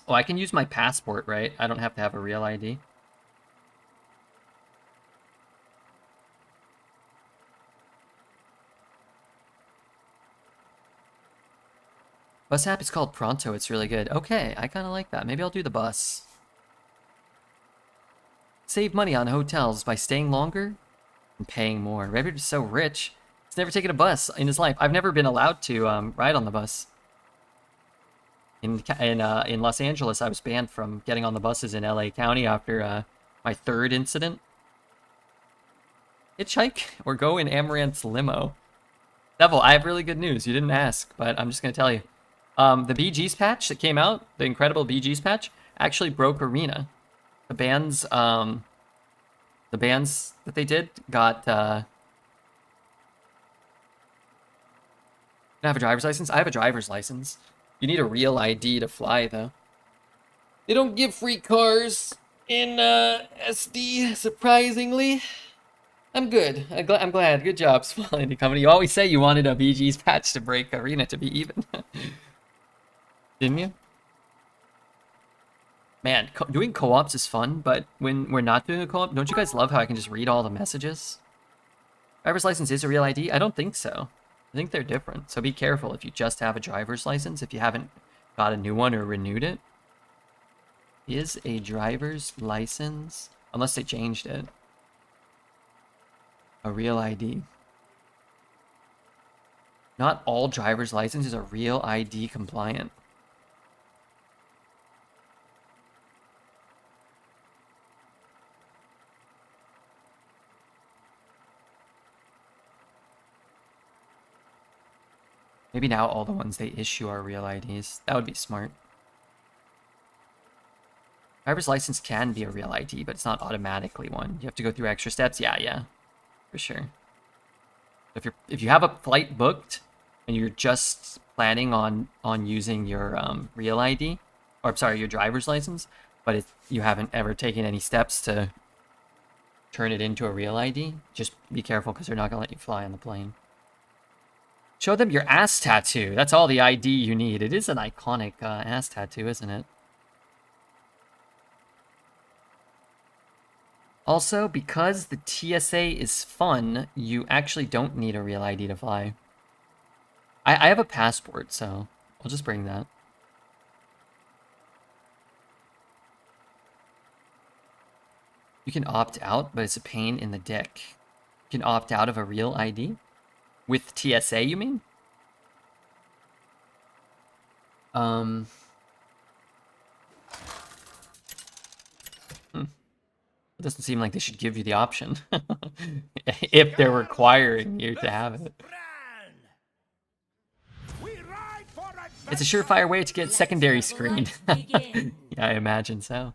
Oh, I can use my passport, right? I don't have to have a real ID. Bus app is called Pronto. It's really good. Okay, I kind of like that. Maybe I'll do the bus. Save money on hotels by staying longer and paying more. Redbeard is so rich. He's never taken a bus in his life. I've never been allowed to ride on the bus. In Los Angeles, I was banned from getting on the buses in LA County after my third incident. Hitchhike or go in Amaranth's limo. Devil, I have really good news. You didn't ask, but I'm just going to tell you. The BG's patch that came out, the incredible BG's patch, actually broke Arena. The bands that they did got, I have a driver's license? I have a driver's license. You need a real ID to fly, though. They don't give free cars in SD, surprisingly. I'm good. I'm glad. Good job, Small Indie Company. You always say you wanted a BG's patch to break Arena to be even. Didn't you? Man, doing co-ops is fun, but when we're not doing a co-op, don't you guys love how I can just read all the messages? Driver's license is a real ID? I don't think so. I think they're different, so be careful if you just have a driver's license, if you haven't got a new one or renewed it. Is a driver's license, unless they changed it, a real ID? Not all driver's licenses are real ID compliant. Maybe now all the ones they issue are real IDs. That would be smart. Driver's license can be a real ID, but it's not automatically one. You have to go through extra steps. Yeah, for sure. If you have a flight booked and you're just planning on using your real ID, or I'm sorry, your driver's license, but you haven't ever taken any steps to turn it into a real ID, just be careful because they're not gonna let you fly on the plane. Show them your ass tattoo. That's all the ID you need. It is an iconic ass tattoo, isn't it? Also, because the TSA is fun, you actually don't need a real ID to fly. I have a passport, so I'll just bring that. You can opt out, but it's a pain in the dick. You can opt out of a real ID? With TSA, you mean? It doesn't seem like they should give you the option. If they're requiring you to have it. It's a surefire way to get secondary screen. Yeah, I imagine so.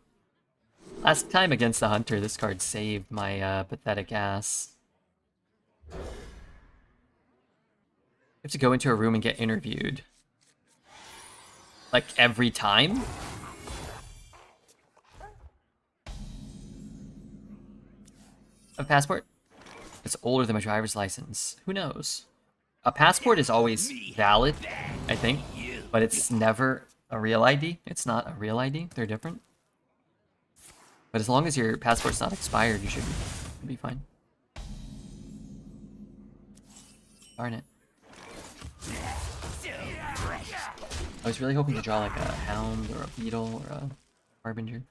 Last time against the Hunter, this card saved my pathetic ass. You have to go into a room and get interviewed. Like, every time? A passport? It's older than my driver's license. Who knows? A passport is always valid, I think, but it's never a real ID. It's not a real ID. They're different. But as long as your passport's not expired, you should be fine. Darn it. I was really hoping to draw like a hound or a beetle or a harbinger.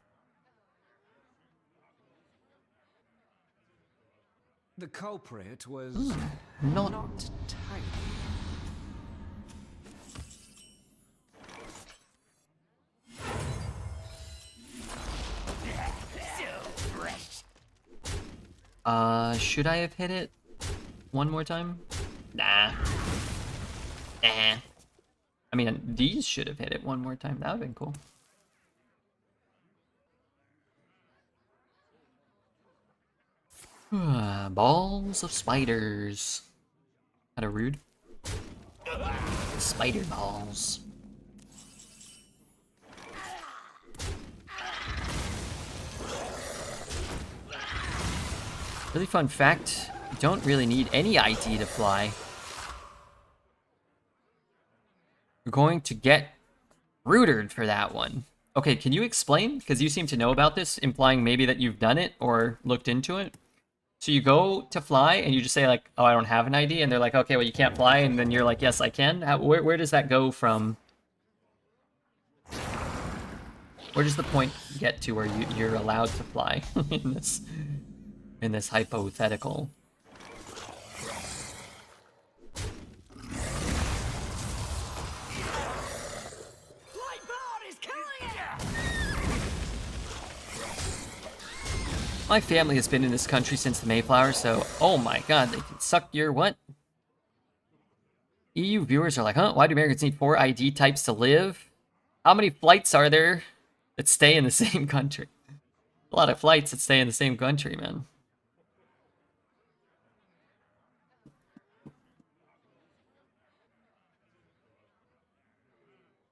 The culprit was not tidy. Should I have hit it one more time? Nah. I mean, these should have hit it one more time. That would have been cool. Balls of spiders. Kinda rude. Spider balls. Really fun fact, you don't really need any ID to fly. You're going to get rooted for that one. Okay, can you explain? Because you seem to know about this, implying maybe that you've done it or looked into it. So you go to fly and you just say like, oh, I don't have an ID. And they're like, okay, well, you can't fly. And then you're like, yes, I can. Where does that go from? Where does the point get to where you're allowed to fly in this hypothetical? My family has been in this country since the Mayflower, so oh my god, they can suck your what? EU viewers are like, huh? Why do Americans need 4 ID types to live? How many flights are there that stay in the same country? A lot of flights that stay in the same country, man.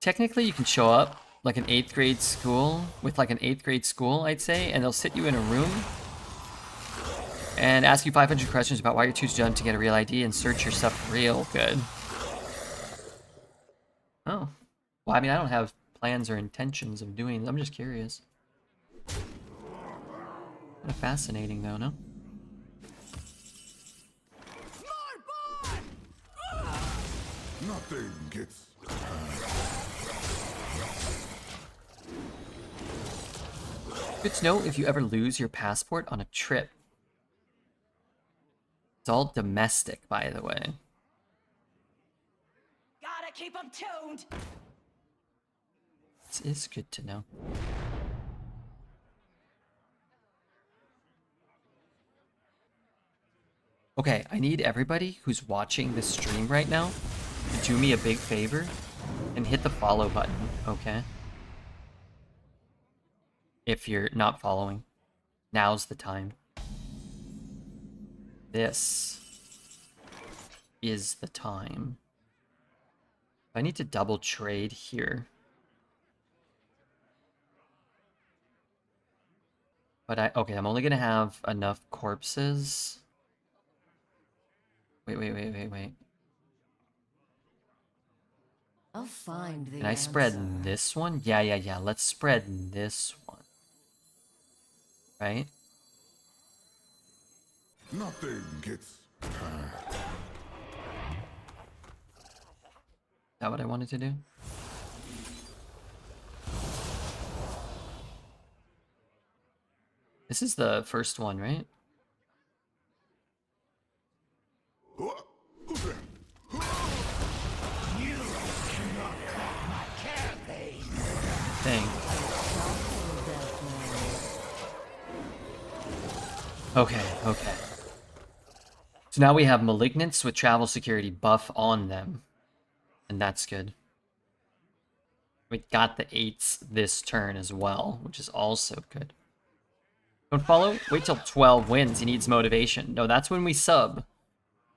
Technically, you can show up like an 8th grade school, with like an 8th grade school, I'd say, and they'll sit you in a room and ask you 500 questions about why you're too dumb to get a real ID and search your stuff real good. Oh. Well, I mean, I don't have plans or intentions of doing this. I'm just curious. Kind of fascinating, though, no? Nothing gets Good to know if you ever lose your passport on a trip. It's all domestic, by the way. Gotta keep them tuned. This is good to know. Okay, I need everybody who's watching this stream right now to do me a big favor and hit the follow button, okay? If you're not following, now's the time. This is the time. I need to double trade here. But okay, I'm only gonna have enough corpses. Wait. I'll find the Can I spread this one? Yeah. Let's spread this one. Right? nothing gets Is that what I wanted to do? This is the first one, right? Thing. Okay. So now we have Malignants with travel security buff on them. And that's good. We got the 8s this turn as well, which is also good. Don't follow? Wait till 12 wins. He needs motivation. No, that's when we sub.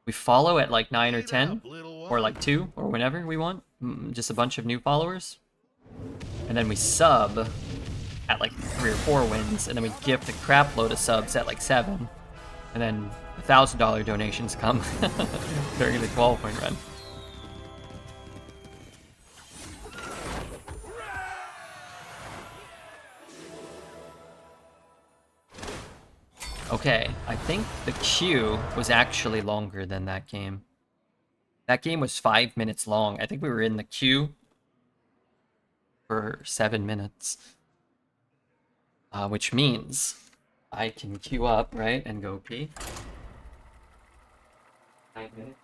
We follow at like 9 or 10, or like 2, or whenever we want. Just a bunch of new followers. And then we sub at like 3 or 4 wins, and then we gift a crap load of subs at like 7. And then $1,000 donations come during the 12-win run. Okay, I think the queue was actually longer than that game. That game was 5 minutes long. I think we were in the queue for 7 minutes. Which means I can queue up, right, and go pee. 9 minutes.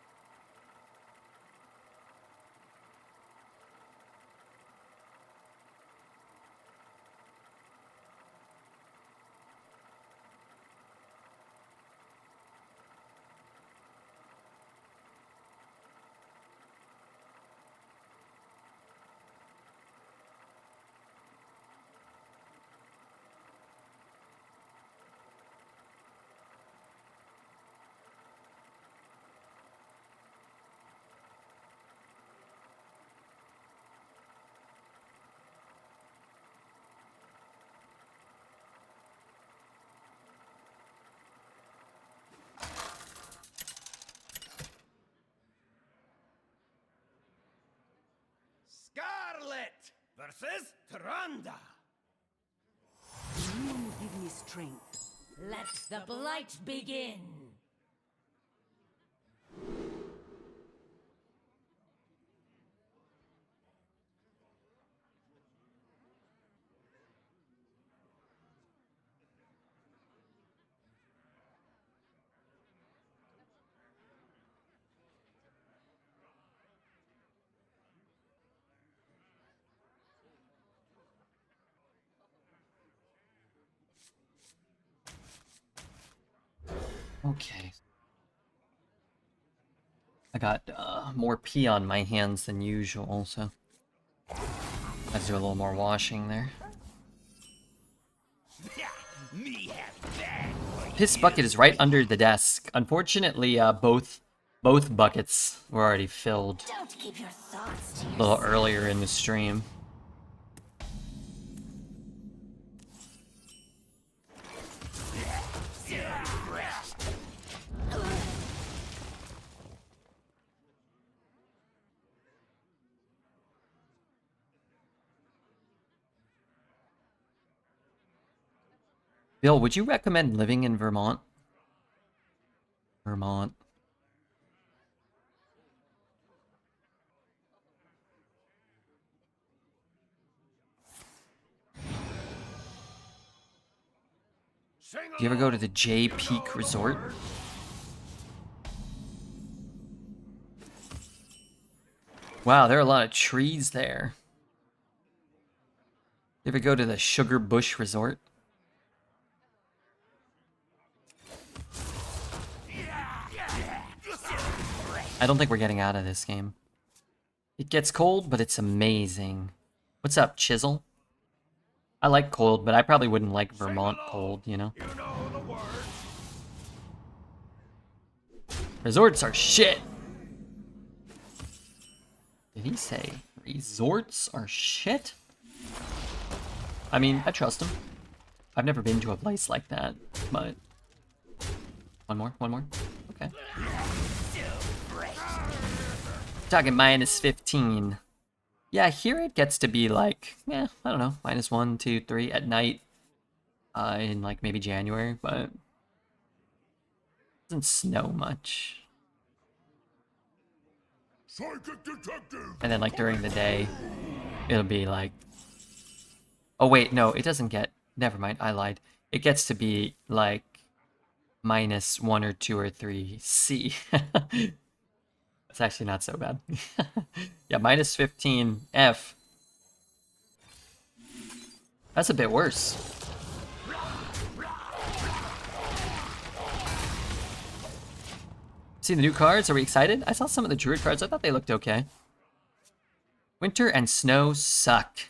versus Tyrande. You give me strength. Let the blight begin. Okay. I got more pee on my hands than usual, so let's do a little more washing there. Me have that. Piss bucket is right under the desk. Unfortunately, both buckets were already filled Don't keep your thoughts to a little yourself. earlier in the stream. Bill, would you recommend living in Vermont? Vermont. Do you ever go to the J Peak Resort? Wow, there are a lot of trees there. You ever go to the Sugar Bush Resort? I don't think we're getting out of this game. It gets cold, but it's amazing. What's up, Chisel? I like cold, but I probably wouldn't like Vermont cold, you know? You know the words. Resorts are shit! Did he say resorts are shit? I mean, I trust him. I've never been to a place like that, but... One more? Okay. Talking minus 15. Yeah, here it gets to be like, I don't know, minus 1, 2, 3 at night. In like maybe January, but... It doesn't snow much. Psychic detective. And then like during the day, it'll be like... Oh wait, no, it doesn't get... Never mind, I lied. It gets to be like minus 1 or 2 or 3 C. It's actually not so bad. Yeah, minus 15 F. That's a bit worse. See the new cards? Are we excited? I saw some of the Druid cards. I thought they looked okay. Winter and snow suck.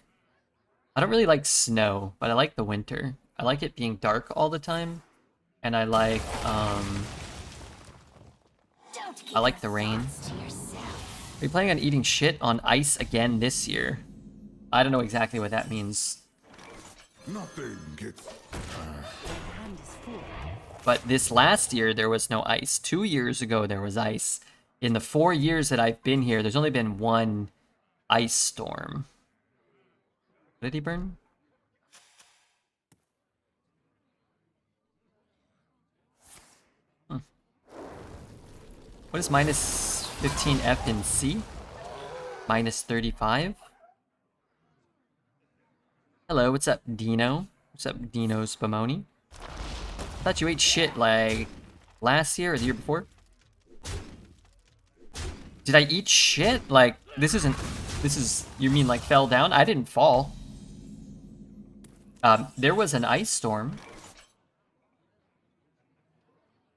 I don't really like snow, but I like the winter. I like it being dark all the time. And I like the rain. Are you planning on eating shit on ice again this year? I don't know exactly what that means. Nothing gets. But this last year, there was no ice. 2 years ago, there was ice. In the 4 years that I've been here, there's only been one ice storm. What did he burn? What is minus 15 F in C? Minus 35? Hello, what's up, Dino? What's up, Dino Spumoni? Thought you ate shit like last year or the year before? Did I eat shit? Like, this is, you mean like fell down? I didn't fall. There was an ice storm.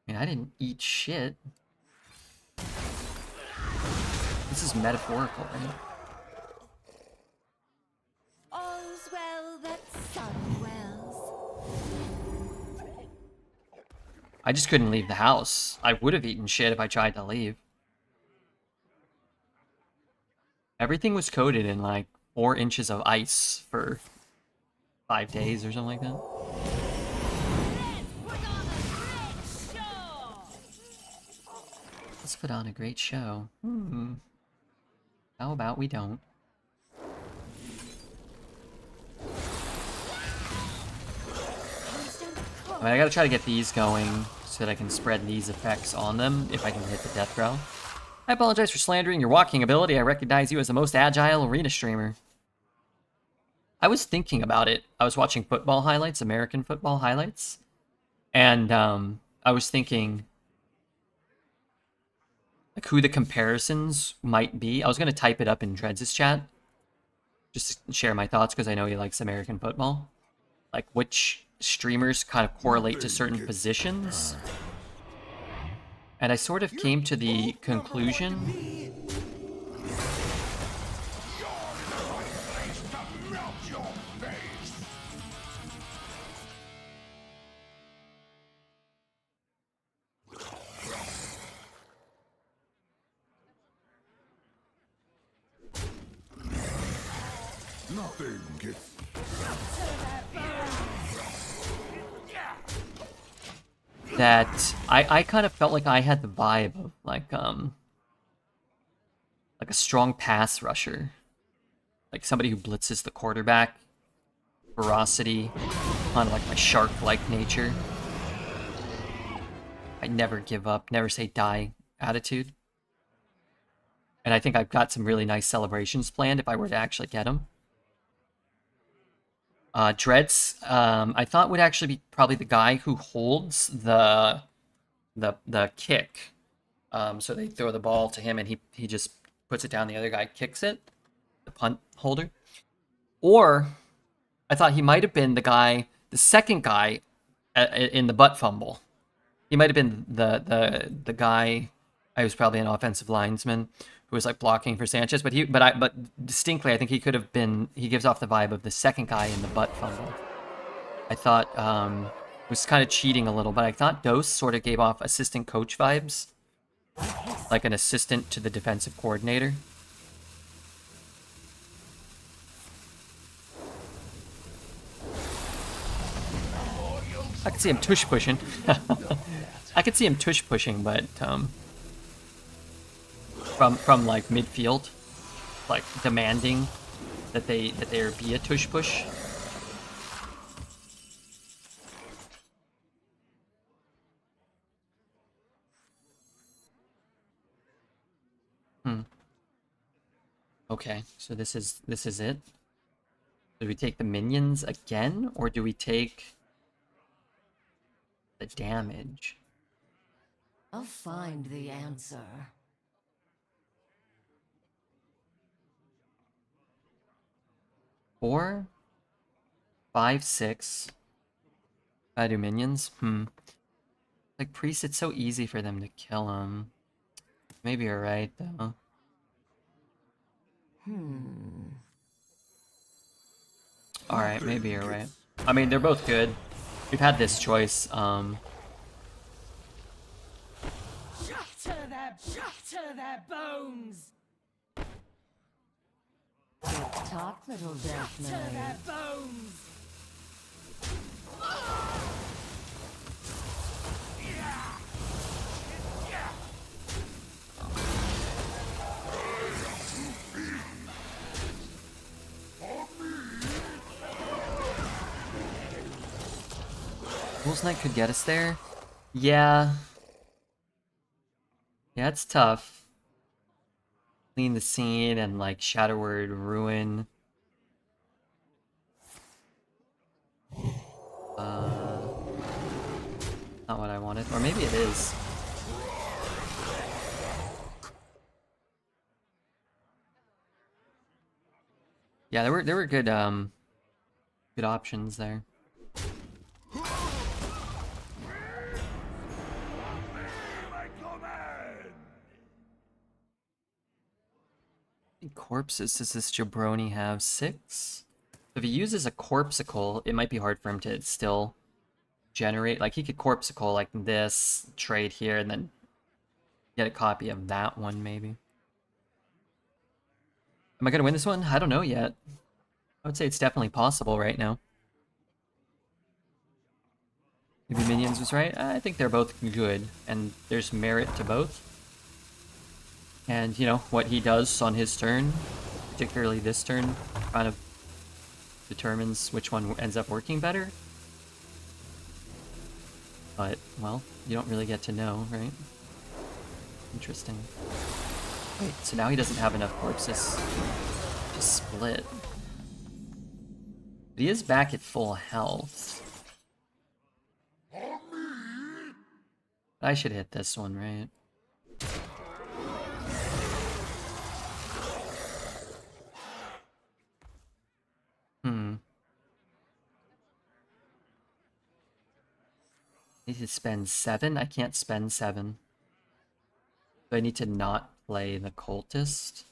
I mean, I didn't eat shit. This is metaphorical, right? All's well that sun wells. I just couldn't leave the house. I would have eaten shit if I tried to leave. Everything was coated in like 4 inches of ice for 5 days or something like that. Let's put on a great show. How about we don't? I mean, I gotta try to get these going so that I can spread these effects on them if I can hit the death row. I apologize for slandering your walking ability. I recognize you as the most agile arena streamer. I was thinking about it. I was watching football highlights, American football highlights, and I was thinking like who the comparisons might be. I was gonna type it up in Dreads' chat, just to share my thoughts because I know he likes American football. Like which streamers kind of correlate to certain positions. And I sort of came to the conclusion Nothing gets that I kind of felt like I had the vibe of like a strong pass rusher. Like somebody who blitzes the quarterback. Ferocity. Kind of like my shark-like nature. I never give up, never say die attitude. And I think I've got some really nice celebrations planned if I were to actually get them. Dreads, I thought would actually be probably the guy who holds the kick. So they throw the ball to him and he just puts it down, the other guy kicks it, the punt holder. Or I thought he might have been the second guy in the butt fumble. He might have been the guy. I was probably an offensive linesman who was like blocking for Sanchez, but distinctly I think he could have been. He gives off the vibe of the second guy in the butt fumble. I thought was kind of cheating a little, but I thought Dose sort of gave off assistant coach vibes, like an assistant to the defensive coordinator. I could see him tush pushing. I could see him tush pushing, but from like midfield, like demanding that there be a tush push. Okay, so this is it. Do we take the minions again, or do we take the damage? I'll find the answer. 4, 5, 6. I do minions. Like priest, it's so easy for them to kill him. Maybe you're right though. All right, maybe you're right. I mean, they're both good. We've had this choice. Shatter their bones! Talk, little death Shatter man. their bones! Fool's Knight could get us there. Yeah. Yeah, it's tough. Clean the scene and like Shadow Word Ruin. Not what I wanted. Or maybe it is. Yeah, there were good good options there. Corpses does this jabroni have? 6? If he uses a corpsicle, it might be hard for him to still generate. Like he could corpsicle like this, trade here, and then get a copy of that one maybe. Am I gonna win this one? I don't know yet. I would say it's definitely possible right now. Maybe Minions was right? I think they're both good, and there's merit to both. And, you know, what he does on his turn, particularly this turn, kind of determines which one ends up working better. But, well, you don't really get to know, right? Interesting. Wait, so now he doesn't have enough corpses to split. But he is back at full health. I should hit this one, right? Need to spend 7? I can't spend 7. Do I need to not play the cultist?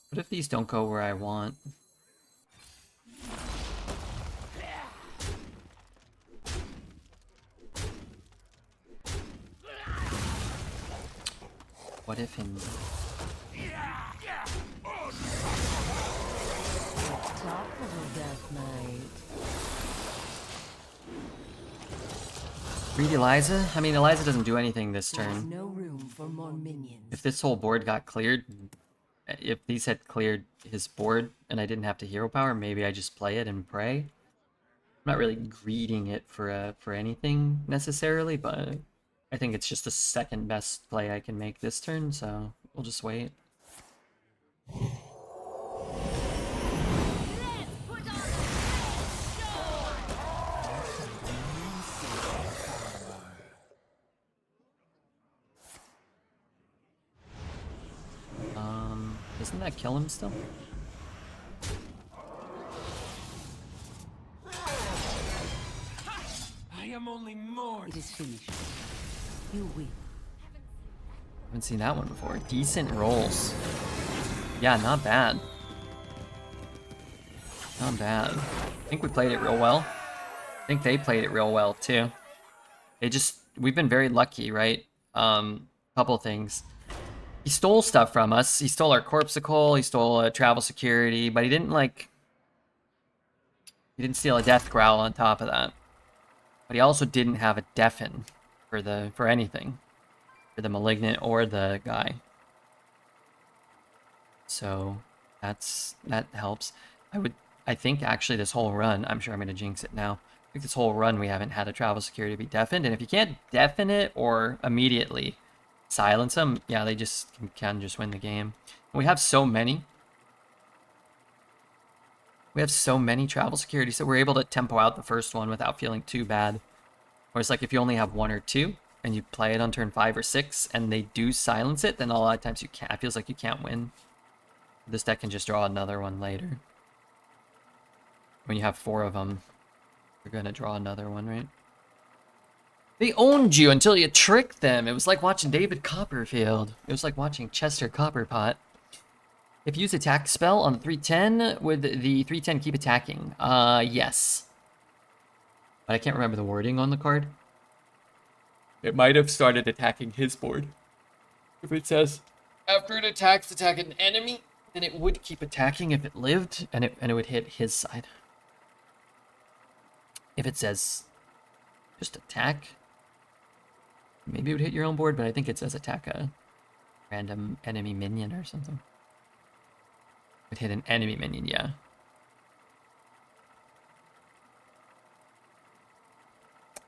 What if these don't go where I want? What if in... Top of a death knight. Read Eliza? I mean, Eliza doesn't do anything this turn. No room for more minions. If this whole board got cleared, if these had cleared his board and I didn't have to hero power, maybe I just play it and pray. I'm not really greeting it for anything necessarily, but I think it's just the second best play I can make this turn, so we'll just wait. Doesn't that kill him still? I am only more. It is finished. You win. Haven't seen that one before. Decent rolls. Yeah, not bad. Not bad. I think we played it real well. I think they played it real well too. We've been very lucky, right? Couple things. He stole stuff from us. He stole our Corpsicle, he stole travel security, but he didn't steal a death growl on top of that. But he also didn't have a deafen for anything. For the malignant or the guy. So that helps. I think actually this whole run, I'm sure I'm gonna jinx it now. I think this whole run we haven't had a travel security be deafened, and if you can't deafen it or immediately silence them, yeah, they just can just win the game. And we have so many. We have so many travel securities, so we're able to tempo out the first one without feeling too bad. Whereas like if you only have 1 or 2 and you play it on turn 5 or 6 and they do silence it, then a lot of times you can't. It feels like you can't win. This deck can just draw another one later. When you have 4 of them, you're gonna draw another one, right? They owned you until you tricked them. It was like watching David Copperfield. It was like watching Chester Copperpot. If you use attack spell on the 310, would the 310 keep attacking? Yes. But I can't remember the wording on the card. It might have started attacking his board. If it says, after it attacks, attack an enemy, then it would keep attacking if it lived, and it would hit his side. If it says, just attack, maybe it would hit your own board, but I think it says attack a random enemy minion or something. It hit an enemy minion, yeah.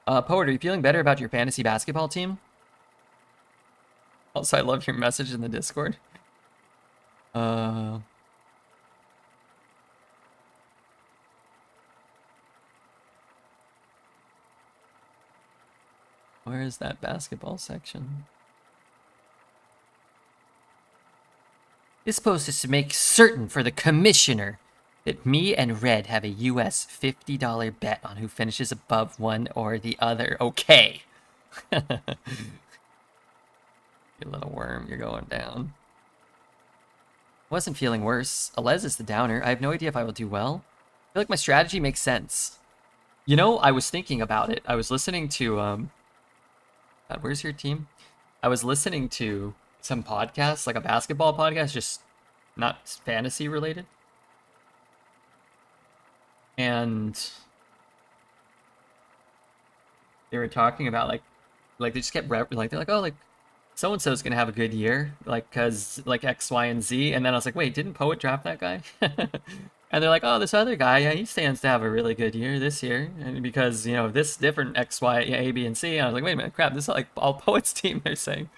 Poet, are you feeling better about your fantasy basketball team? Also, I love your message in the Discord. Where is that basketball section? This post is to make certain for the commissioner that me and Red have a US $50 bet on who finishes above one or the other. Okay. You little worm, you're going down. Wasn't feeling worse. Eliza's the downer. I have no idea if I will do well. I feel like my strategy makes sense. You know, I was thinking about it. I was listening to, God, where's your team? I was listening to some podcasts, like a basketball podcast, just not fantasy related. And they were talking about like they just kept they're like, oh, like so-and-so's gonna have a good year, like, cause like X, Y, and Z. And then I was like, wait, didn't Poet draft that guy? And they're like, oh, this other guy, yeah, he stands to have a really good year this year, and because, you know, this different X, Y, A, B, and C. And I was like, wait a minute, crap, this is like all Poet's team. They're saying,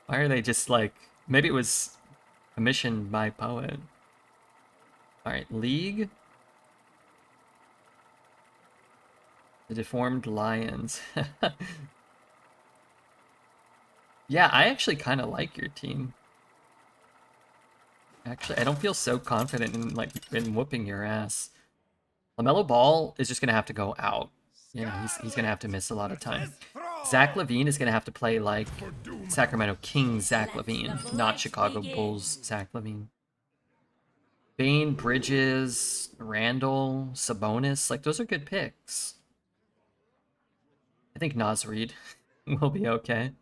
why are they just like, maybe it was commissioned by Poet. All right, League. The Deformed Lions. Yeah, I actually kind of like your team. Actually, I don't feel so confident in like in whooping your ass. LaMelo Ball is just gonna have to go out. You know, he's gonna have to miss a lot of time. Zach LaVine is gonna have to play like Sacramento Kings Zach LaVine, not Chicago Bulls Zach LaVine. Bane, Bridges, Randall, Sabonis, like those are good picks. I think Naz Reid will be okay.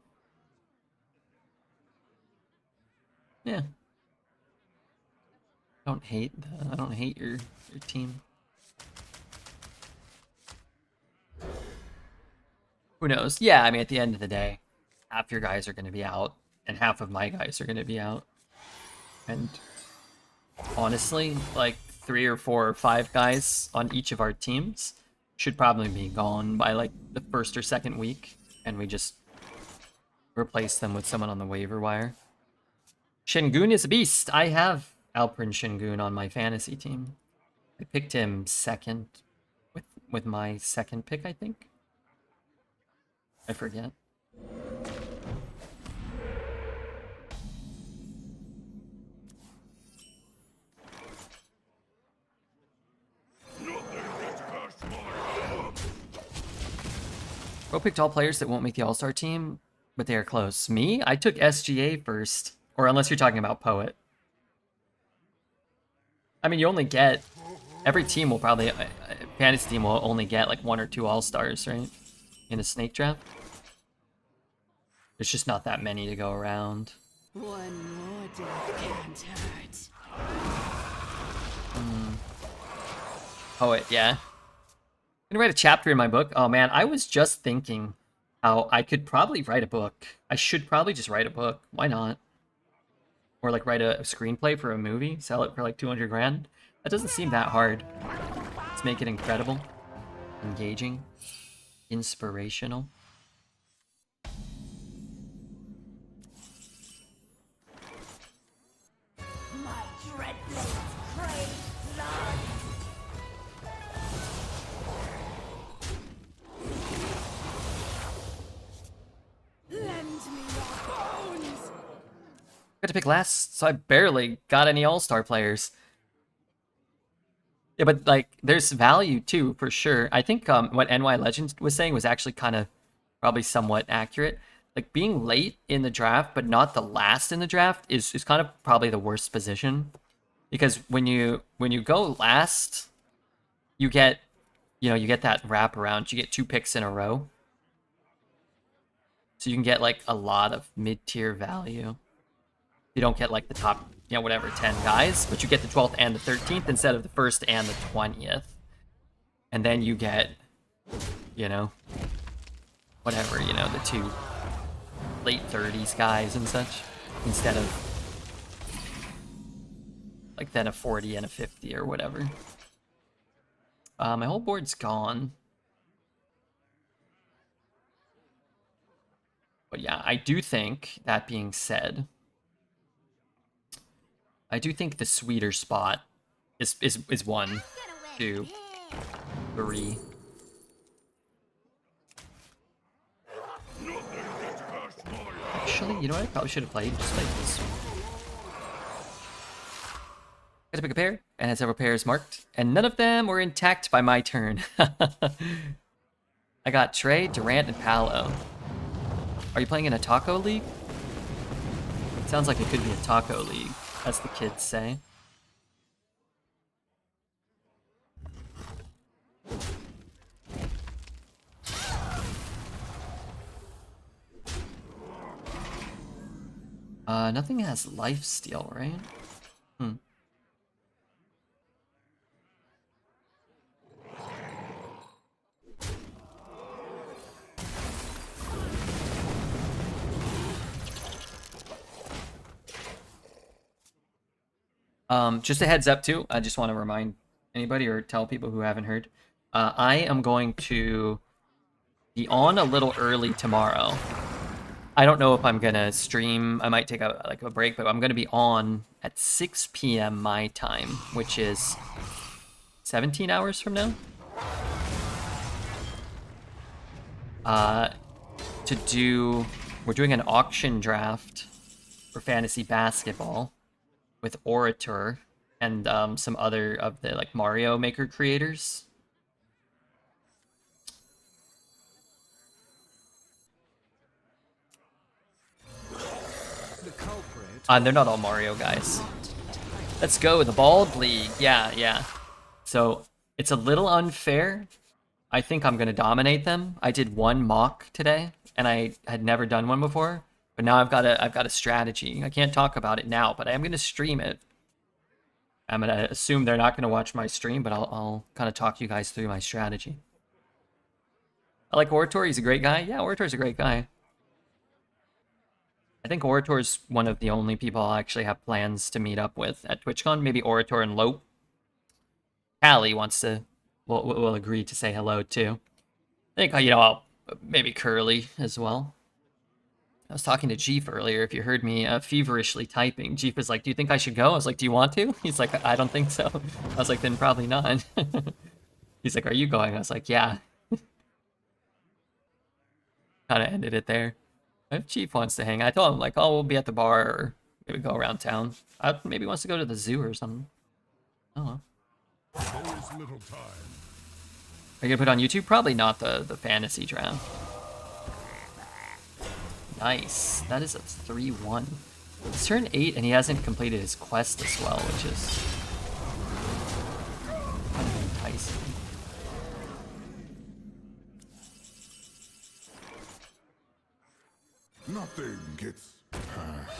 Yeah. I don't hate your team. Who knows? Yeah, I mean, at the end of the day, half your guys are going to be out, and half of my guys are going to be out. And honestly, like 3 or 4 or 5 guys on each of our teams should probably be gone by like the first or second week, and we just replace them with someone on the waiver wire. Şengün is a beast. I have Alperen Şengün on my fantasy team. I picked him second with my second pick, I think. I forget. Bro picked all players that won't make the All-Star team, but they are close. Me? I took SGA first. Or unless you're talking about Poet. I mean, you only get... Every team will probably... Fantasy team will only get like 1 or 2 All-Stars, right? In a snake draft. There's just not that many to go around. One more death can't hurt. Poet, yeah. I'm gonna write a chapter in my book. Oh man, I was just thinking how I could probably write a book. I should probably just write a book. Why not? Or like write a screenplay for a movie, sell it for like 200 grand. That doesn't seem that hard. Let's make it incredible, engaging, inspirational. My dreadblades crave blood. Lend me your bones. Got to pick last, so I barely got any all-star players. Yeah, but like, there's value too, for sure. I think what NY Legend was saying was actually kind of probably somewhat accurate. Like, being late in the draft, but not the last in the draft is kind of probably the worst position. Because when you go last, you get, you get that wraparound. You get 2 picks in a row. So you can get like a lot of mid-tier value. You don't get like the top, whatever, 10 guys, but you get the 12th and the 13th instead of the 1st and the 20th. And then you get, whatever, the 2 late 30s guys and such, instead of like then a 40 and a 50 or whatever. My whole board's gone. But yeah, I do think, that being said, I do think the sweeter spot is 1, 2, 3. Actually, you know what I probably should have played? Just like this. Got to pick a pair, and had several pairs marked, and none of them were intact by my turn. I got Trey, Durant, and Paolo. Are you playing in a taco league? Sounds like it could be a taco league, as the kids say. Nothing has lifesteal, right? Just a heads up too. I just want to remind anybody or tell people who haven't heard. I am going to be on a little early tomorrow. I don't know if I'm gonna stream. I might take a break, but I'm gonna be on at 6 p.m. my time, which is 17 hours from now. We're doing an auction draft for fantasy basketball with Orator and some other of the like Mario Maker creators. They're not all Mario guys. Let's go, the Bald League. Yeah. So it's a little unfair. I think I'm gonna dominate them. I did one mock today, and I had never done one before. But now I've got a strategy. I can't talk about it now, but I am gonna stream it. I'm gonna assume they're not gonna watch my stream, but I'll kind of talk you guys through my strategy. I like Orator. He's a great guy. Yeah, Orator's a great guy. I think Orator's one of the only people I'll actually have plans to meet up with at TwitchCon. Maybe Orator and Lope. Callie will agree to say hello too. I think, I'll maybe Curly as well. I was talking to Jeef earlier, if you heard me feverishly typing. Jeef was like, do you think I should go? I was like, do you want to? He's like, I don't think so. I was like, then probably not. He's like, are you going? I was like, yeah. Kind of ended it there. If Chief wants to hang, I told him, like, oh, we'll be at the bar or maybe go around town. Maybe he wants to go to the zoo or something. Oh, well. Little time. Are you gonna put on YouTube? Probably not the fantasy draft. Nice. That is a 3-1. It's turn 8 and he hasn't completed his quest as well, which is kind of enticing. Nothing gets past.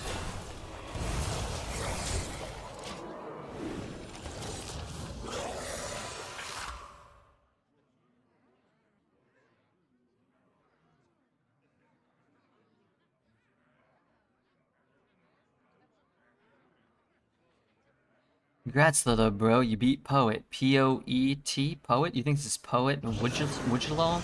Congrats, Lilo, bro. You beat Poet. P-O-E-T? Poet? You think this is Poet Wujilov?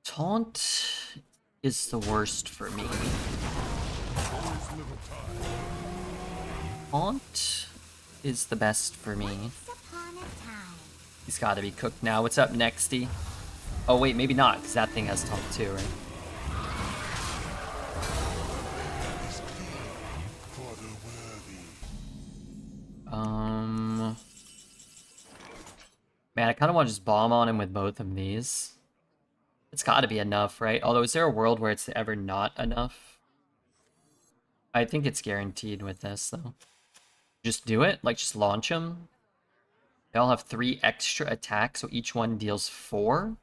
Taunt is the worst for me. Taunt is the best for me. He's gotta be cooked now. What's up, Nexty? Oh wait, maybe not, because that thing has taunt too, right? Man, I kind of want to just bomb on him with both of these. It's got to be enough, right? Although, is there a world where it's ever not enough? I think it's guaranteed with this, though. Just do it? Like, just launch them? They all have 3 extra attacks, so each one deals 4?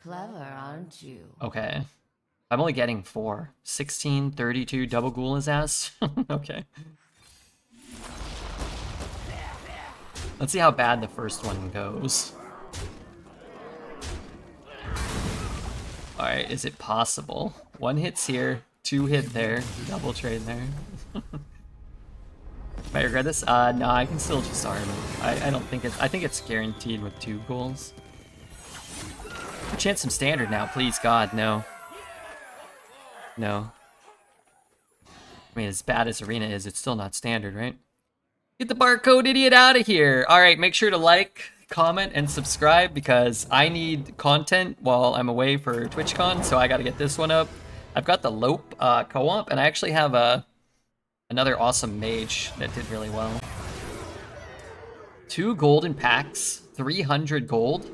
Clever, aren't you? Okay. I'm only getting 4. 16, 32, double ghoul his ass? Okay. Let's see how bad the first one goes. Alright, is it possible? 1 hits here, 2 hit there, double trade there. Might regret this? No, I can still just arm it. I don't think I think it's guaranteed with 2 goals. Chance some standard now, please God, no. No. I mean, as bad as Arena is, it's still not standard, right? Get the barcode idiot out of here! Alright, make sure to like, comment, and subscribe because I need content while I'm away for TwitchCon, so I gotta get this one up. I've got the Lope co-op, and I actually have another awesome mage that did really well. 2 golden packs, 300 gold.